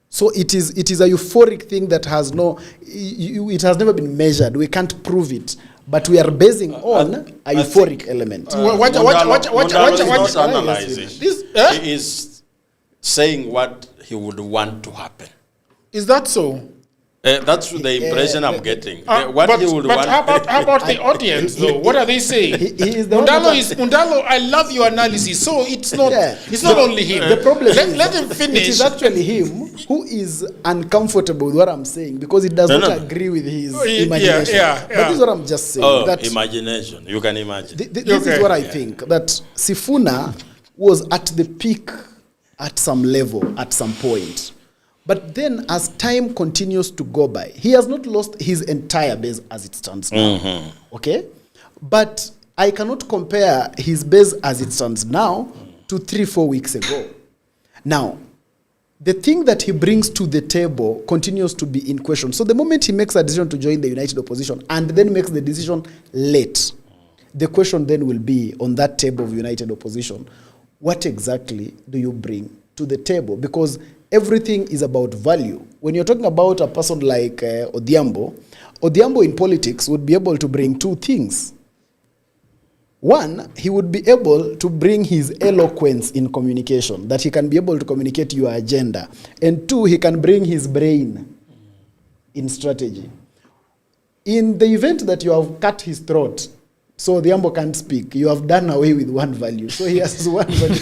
So it is a euphoric thing that has it has never been measured. We can't prove it. But we are basing on a euphoric element. He is saying what he would want to happen. Is that so? That's the impression I'm getting. How about the audience, though? What are they saying? Undalo, I love your analysis. So it's not only him. The problem let him finish. It is actually him who is uncomfortable with what I'm saying because it does not agree with his imagination. But this is what I'm just saying. That imagination. You can imagine. This is what I think. That Sifuna was at the peak at some level, at some point. But then as time continues to go by, he has not lost his entire base as it stands now. Okay? But I cannot compare his base as it stands now to 3-4 weeks ago. Now, the thing that he brings to the table continues to be in question. So the moment he makes a decision to join the united opposition and then makes the decision late, the question then will be on that table of united opposition, what exactly do you bring to the table? Because everything is about value. When you're talking about a person like Odhiambo in politics would be able to bring two things. One, he would be able to bring his eloquence in communication, that he can be able to communicate your agenda. And two, he can bring his brain in strategy. In the event that you have cut his throat, so Odhiambo can't speak, you have done away with one value. So he has one value.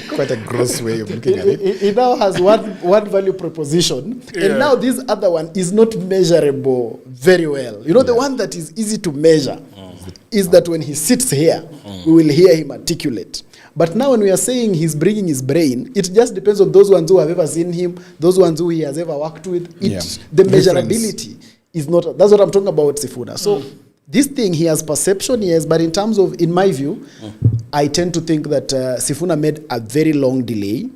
Quite a gross way of looking at it. He now has one value proposition, and now this other one is not measurable very well. You know, the one that is easy to measure is that when he sits here, we will hear him articulate. But now when we are saying he's bringing his brain, it just depends on those ones who have ever seen him, those ones who he has ever worked with. The measurability is not, that's what I'm talking about Sifuna. So this thing, he has perception, yes, but in terms of, in my view, I tend to think that Sifuna made a very long delay,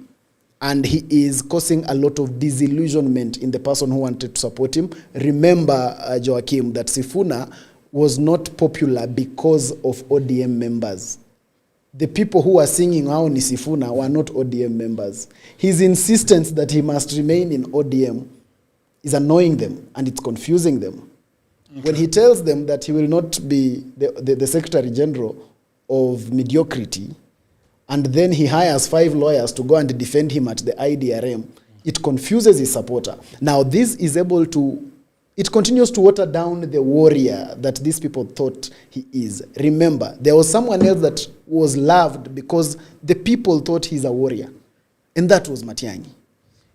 and he is causing a lot of disillusionment in the person who wanted to support him. Remember, Joachim, that Sifuna was not popular because of ODM members. The people who are singing Aoni Sifuna were not ODM members. His insistence that he must remain in ODM is annoying them, and it's confusing them. Okay. When he tells them that he will not be the Secretary General of mediocrity, and then he hires 5 lawyers to go and defend him at the IDRM, it confuses his supporter. Now this is able to, it continues to water down the warrior that these people thought he is. Remember, there was someone else that was loved because the people thought he's a warrior, and that was Matiang'i.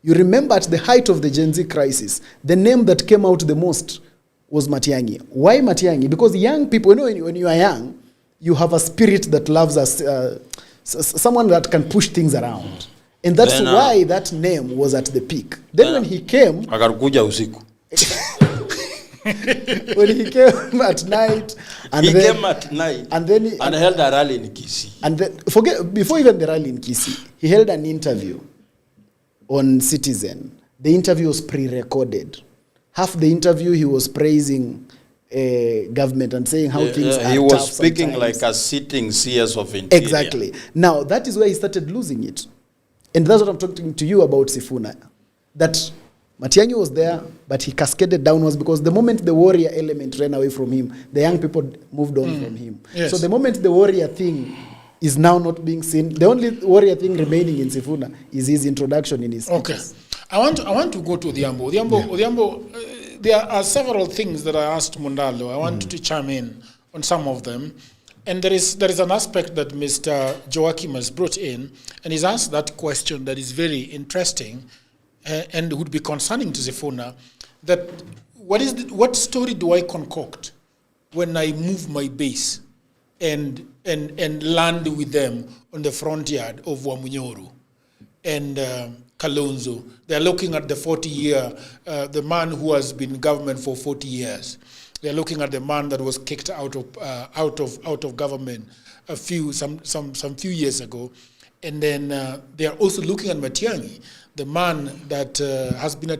You remember at the height of the Gen Z crisis, the name that came out the most was Matiang'i. Why Matiang'i? Because young people, you know, when you are young, you have a spirit that loves us, someone that can push things around. And that's then, why that name was at the peak. Then when he came... Akakuja usiku. When he came at night... And he then, came at night and then and held a rally in Kisii. And then, before even the rally in Kisii, he held an interview on Citizen. The interview was pre-recorded. Half the interview he was praising government and saying how things are tough. He was speaking sometimes. Like a sitting CS of Interior. Exactly. Now, that is where he started losing it. And that's what I'm talking to you about Sifuna. That Matiang'i was there, but he cascaded downwards because the moment the warrior element ran away from him, the young people moved on from him. Yes. So the moment the warrior thing is now not being seen, the only warrior thing remaining in Sifuna is his introduction in his speeches. Okay. I want to go to Odhiambo. Odhiambo, there are several things that I asked Mundalo. I want to chime in on some of them. And there is an aspect that Mr. Joachim has brought in, and he's asked that question that is very interesting and would be concerning to Sifuna, that what story do I concoct when I move my base and land with them on the front yard of Wamunyoru and Kalonzo? They're looking at the 40-year, the man who has been in government for 40 years. They're looking at the man that was kicked out of government some few years ago, and then they are also looking at Matiang'i, the man that has been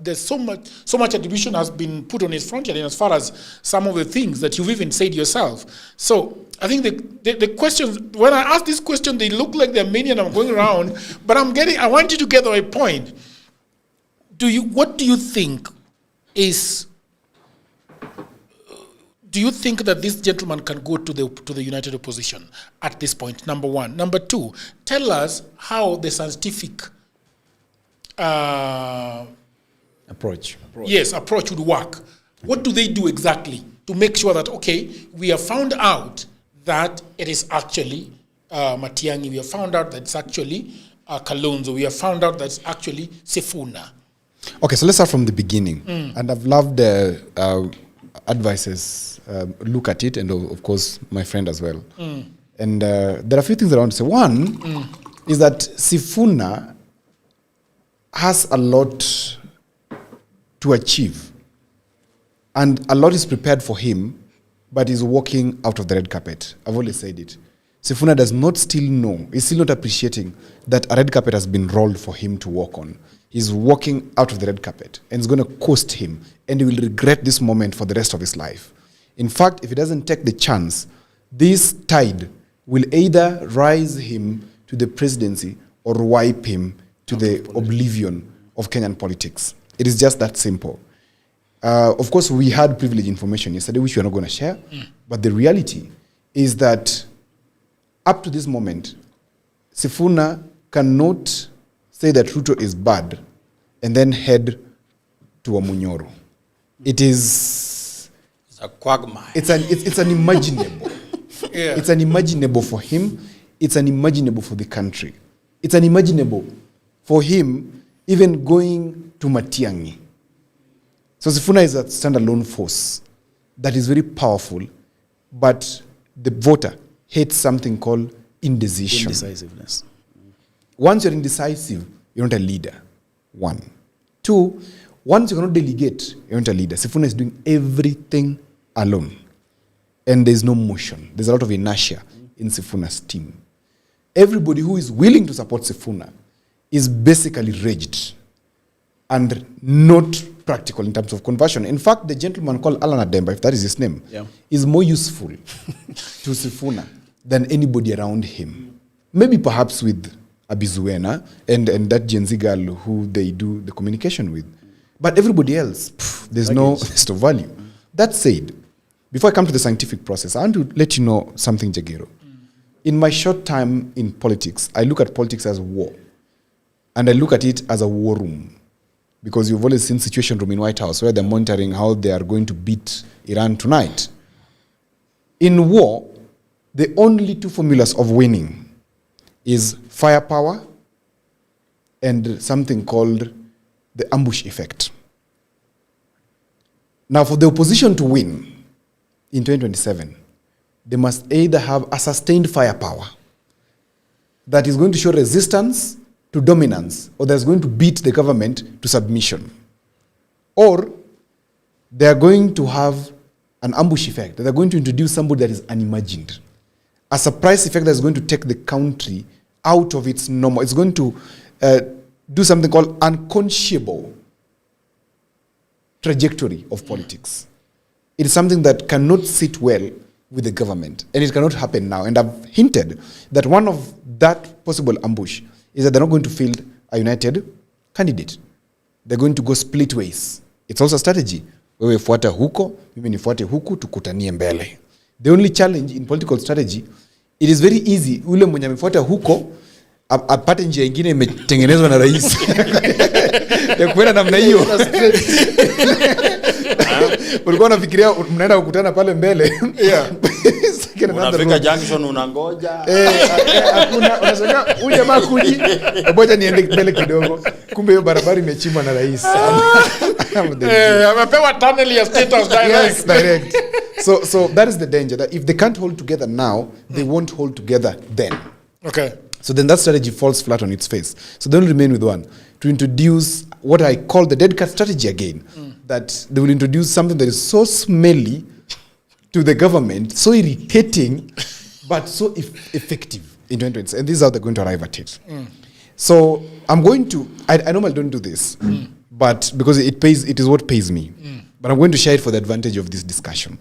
there's so much attribution has been put on his frontier, as far as some of the things that you've even said yourself. So I think the questions, when I ask this question, they look like they're many and I'm going around, but I want you to get my point. What do you think is? Do you think that this gentleman can go to the united opposition at this point? Number one. Number two, tell us how the scientific approach would work. What do they do exactly to make sure that, okay, we have found out that it is actually Matiang'i, we have found out that it's actually Kalonzo, we have found out that it's actually Sifuna. Okay, so let's start from the beginning. And I've loved advices, look at it, and of course my friend as well. And there are a few things that I want to say. One is that Sifuna has a lot to achieve, and a lot is prepared for him, but he's walking out of the red carpet. I've always said it. Sifuna does not still know, he's still not appreciating that a red carpet has been rolled for him to walk on. He's walking out of the red carpet, and it's going to cost him, and he will regret this moment for the rest of his life. In fact, if he doesn't take the chance, this tide will either rise him to the presidency or wipe him to the oblivion of Kenyan politics. It is just that simple. Of course, we had privileged information yesterday, which we are not going to share. But the reality is that up to this moment, Sifuna cannot say that Ruto is bad and then head to Wamunyoro. It is... It's a quagmire. It's unimaginable. Yeah. It's unimaginable for him. It's unimaginable for the country. It's unimaginable for him even going to Matiang'i. So Sifuna is a standalone force that is very powerful, but the voter hates something called indecision. Indecisiveness. Once you're indecisive, you're not a leader. One. Two, once you cannot delegate, you're not a leader. Sifuna is doing everything alone. And there's no motion. There's a lot of inertia in Sifuna's team. Everybody who is willing to support Sifuna is basically raged and not practical in terms of conversion. In fact, the gentleman called Alan Ademba, if that is his name, is more useful to Sifuna than anybody around him. Maybe perhaps with Abizuena and that Gen Z girl who they do the communication with. But everybody else, there's no value. That said, before I come to the scientific process, I want to let you know something, Jagero. In my short time in politics, I look at politics as war. And I look at it as a war room. Because you've always seen Situation Room in White House where they're monitoring how they are going to beat Iran tonight. In war, the only two formulas of winning is firepower and something called the ambush effect. Now, for the opposition to win in 2027, they must either have a sustained firepower that is going to show resistance to dominance, or that's going to beat the government to submission. Or they are going to have an ambush effect. They're going to introduce somebody that is unimagined. A surprise effect that's going to take the country out of its normal. It's going to do something called unconscionable trajectory of politics. It is something that cannot sit well with the government, and it cannot happen now. And I've hinted that one of that possible ambush is that they're not going to field a united candidate. They're going to go split ways. It's also a strategy. Wewe fuata huko, mimi nifuate huku, tukutanie mbele. The only challenge in political strategy, it is very easy. Ule mwenye amefuata huko, apate njia ingine imetengenezwa na rais. Ya kuenda namna hiyo. Ulikuwa unafikiria mnaenda kukutana pale mbele. Yeah. Unafika junction unangoja. Hakuna, unasema huyu jamaa kuji, ngoja niende mbele kidogo. Kumbe hiyo barabara imechimbwa na rais. Amepewa tunnel ya status direct. Yes, direct. So that is the danger, that if they can't hold together now, they won't hold together then. Okay. So then that strategy falls flat on its face. So they will remain with one, to introduce what I call the dead cat strategy again. That they will introduce something that is so smelly to the government, so irritating, but so effective in 2020. And this is how they're going to arrive at it. So I'm going to, I normally don't do this, but because it is what pays me. But I'm going to share it for the advantage of this discussion.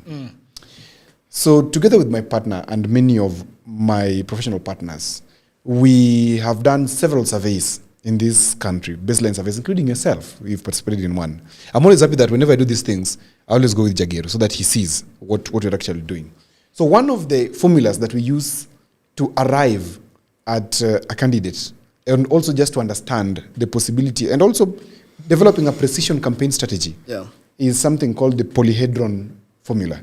So together with my partner and many of my professional partners, we have done several surveys in this country, baseline surveys, including yourself. You've participated in one. I'm always happy that whenever I do these things, I always go with Jagero so that he sees what we're actually doing. So one of the formulas that we use to arrive at a candidate, and also just to understand the possibility, and also developing a precision campaign strategy, is something called the polyhedron formula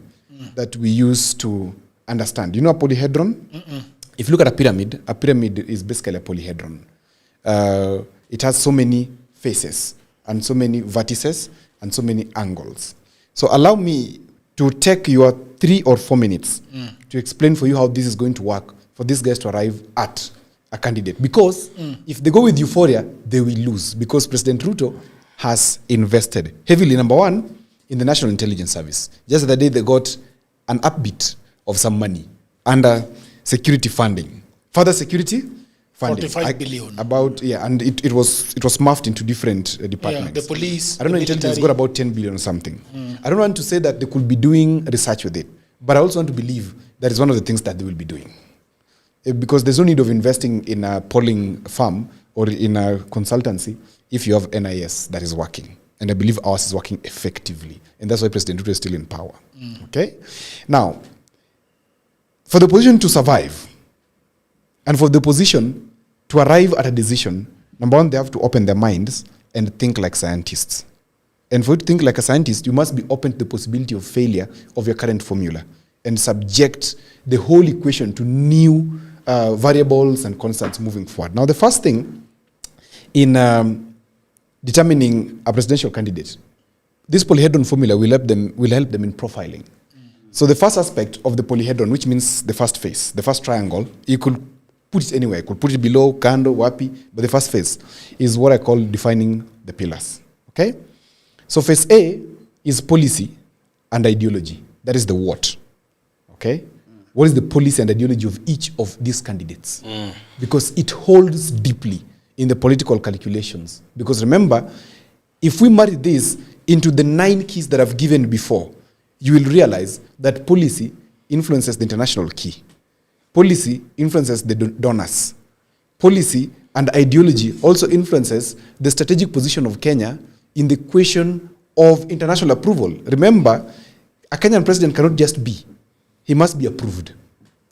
that we use to understand. You know a polyhedron? If you look at a pyramid is basically a polyhedron. It has so many faces and so many vertices and so many angles. So allow me to take your 3 or 4 minutes to explain for you how this is going to work for these guys to arrive at a candidate. Because if they go with euphoria, they will lose. Because President Ruto has invested heavily, number one, in the National Intelligence Service. Just the other day, they got an upbeat of some money under security funding. Further security, funding. 45 billion. About, yeah, and it was muffed into different departments. Yeah, the police. I don't know, intelligence got about 10 billion or something. I don't want to say that they could be doing research with it, but I also want to believe that is one of the things that they will be doing. Because there's no need of investing in a polling firm or in a consultancy if you have NIS that is working. And I believe ours is working effectively. And that's why President Ruto is still in power. Okay? Now, for the opposition to survive, and for the opposition to arrive at a decision, number one, they have to open their minds and think like scientists. And for you to think like a scientist, you must be open to the possibility of failure of your current formula and subject the whole equation to new variables and constants moving forward. Now, the first thing in determining a presidential candidate, this polyhedron formula will help them in profiling. So the first aspect of the polyhedron, which means the first face, the first triangle, you could put it anywhere. You could put it below, kando, wapi, but the first face is what I call defining the pillars. Okay? So phase A is policy and ideology. That is the what. Okay? What is the policy and ideology of each of these candidates? Because it holds deeply in the political calculations. Because remember, if we marry this into the 9 keys that I've given before, you will realize that policy influences the international key. Policy influences the donors. Policy and ideology also influences the strategic position of Kenya in the question of international approval. Remember, a Kenyan president cannot just be. He must be approved.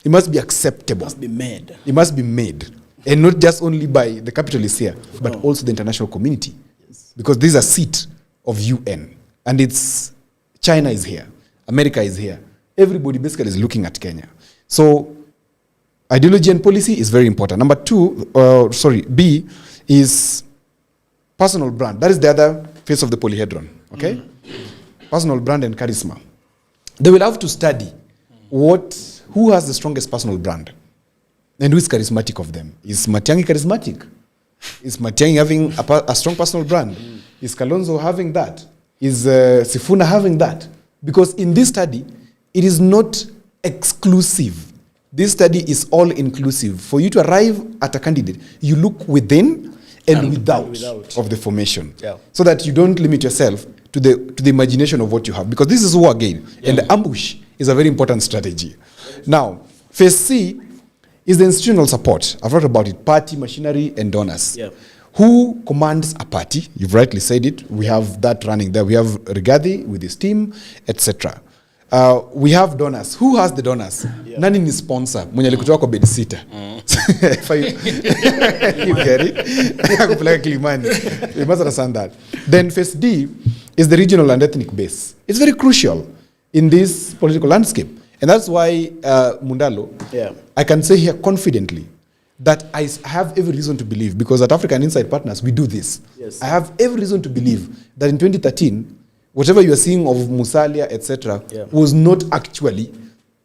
He must be acceptable. Must be made. He must be made. And not just only by the capitalists here, but also the international community. Yes. Because this is a seat of UN. And it's China is here. America is here. Everybody basically is looking at Kenya. So ideology and policy is very important. Number 2, B, is personal brand. That is the other face of the polyhedron. Okay? Personal brand and charisma. They will have to study who has the strongest personal brand and who is charismatic of them. Is Matiang'i charismatic? Is Matiang'i having a strong personal brand? Is Kalonzo having that? Is Sifuna having that? Because in this study, it is not exclusive. This study is all inclusive. For you to arrive at a candidate, you look within and without of the formation. Yeah. So that you don't limit yourself to the imagination of what you have. Because this is war again. Yeah. And the ambush is a very important strategy. Now, phase C is the institutional support. I've talked about it. Party, machinery, and donors. Yeah. Who commands a party? You've rightly said it. We have that running there. We have Rigathi with his team, etc. We have donors. Who has the donors? Yeah. Nani ni sponsor? Mwenye alikutoa kwa bed sitter. You get it? You must understand that. Then phase D is the regional and ethnic base. It's very crucial in this political landscape. And that's why, Mundalo, I can say here confidently that I have every reason to believe, because at African Insight Partners, we do this. Yes. I have every reason to believe that in 2013, whatever you are seeing of Musalia, etc., was not actually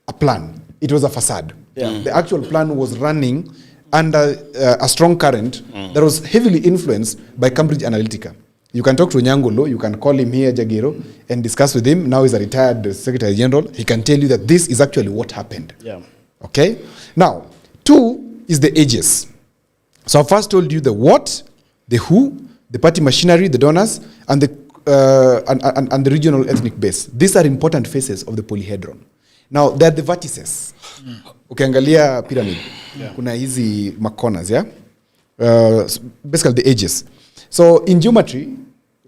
a plan. It was a facade. Yeah. The actual plan was running under a strong current that was heavily influenced by Cambridge Analytica. You can talk to Nyangolo, you can call him here, Jagero, and discuss with him. Now he's a retired Secretary General. He can tell you that this is actually what happened. Yeah. Okay? Now, 2 is the ages. So I first told you the what, the who, the party machinery, the donors, and the regional ethnic base. These are important phases of the polyhedron. Now, they're the vertices. Ukiangalia pyramid, kuna hizi corners, yeah? Basically the edges. So in geometry,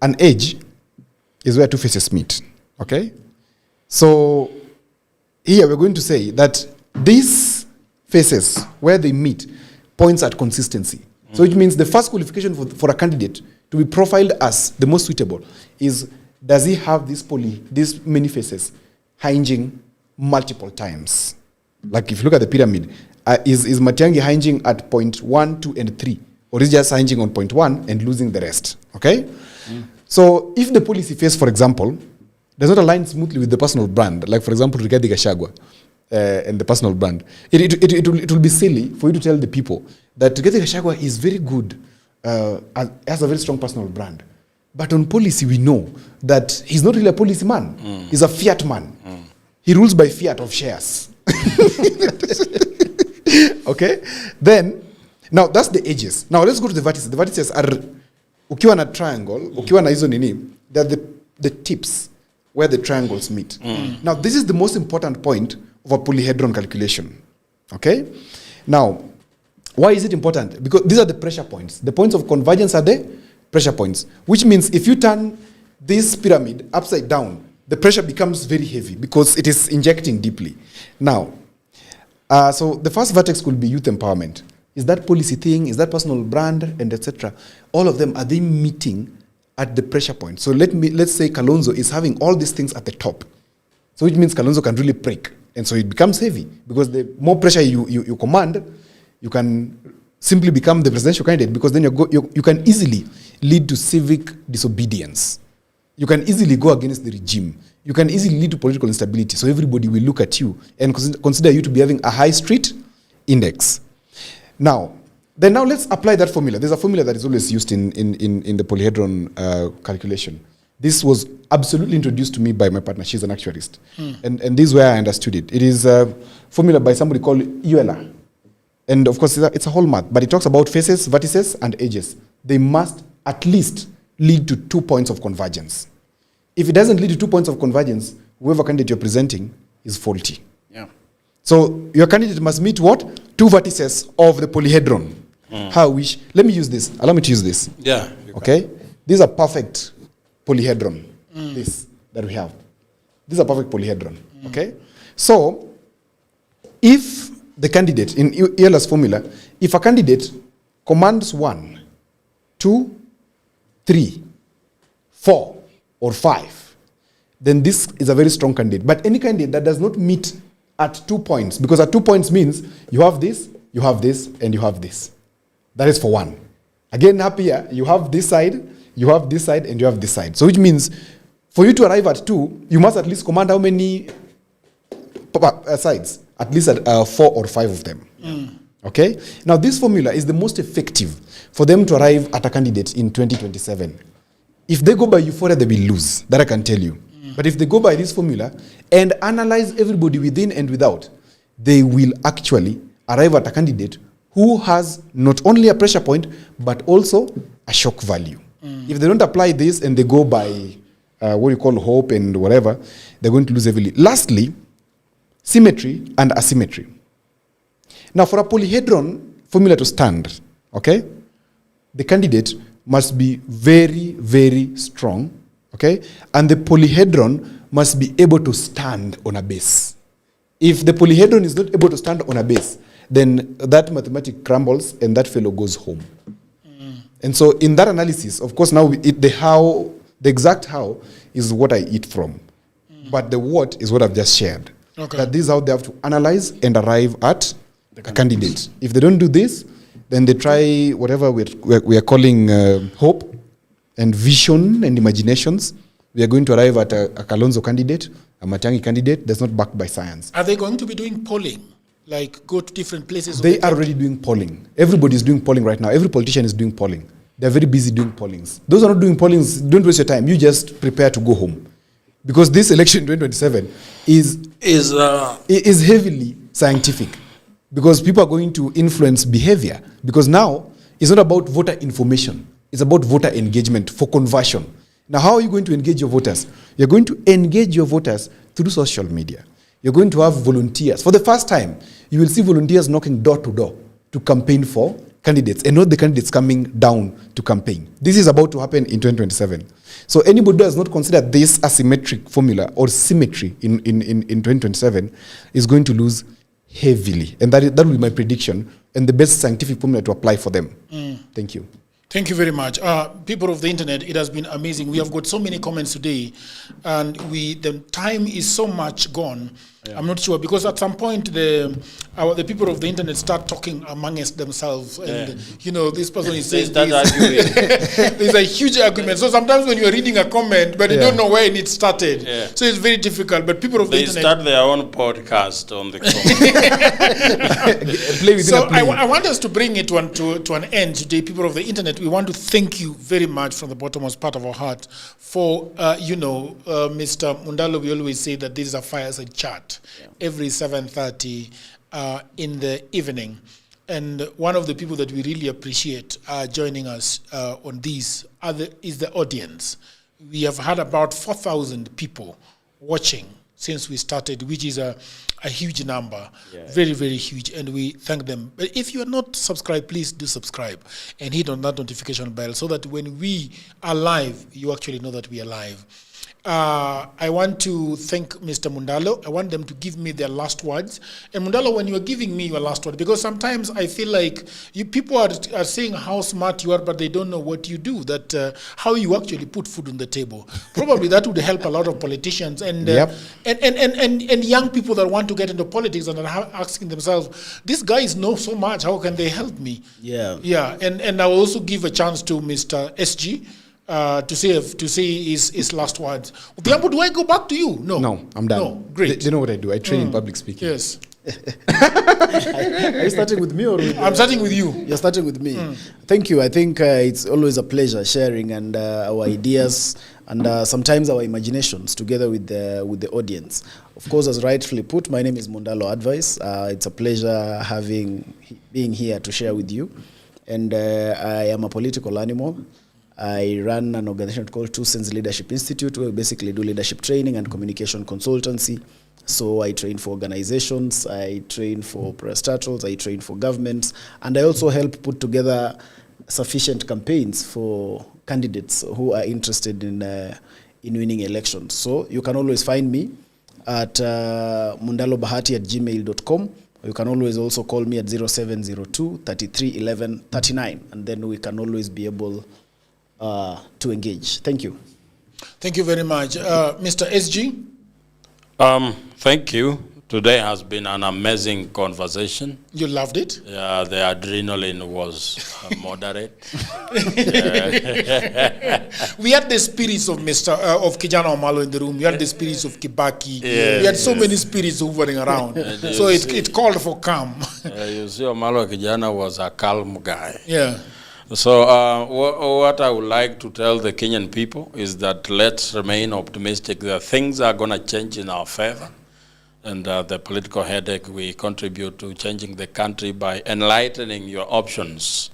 an edge is where 2 faces meet. Okay? So here we're going to say that these faces, where they meet, points at consistency. So it means the first qualification for a candidate to be profiled as the most suitable is, does he have these many faces hinging multiple times? Like if you look at the pyramid, is Matiang'i hinging at point 1, 2, and 3? Or is just hinging on point 1 and losing the rest? Okay? So if the policy phase, for example, does not align smoothly with the personal brand, like for example, Rigathi Gachagua and the personal brand, it will be silly for you to tell the people that Rigathi Gachagua is very good, has a very strong personal brand. But on policy, we know that he's not really a policy man. He's a fiat man. He rules by fiat of shares. Okay? Then, Now that's the edges. Now let's go to the vertices. The vertices are ukiwa na triangle, ukiwa na hizo nini, they're the tips where the triangles meet. Now this is the most important point of a polyhedron calculation. Okay? Now, why is it important? Because these are the pressure points. The points of convergence are the pressure points, which means if you turn this pyramid upside down, the pressure becomes very heavy because it is injecting deeply. Now, so the first vertex could be youth empowerment. Is that policy thing? Is that personal brand? And etc. All of them, are they meeting at the pressure point? So let's say Kalonzo is having all these things at the top. So which means Kalonzo can really break. And so it becomes heavy because the more pressure you command, you can simply become the presidential candidate, because then you can easily lead to civic disobedience. You can easily go against the regime. You can easily lead to political instability. So everybody will look at you and consider you to be having a high street index. Now let's apply that formula. There's a formula that is always used in the polyhedron calculation. This was absolutely introduced to me by my partner. She's an actuarist. And this is where I understood it. It is a formula by somebody called Euler. And of course, it's a whole math, but it talks about faces, vertices, and edges. They must at least lead to 2 points of convergence. If it doesn't lead to 2 points of convergence, whoever candidate you're presenting is faulty. Yeah. So your candidate must meet what? 2 vertices of the polyhedron. How I wish. Let me use this. Allow me to use this. Yeah. Okay? These are perfect polyhedron. This that we have. These are perfect polyhedron. Okay? So, if the candidate, in Euler's formula, if a candidate commands 1, 2, 3, 4, or 5, then this is a very strong candidate. But any candidate that does not meet at 2 points, because at 2 points means you have this, and you have this. That is for 1. Again, up here, you have this side, and you have this side. So which means, for you to arrive at 2, you must at least command how many sides? At least 4 or 5 of them. Okay? Now, this formula is the most effective for them to arrive at a candidate in 2027. If they go by euphoria, they will lose. That I can tell you. But if they go by this formula and analyze everybody within and without, they will actually arrive at a candidate who has not only a pressure point, but also a shock value. If they don't apply this and they go by what you call hope and whatever, they're going to lose heavily. Lastly, symmetry and asymmetry. Now, for a polyhedron formula to stand, okay, the candidate must be very, very strong, okay, and the polyhedron must be able to stand on a base. If the polyhedron is not able to stand on a base, then that mathematic crumbles and that fellow goes home. And so in that analysis, of course, now the exact how is what I eat from. But the what is what I've just shared. Okay. That this is how they have to analyze and arrive at a candidate. If they don't do this, then they try whatever we are calling hope and vision and imaginations. We are going to arrive at a Kalonzo candidate, a Matiang'i candidate that's not backed by science. Are they going to be doing polling? Like go to different places? They are already doing polling. Everybody is doing polling right now. Every politician is doing polling. They're very busy doing pollings. Those who are not doing pollings, don't waste your time. You just prepare to go home. Because this election 2027 is heavily scientific. Because people are going to influence behavior. Because now, it's not about voter information. It's about voter engagement for conversion. Now, how are you going to engage your voters? You're going to engage your voters through social media. You're going to have volunteers. For the first time, you will see volunteers knocking door to door to campaign for candidates, and not the candidates coming down to campaign. This is about to happen in 2027. So anybody who does not consider this asymmetric formula or symmetry in 2027 is going to lose heavily. And that will be my prediction and the best scientific formula to apply for them. Thank you. Thank you very much. People of the internet, it has been amazing. We have got so many comments today, and the time is so much gone. Yeah. I'm not sure, because at some point the people of the internet start talking amongst themselves, and this person is saying this. There's a huge argument. So sometimes when you're reading a comment, but you don't know where it started, so it's very difficult. But people of the internet, they start their own podcast on the comment. So I want us to bring it to an end today. People of the internet, we want to thank you very much from the bottommost part of our heart for Mr. Mundalo. We always say that this is a fireside chat every 7:30 in the evening. And one of the people that we really appreciate joining us on these is the audience. We have had about 4,000 people watching since we started, which is a huge number, very, very huge, and we thank them. But if you are not subscribed, please do subscribe and hit on that notification bell so that when we are live, you actually know that we are live. I want to thank Mr. Mundalo. I want them to give me their last words. And Mundalo, when you are giving me your last word, because sometimes I feel like people are saying how smart you are, but they don't know what you do, that how you actually put food on the table. Probably that would help a lot of politicians and and young people that want to get into politics and are asking themselves, these guys know so much, how can they help me? Yeah. And I will also give a chance to Mr. SG. To say his last words. Odhiambo, do I go back to you? No, I'm done. No, great. You know what I do? I train in public speaking. Yes. Are you starting with me or with I'm starting with you. You're starting with me. Thank you. I think it's always a pleasure sharing and our ideas and sometimes our imaginations together with the audience. Of course, as rightfully put, my name is Mundalo Advice. It's a pleasure being here to share with you. And I am a political animal. I run an organization called Two Sense Leadership Institute, where we basically do leadership training and communication consultancy. So I train for organizations, I train for parastatals, I train for governments, and I also help put together sufficient campaigns for candidates who are interested in winning elections. So you can always find me at mundalobahati@gmail.com. You can always also call me at 0702 33 11 39, and then we can always be able to engage. Thank you. Thank you very much. Mr. SG? Thank you. Today has been an amazing conversation. You loved it? Yeah, the adrenaline was moderate. We had the spirits of of Kijana Omalo in the room. We had the spirits of Kibaki. We had so many spirits hovering around. So it called for calm. You see, Omalo Kijana was a calm guy. Yeah. So what I would like to tell the Kenyan people is that let's remain optimistic that things are going to change in our favor. And the political headache, we contribute to changing the country by enlightening your options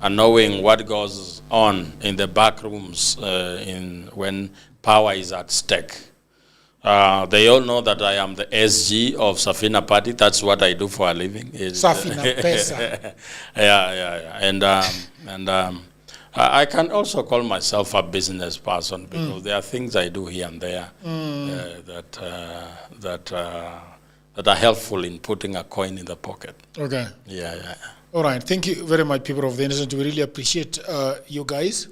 and knowing what goes on in the back rooms when power is at stake. They all know that I am the SG of Safina Party. That's what I do for a living. Safina Pesa. Yeah. And I can also call myself a business person because there are things I do here and there that are helpful in putting a coin in the pocket. Okay. Yeah. All right. Thank you very much, people of the internet. We really appreciate you guys.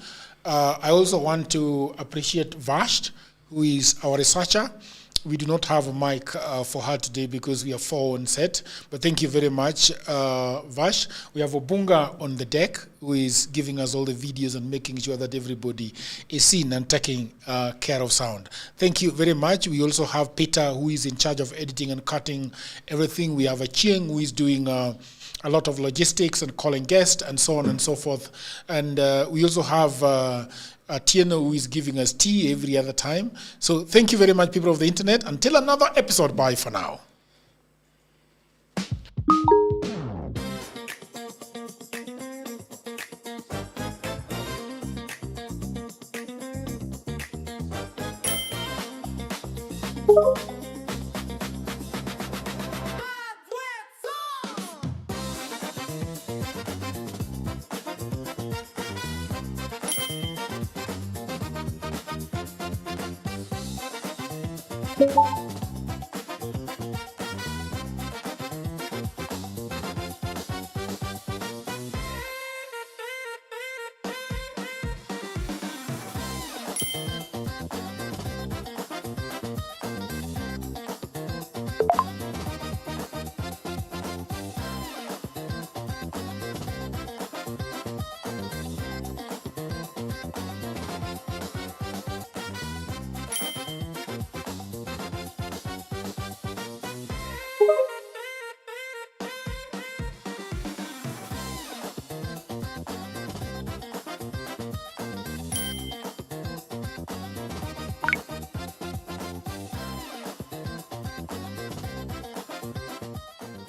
I also want to appreciate Vash, who is our researcher. We do not have a mic for her today because we are 4 on set. But thank you very much, Vash. We have Obunga on the deck, who is giving us all the videos and making sure that everybody is seen and taking care of sound. Thank you very much. We also have Peter, who is in charge of editing and cutting everything. We have Achieng, who is doing a lot of logistics and calling guests and so on and so forth. And we also have Tieno, who is giving us tea every other time. So thank you very much, people of the internet. Until another episode, bye for now.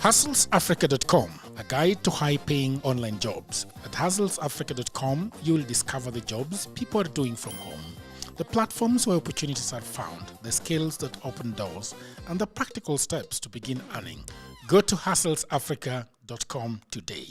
HustlesAfrica.com, a guide to high-paying online jobs. At hustlesafrica.com, you will discover the jobs people are doing from home, the platforms where opportunities are found, the skills that open doors, and the practical steps to begin earning. Go to hustlesafrica.com today.